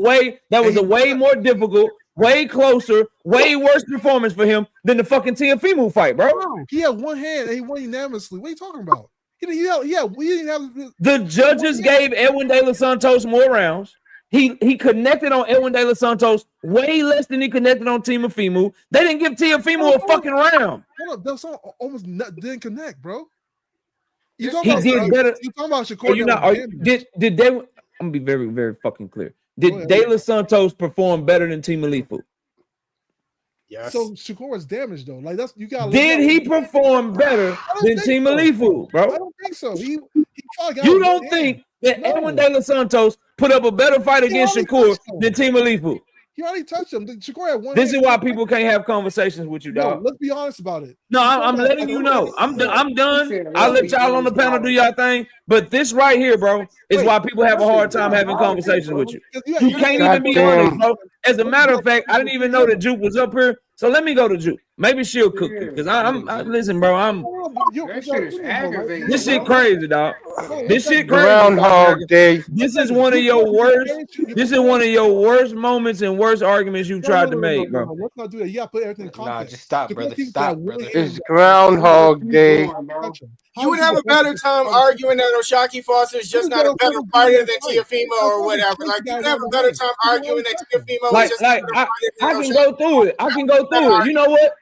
way more difficult, way closer, way worse performance for him than the fucking Teofimo fight, bro. He had one hand and he won unanimously. What are you talking about? We didn't have the judges gave Edwin De Los Santos more rounds. He connected on Edwin De Los Santos way less than he connected on Teofimo. They didn't give Teofimo a fucking round. Hold up, that almost didn't connect, bro. He did better. You talking about Shakur? Did they? I'm gonna be very, very fucking clear. Did De Los Santos perform better than Teofimo? Yes. So Shakur was damaged though. Like that's you got. Did he perform better than Teofimo, bro? I don't think so. He you don't think that Edwin De Los Santos put up a better fight against Shakur than Teofimo? He already touched him. Shakur had one. This is why people can't have conversations with you, dog. No, let's be honest about it. No, I'm letting you know. I'm done. I'll let y'all on the panel do y'all thing. But this right here, bro, is why people have a hard time having conversations with you. You can't even be honest, bro. As a matter of fact, I didn't even know that Juke was up here. So let me go to Juke. Maybe she'll cook it. Because I'm listen, bro. That shit is aggravating. This shit crazy, dog. This shit crazy. Groundhog Day. This is one of your worst. This is one of your worst moments and worst arguments you tried to make, bro. Let's not do that. You gotta put everything in context. Nah, just stop, brother. Stop, brother. It's Groundhog Day. You would have a better time arguing that Shacky Foster is just not a better fighter than Teofimo or whatever. Like you would have a better time arguing that Teofimo is just not a better fighter than I can go through it. I can go through it.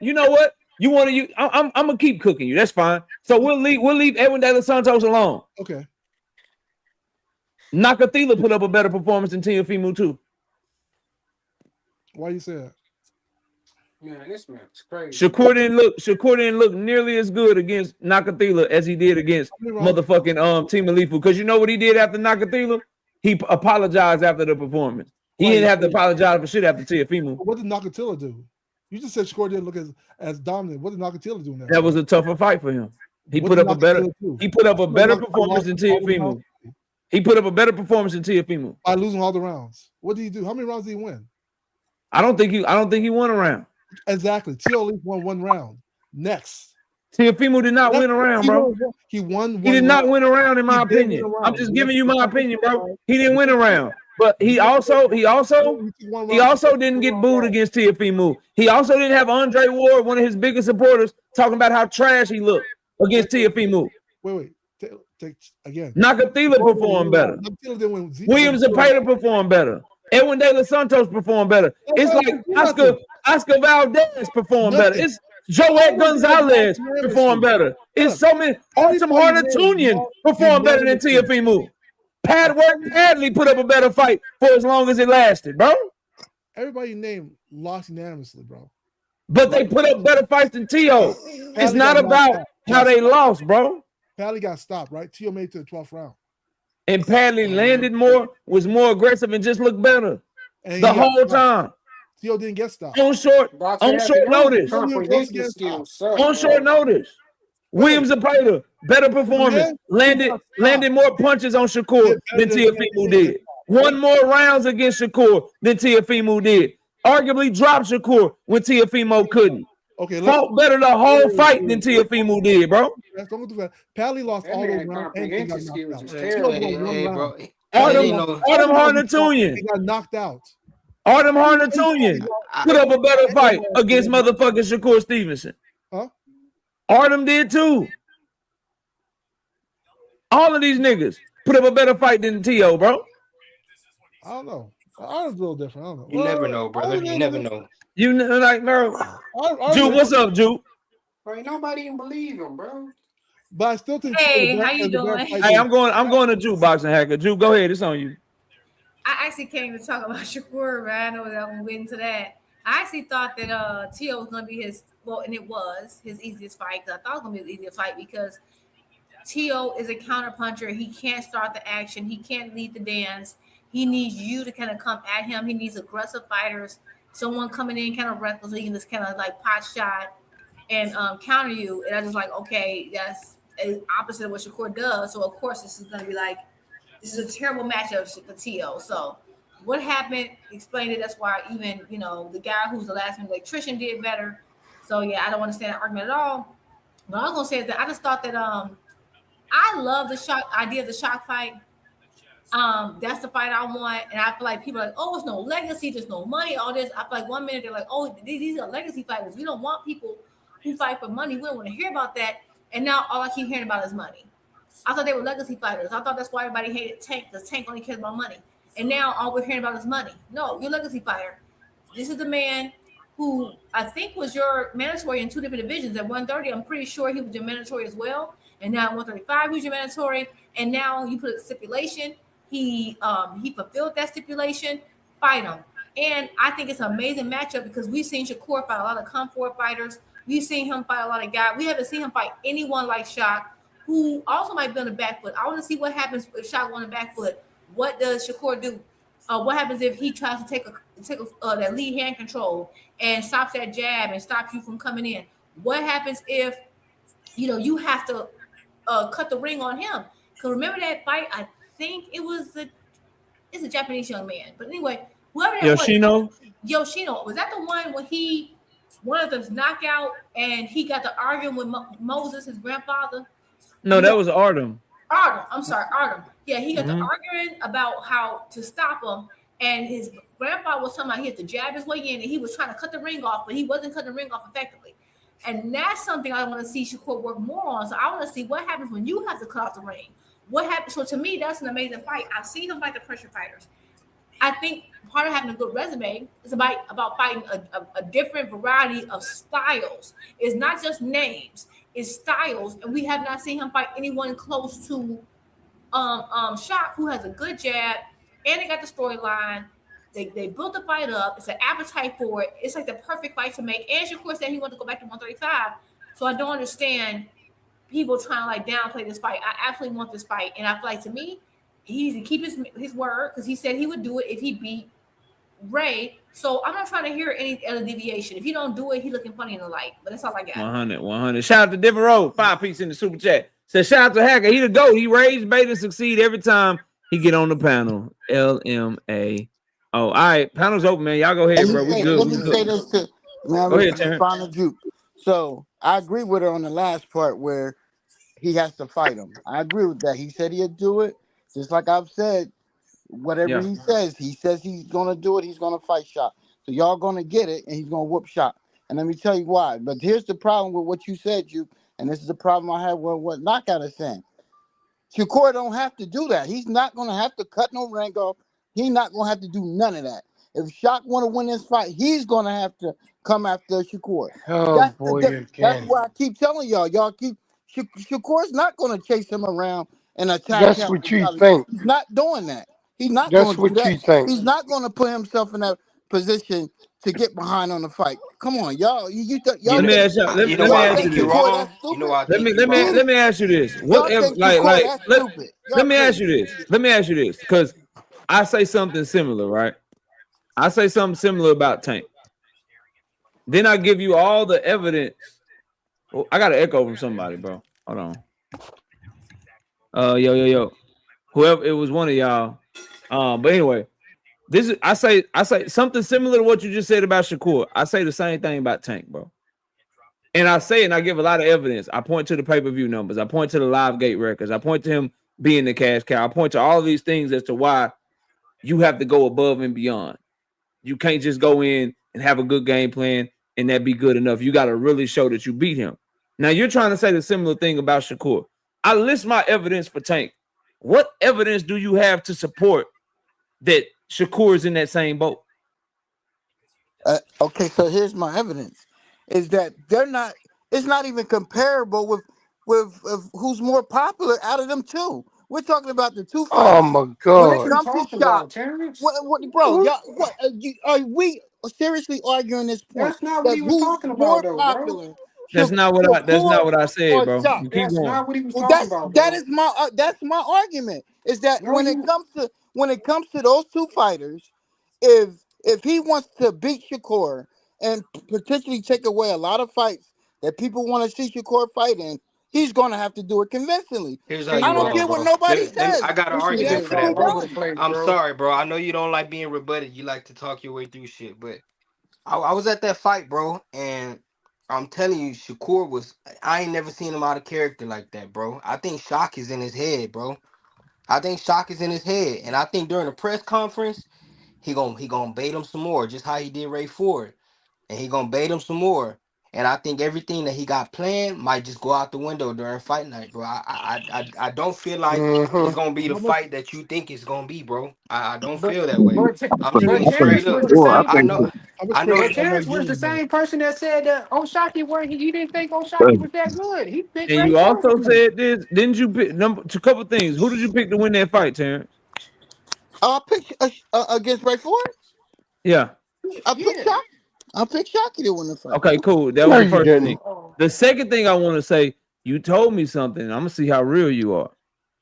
You know what? You want to? I'm gonna keep cooking you. That's fine. So we'll leave Edwin De Los Santos alone. Okay. Nakathila put up a better performance than Teofimo too. Why you say that? Man, this man's crazy. Shakur didn't look nearly as good against Nakathila as he did against motherfucking Teofimo. Because you know what he did after Nakathila? He apologized after the performance. He didn't have to apologize for shit after Teofimo. What did Nakathila do? You just said Shakur didn't look as dominant. What did Nakathila do now? That was a tougher fight for him. He put up a better performance than Teofimo. He put up a better performance than Teofimo by losing all the rounds. What did he do? How many rounds did he win? I don't think he won a round. Exactly. Tio at least won one round. Next. Teofimo did not win a round, bro. He won. He did not win a round, in my opinion. I'm just giving you my opinion, bro. He didn't win a round, but he also didn't get booed against Teofimo. He also didn't have Andre Ward, one of his biggest supporters, talking about how trash he looked against Teofimo. Wait. Take again. Nakatila performed better. Williams Zepeda performed better. Edwin De Los Santos performed better. It's like Oscar Valdez performed better. It's Joet Gonzalez performed better. It's so many. Artem Harnatunian performed better than Teofimo. Padley put up a better fight for as long as it lasted, bro. Everybody named lost unanimously, bro. But they put up better fights than Tio. It's not about how they lost, bro. Padley got stopped, right? Tio made it to the 12th round. And Padley landed more, was more aggressive, and just looked better the whole time. Tio didn't get stopped. On short notice. On short notice. Williams Zepeda, better performance. Landed more punches on Shakur than Teofimo did. Won more rounds against Shakur than Teofimo did. Arguably dropped Shakur when Teofimo couldn't. Okay, fought better the whole fight than Teofimo did, bro. Padley lost all those rounds and he got knocked out. Artem Harnatunian. He got knocked out. Artem Harnatunian put up a better fight against motherfucking Shakur Stevenson. Huh? Artem did too. All of these niggas put up a better fight than Tio, bro. I don't know. Artem's a little different. I don't know. You never know, brother. You never know. You like, bro. Juke, what's up, Juke? Ain't nobody even believe him, bro. But I still think. Hey, how you doing? Hey, I'm going to Jukebox and Hacker. Juke, go ahead. It's on you. I actually came to talk about Shakur, man. I know that I'm gonna get into that. I actually thought that Tio was gonna be his easiest fight, because I thought it was gonna be his easiest fight because Tio is a counter puncher. He can't start the action. He can't lead the dance. He needs you to kind of come at him. He needs aggressive fighters. Someone coming in kind of reckless, so he can just kind of like pot shot and counter you. And I was like, okay, that's opposite of what Shakur does. So of course this is gonna be like, this is a terrible matchup for Tio. So what happened? Explained it. That's why even the guy who's the last minute electrician did better. So yeah, I don't understand that argument at all. But I was gonna say is that I just thought that I love the idea of the shock fight. That's the fight I want, and I feel like people are like, oh, it's no legacy, there's no money, all this. I feel like 1 minute they're like, oh, these are legacy fighters. We don't want people who fight for money. We don't want to hear about that. And now all I keep hearing about is money. I thought they were legacy fighters. I thought that's why everybody hated Tank, because Tank only cares about money. And now all we're hearing about is money. No, you're a legacy fighter. This is the man who I think was your mandatory in 2 different divisions. At 130, I'm pretty sure he was your mandatory as well. And now at 135, he's your mandatory. And now you put a stipulation. He fulfilled that stipulation. Fight him. And I think it's an amazing matchup because we've seen Shakur fight a lot of comfort fighters. We've seen him fight a lot of guys. We haven't seen him fight anyone like Shaq, who also might be on the back foot. I want to see what happens if Shaq on the back foot. What does Shakur do? What happens if he tries to take that lead hand control and stops that jab and stops you from coming in? What happens if you have to cut the ring on him? Because remember that fight? I think it's a Japanese young man. But anyway, whoever that Yoshino, was that the one when one of them's knockout and he got to arguing with Moses, his grandfather? No, that was Artem. I'm sorry, Artem. Yeah, he got to arguing about how to stop him, and his grandfather was talking about he had to jab his way in, and he was trying to cut the ring off, but he wasn't cutting the ring off effectively. And that's something I want to see Shakur work more on. So I want to see what happens when you have to cut off the ring. What happens? So to me, that's an amazing fight. I've seen him fight the pressure fighters. I think part of having a good resume is about fighting a different variety of styles. It's not just names, it's styles. And we have not seen him fight anyone close to Shaq, who has a good jab, and they got the storyline. They built the fight up. It's an appetite for it. It's like the perfect fight to make. And Shakur said he wanted to go back to 135. So I don't understand people trying to downplay this fight. I absolutely want this fight. And I feel like, to me, he needs to keep his word, because he said he would do it if he beat Ray. So I'm not trying to hear any other deviation. If he don't do it, he looking funny in the light. But that's all I got. 100. Shout out to Devin Rowe, 5 piece in the super chat. Says shout out to Hacker. He the GOAT. He raised, bait, and succeed every time. He get on the panel. LMA. Oh, all right. Panel's open, man. Y'all go ahead, bro. We good. Let We me good. say this to Go ahead, Terrence. respond to Juke. So I agree with her on the last part where he has to fight him. I agree with that. He said he'd do it. Just like I've said, whatever Yeah. he says he's gonna do it, he's gonna fight Shot. So y'all gonna get it and he's gonna whoop Shot. And let me tell you why. But here's the problem with what you said, Juke, and this is the problem I have with what Knockout is saying. Shakur don't have to do that. He's not gonna have to cut no rank off. He's not gonna have to do none of that. If Shock want to win this fight, he's gonna have to come after Shakur. Oh boy, That's again. why I keep telling y'all. Y'all keep Shakur's not gonna chase him around and attack That's him. what And you try to, think. he's not doing that. He's not That's gonna do what that. you think. He's not gonna put himself in that position to get behind on the fight. Come on, y'all. You Y'all Let know, me think ask y'all. Let, you know let me why I y'all ask think you think you're this. Shakur that wrong. You know stupid? why I Let think me you're let me wrong. let me ask you this. Y'all Whatever, think Shakur that let stupid? let Y'all me ask crazy. you this. Let me ask you this, because I say something similar, right? I say something similar about Tank. Then I give you all the evidence. Oh, I got an echo from somebody, bro. Hold on. Yo. Whoever it was, one of y'all. But anyway, this is I say something similar to what you just said about Shakur. I say the same thing about Tank, bro. And I say it and I give a lot of evidence. I point to the pay-per-view numbers. I point to the live gate records. I point to him being the cash cow. I point to all of these things as to why you have to go above and beyond. You can't just go in and have a good game plan and that be good enough. You got to really show that you beat him. Now you're trying to say the similar thing about Shakur. I list my evidence for Tank. What evidence do you have to support that Shakur is in that same boat? Okay, so here's my evidence: is that they're not. It's not even comparable with who's more popular out of them two. We're talking about the two Oh fighters. my When it What God. you comes to talking Shock, about, Terrence? what bro? Y'all, what are we seriously arguing this point? That's not what That he was who's talking about, more though, bro. popular, That's not what Shakur I said, or bro. Shock? You keep That's going. not what he was Well, talking about, that bro. is that's my argument. Is that No, you. when it comes to those two fighters, if he wants to beat Shakur and potentially take away a lot of fights that people want to see Shakur fight in, he's gonna have to do it convincingly. Here's how He I you don't wrong, care won't. what bro. nobody Let me. says. I got an This It nigga argument has is for to be that, all bro. over the done. place, I'm bro. sorry, bro. I know you don't like being rebutted. You like to talk your way through shit, but I was at that fight, bro, and I'm telling you, Shakur was. I ain't never seen him out of character like that, bro. I think Shock is in his head, bro. I think Shock is in his head, and I think during the press conference, he gonna bait him some more, just how he did Ray Ford, and he gonna bait him some more. And I think everything that he got planned might just go out the window during fight night, bro. I don't feel like it's Mm-hmm. gonna be the How much? fight that you think it's gonna be, bro. I don't But feel that way. but I'm just Terrence, being but straight Terrence up. was the same. I know. how much I credit know. But did everybody Terrence was give the him though? same person that said that Oshaki weren't. He didn't think Oshaki was that good. He picked And Ray you also Forman. said this, didn't you pick a couple things? Who did you pick to win that fight, Terrence? I pick against Ray Ford. Yeah. I pick Yeah. Shock. I pick Shocky to win the fight. Okay, cool. That was No, the you first didn't. thing. The second thing I want to say, you told me something. I'm gonna see how real you are.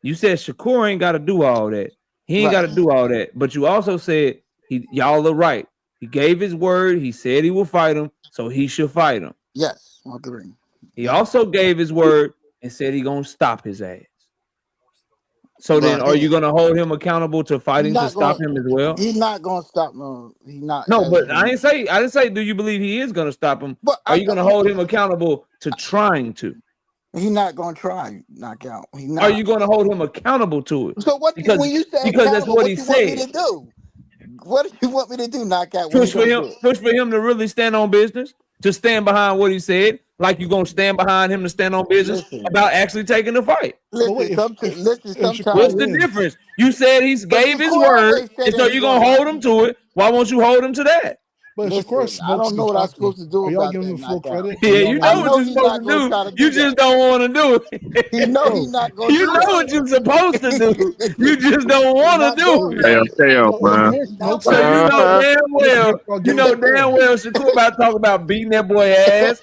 You said Shakur ain't got to do all that. He ain't got Right. to do all that. But you also said y'all are right. He gave his word. He said he will fight him, so he should fight him. Yes, I agree. He also gave his word and said he gonna stop his ass. So then, But are you gonna hold him accountable to he's fighting to not stop going. him as well? He's not going to stop. No, he's not. No, As but I didn't say. Do you believe he is gonna stop him? but Are you gonna hold him accountable to trying to? he's not going to try knockout. He's Are not. you going to hold him accountable to it? So what? Because When you say that's accountable, what he what you want me said. to do? What do you want me to do? Knockout? When he gonna do it? Push for him to really stand on business, to stand behind what he said, like you're gonna stand behind him to stand on business Listen, about actually taking the fight. But wait, listen. if Shakur What's Sometimes, the wins, difference? You said he but gave his Shakur word, always said and so that he you're gonna gonna. hold him to it. Why won't you hold him to that? but if Shakur Listen, I smokes don't know what I'm Dukaki, supposed to do are y'all about giving that him full knockout. credit, or Yeah, y'all you gonna I know be what know you're he's supposed not to gonna do. try to You do that. just don't want to do He it. know he's yo? not gonna You do know what you're supposed to do. it. You just don't He's want to not do doing it. that. Yo, if Terrence He's not smokes So him, you doing know Uh-huh. damn what well, y'all giving him credit? Shakur about to talk about beating that boy that. ass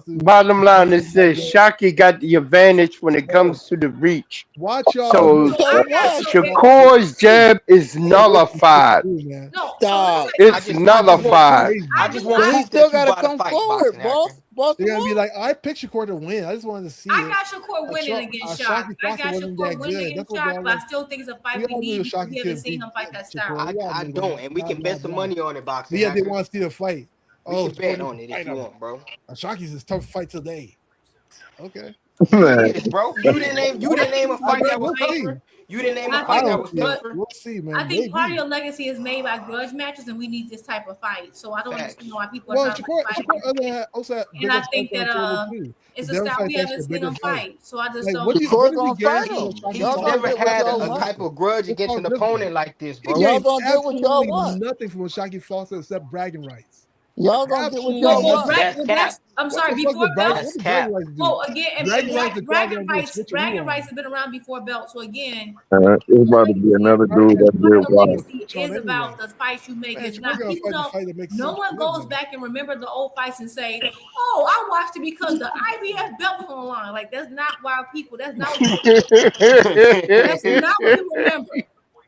supposed to. Bottom line is this: Shockey got the advantage when it comes to the reach. Watch y'all. So So I got so Shakur's jab is nullified. man. no. So let me Stop. tell you I It's just want nullified. Crazy, I I just do want But he not. proof still that you gotta bought a come fight, forward, boxing boss. actor. Boss They're him gonna be up. like, I picked Shakur to win. I just wanted to see I it. got Shakur winning against Shock. Shockey I Foster got wasn't Shakur that winning good. That's against what Shock, y'all but I like. still think it's a We fight we all knew need because we Shockey haven't could seen beat him fight that style. Shakur. We all I knew don't, that. and we Blah can blah bet some blah. money on it, But boxing yeah, they actor. want to see the fight. We Oh, can Shakur bet needs on to it if fight you him. want, bro. Shockey's a tough fight today. Okay. It Man, is, bro. You didn't name a I fight that think was We'll part of see. tougher. You didn't name a I I fight think that don't was see. tougher. We'll see, I man. think part of Maybe. your legacy is made by grudge matches, and we need this type of fight. So I don't understand Facts. why people are Well, trying to fight Shakur also had and bigger I fights think on that the table too. it's The a Devin style fight's we actually haven't a seen bigger him fight. fight. So I just Like, don't. Shakur what did he gonna fight guarantee on him. Shockey Y'all He's gonna Foster? never get what had y'all a want. type of grudge Let's against talk an different. opponent like this, He bro. Y'all gained gonna get what y'all absolutely want. nothing from Shockey Foster except bragging rights. Y'all gonna get what Well, y'all Absolutely well, want. nothing. That's cap. that's. I'm What sorry. the fuck Before did bragging? What belts. That's did bragging cap. rights do? Well, again, and Bragging rights the crowd bragging gonna do a rights. switcheroo Bragging on. rights have been around before belts. So again, it's about to be another Bragging dude rights that is part did of gonna the do wild. a legacy switch on is anyway. about the fights you make. Man, It's Shakur not gonna people fight the don't. fight that makes No sense one for him. goes back and remember the old fights and say, "Oh, I watched it because the IBF belt was on the line." Like that's not why people. That's not what people. That's not what people remember.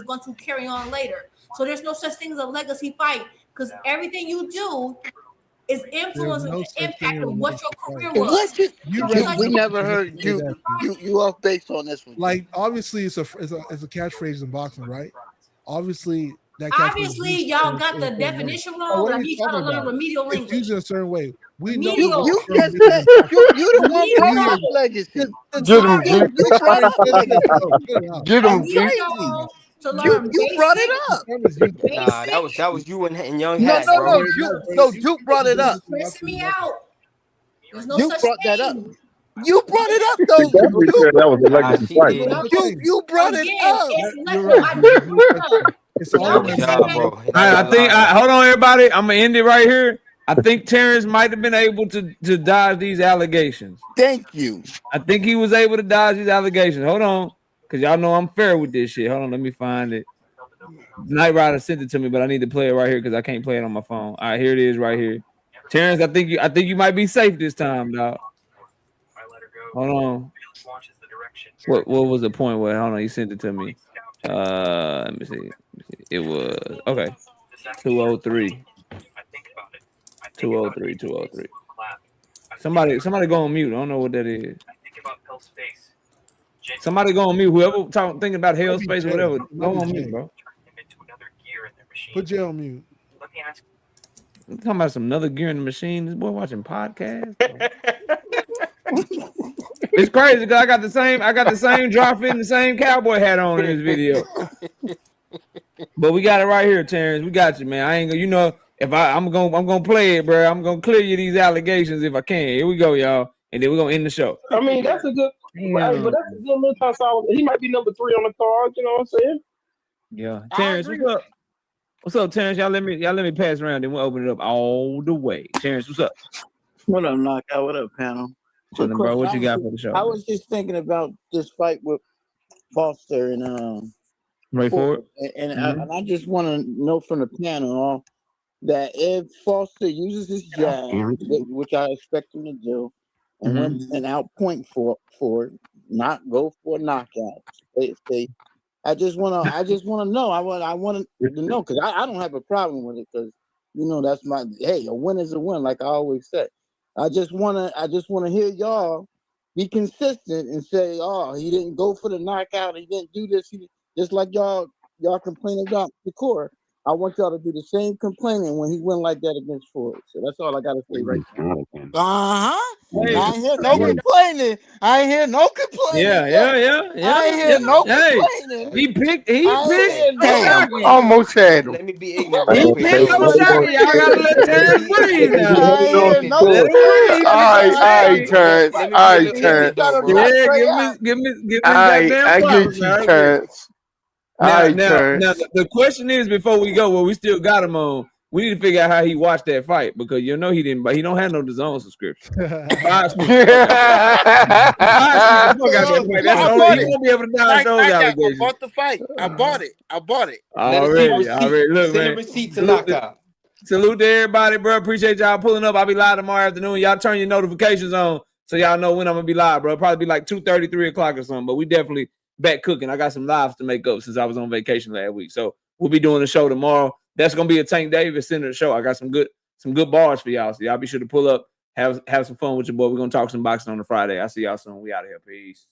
is going to carry on later. So there's no such thing as a legacy fight because everything you do is influencing no the such thing impact as of a what legacy your career fight. was. You Just like we you never read heard say that. you off base on this one. Like obviously it's a catchphrase in boxing, right? Obviously that catchphrase is obviously used y'all in got a the certain way. definition Like, wrong, what but are I you need y'all talking to learn about? remedial It's English. used in a certain way. We know You Remedial. you what the term just means in said boxing. you the one brought Remedial. up legacy. The Get him, term G. You brought up let it legacy. out. Let it out. Get I him, That's need G. crazy. y'all to You learn you brought it basic, The up. term is used in boxing. Nah, basic. that was you and Young No, Hat, no, bro. no. So You Duke brought it You're up. stressing me out. There's no You such brought that up. thing. You brought it up She though. definitely said that was a Nah, legacy she fight. But did. I'm You brought it again, up. it's You're no, right. I There's didn't no bring such it up. thing. It's Y'all all Good just job, saying bro. Now I y'all think learned. hold on, everybody. I'm gonna end it right here. I think Terrence might have been able to dodge these allegations. Thank you. I think he was able to dodge these allegations. Hold on, because y'all know I'm fair with this shit. Hold on, let me find it. Knight Rider sent it to me, but I need to play it right here because I can't play it on my phone. All right, here it is right here. Terrence, I think you might be safe this time, dog. Hold on. What was the point where hold on, he sent it to me. Let me see. It was okay. 203. 203. 203. Somebody go on mute. I don't know what that is. Somebody go on mute. Whoever thinking about hell space or whatever, go on mute, bro. Put Jay on mute. I'm talking about some another gear in the machine. This boy watching podcasts. It's crazy because I got the same drop in the same cowboy hat on in this video. But we got it right here, Terrence. We got you, man. I ain't gonna, you know, if I'm gonna play it, bro. I'm gonna clear you these allegations if I can. Here we go, y'all, and then we're gonna end the show. I mean, that's a good, right, but that's a good little time. He might be number 3 on the card. You know what I'm saying? Yeah, Terrence, what's up? What's up, Terrence? Y'all let me pass around, then we'll open it up all the way. Terrence, what's up? What up, Knockout? What up, panel? Chilling, bro. What you got for the show? I was just thinking about this fight with Foster and Ray Ford, and I just want to know from the panel that if Foster uses his jab, which I expect him to do, and went and outpoint for not go for a knockout. I just want to know. I want to know because I don't have a problem with it because you know that's my a win is a win, like I always say. I just wanna hear y'all be consistent and say, oh, he didn't go for the knockout, he didn't do this, just like y'all complaining about Shakur. I want y'all to do the same complaining when he went like that against Ford. So that's all I gotta say right now. I ain't hear no complaining. I ain't hear no complaining. Yeah. I ain't hear no complaining. He picked. I almost had him. Let me be ignorant. He picked Osaka. Y'all gotta let Terrence breathe now. All right, Terrence. All right, Terrence. Yeah, give me goddamn I props, get you, man. Terrence. Now, Terrence. the question is, before we go, well, we still got him on. We need to figure out how he watched that fight because you know he didn't, but he don't have no DAZN subscription. That's the only he won't be able to dodge those allegations. I bought the fight. I bought it. Already. Look, Send man. a receipt to Knockout. Salute to everybody, bro. Appreciate y'all pulling up. I'll be live tomorrow afternoon. Y'all turn your notifications on so y'all know when I'm gonna be live, bro. Probably be like 2:30, 3 o'clock or something. But we definitely back cooking. I got some lives to make up since I was on vacation last week. So we'll be doing the show tomorrow. That's gonna be a Tank Davis center show. I got some good bars for y'all. So y'all be sure to pull up, have some fun with your boy. We're gonna talk some boxing on the Friday. I'll see y'all soon. We out of here. Peace.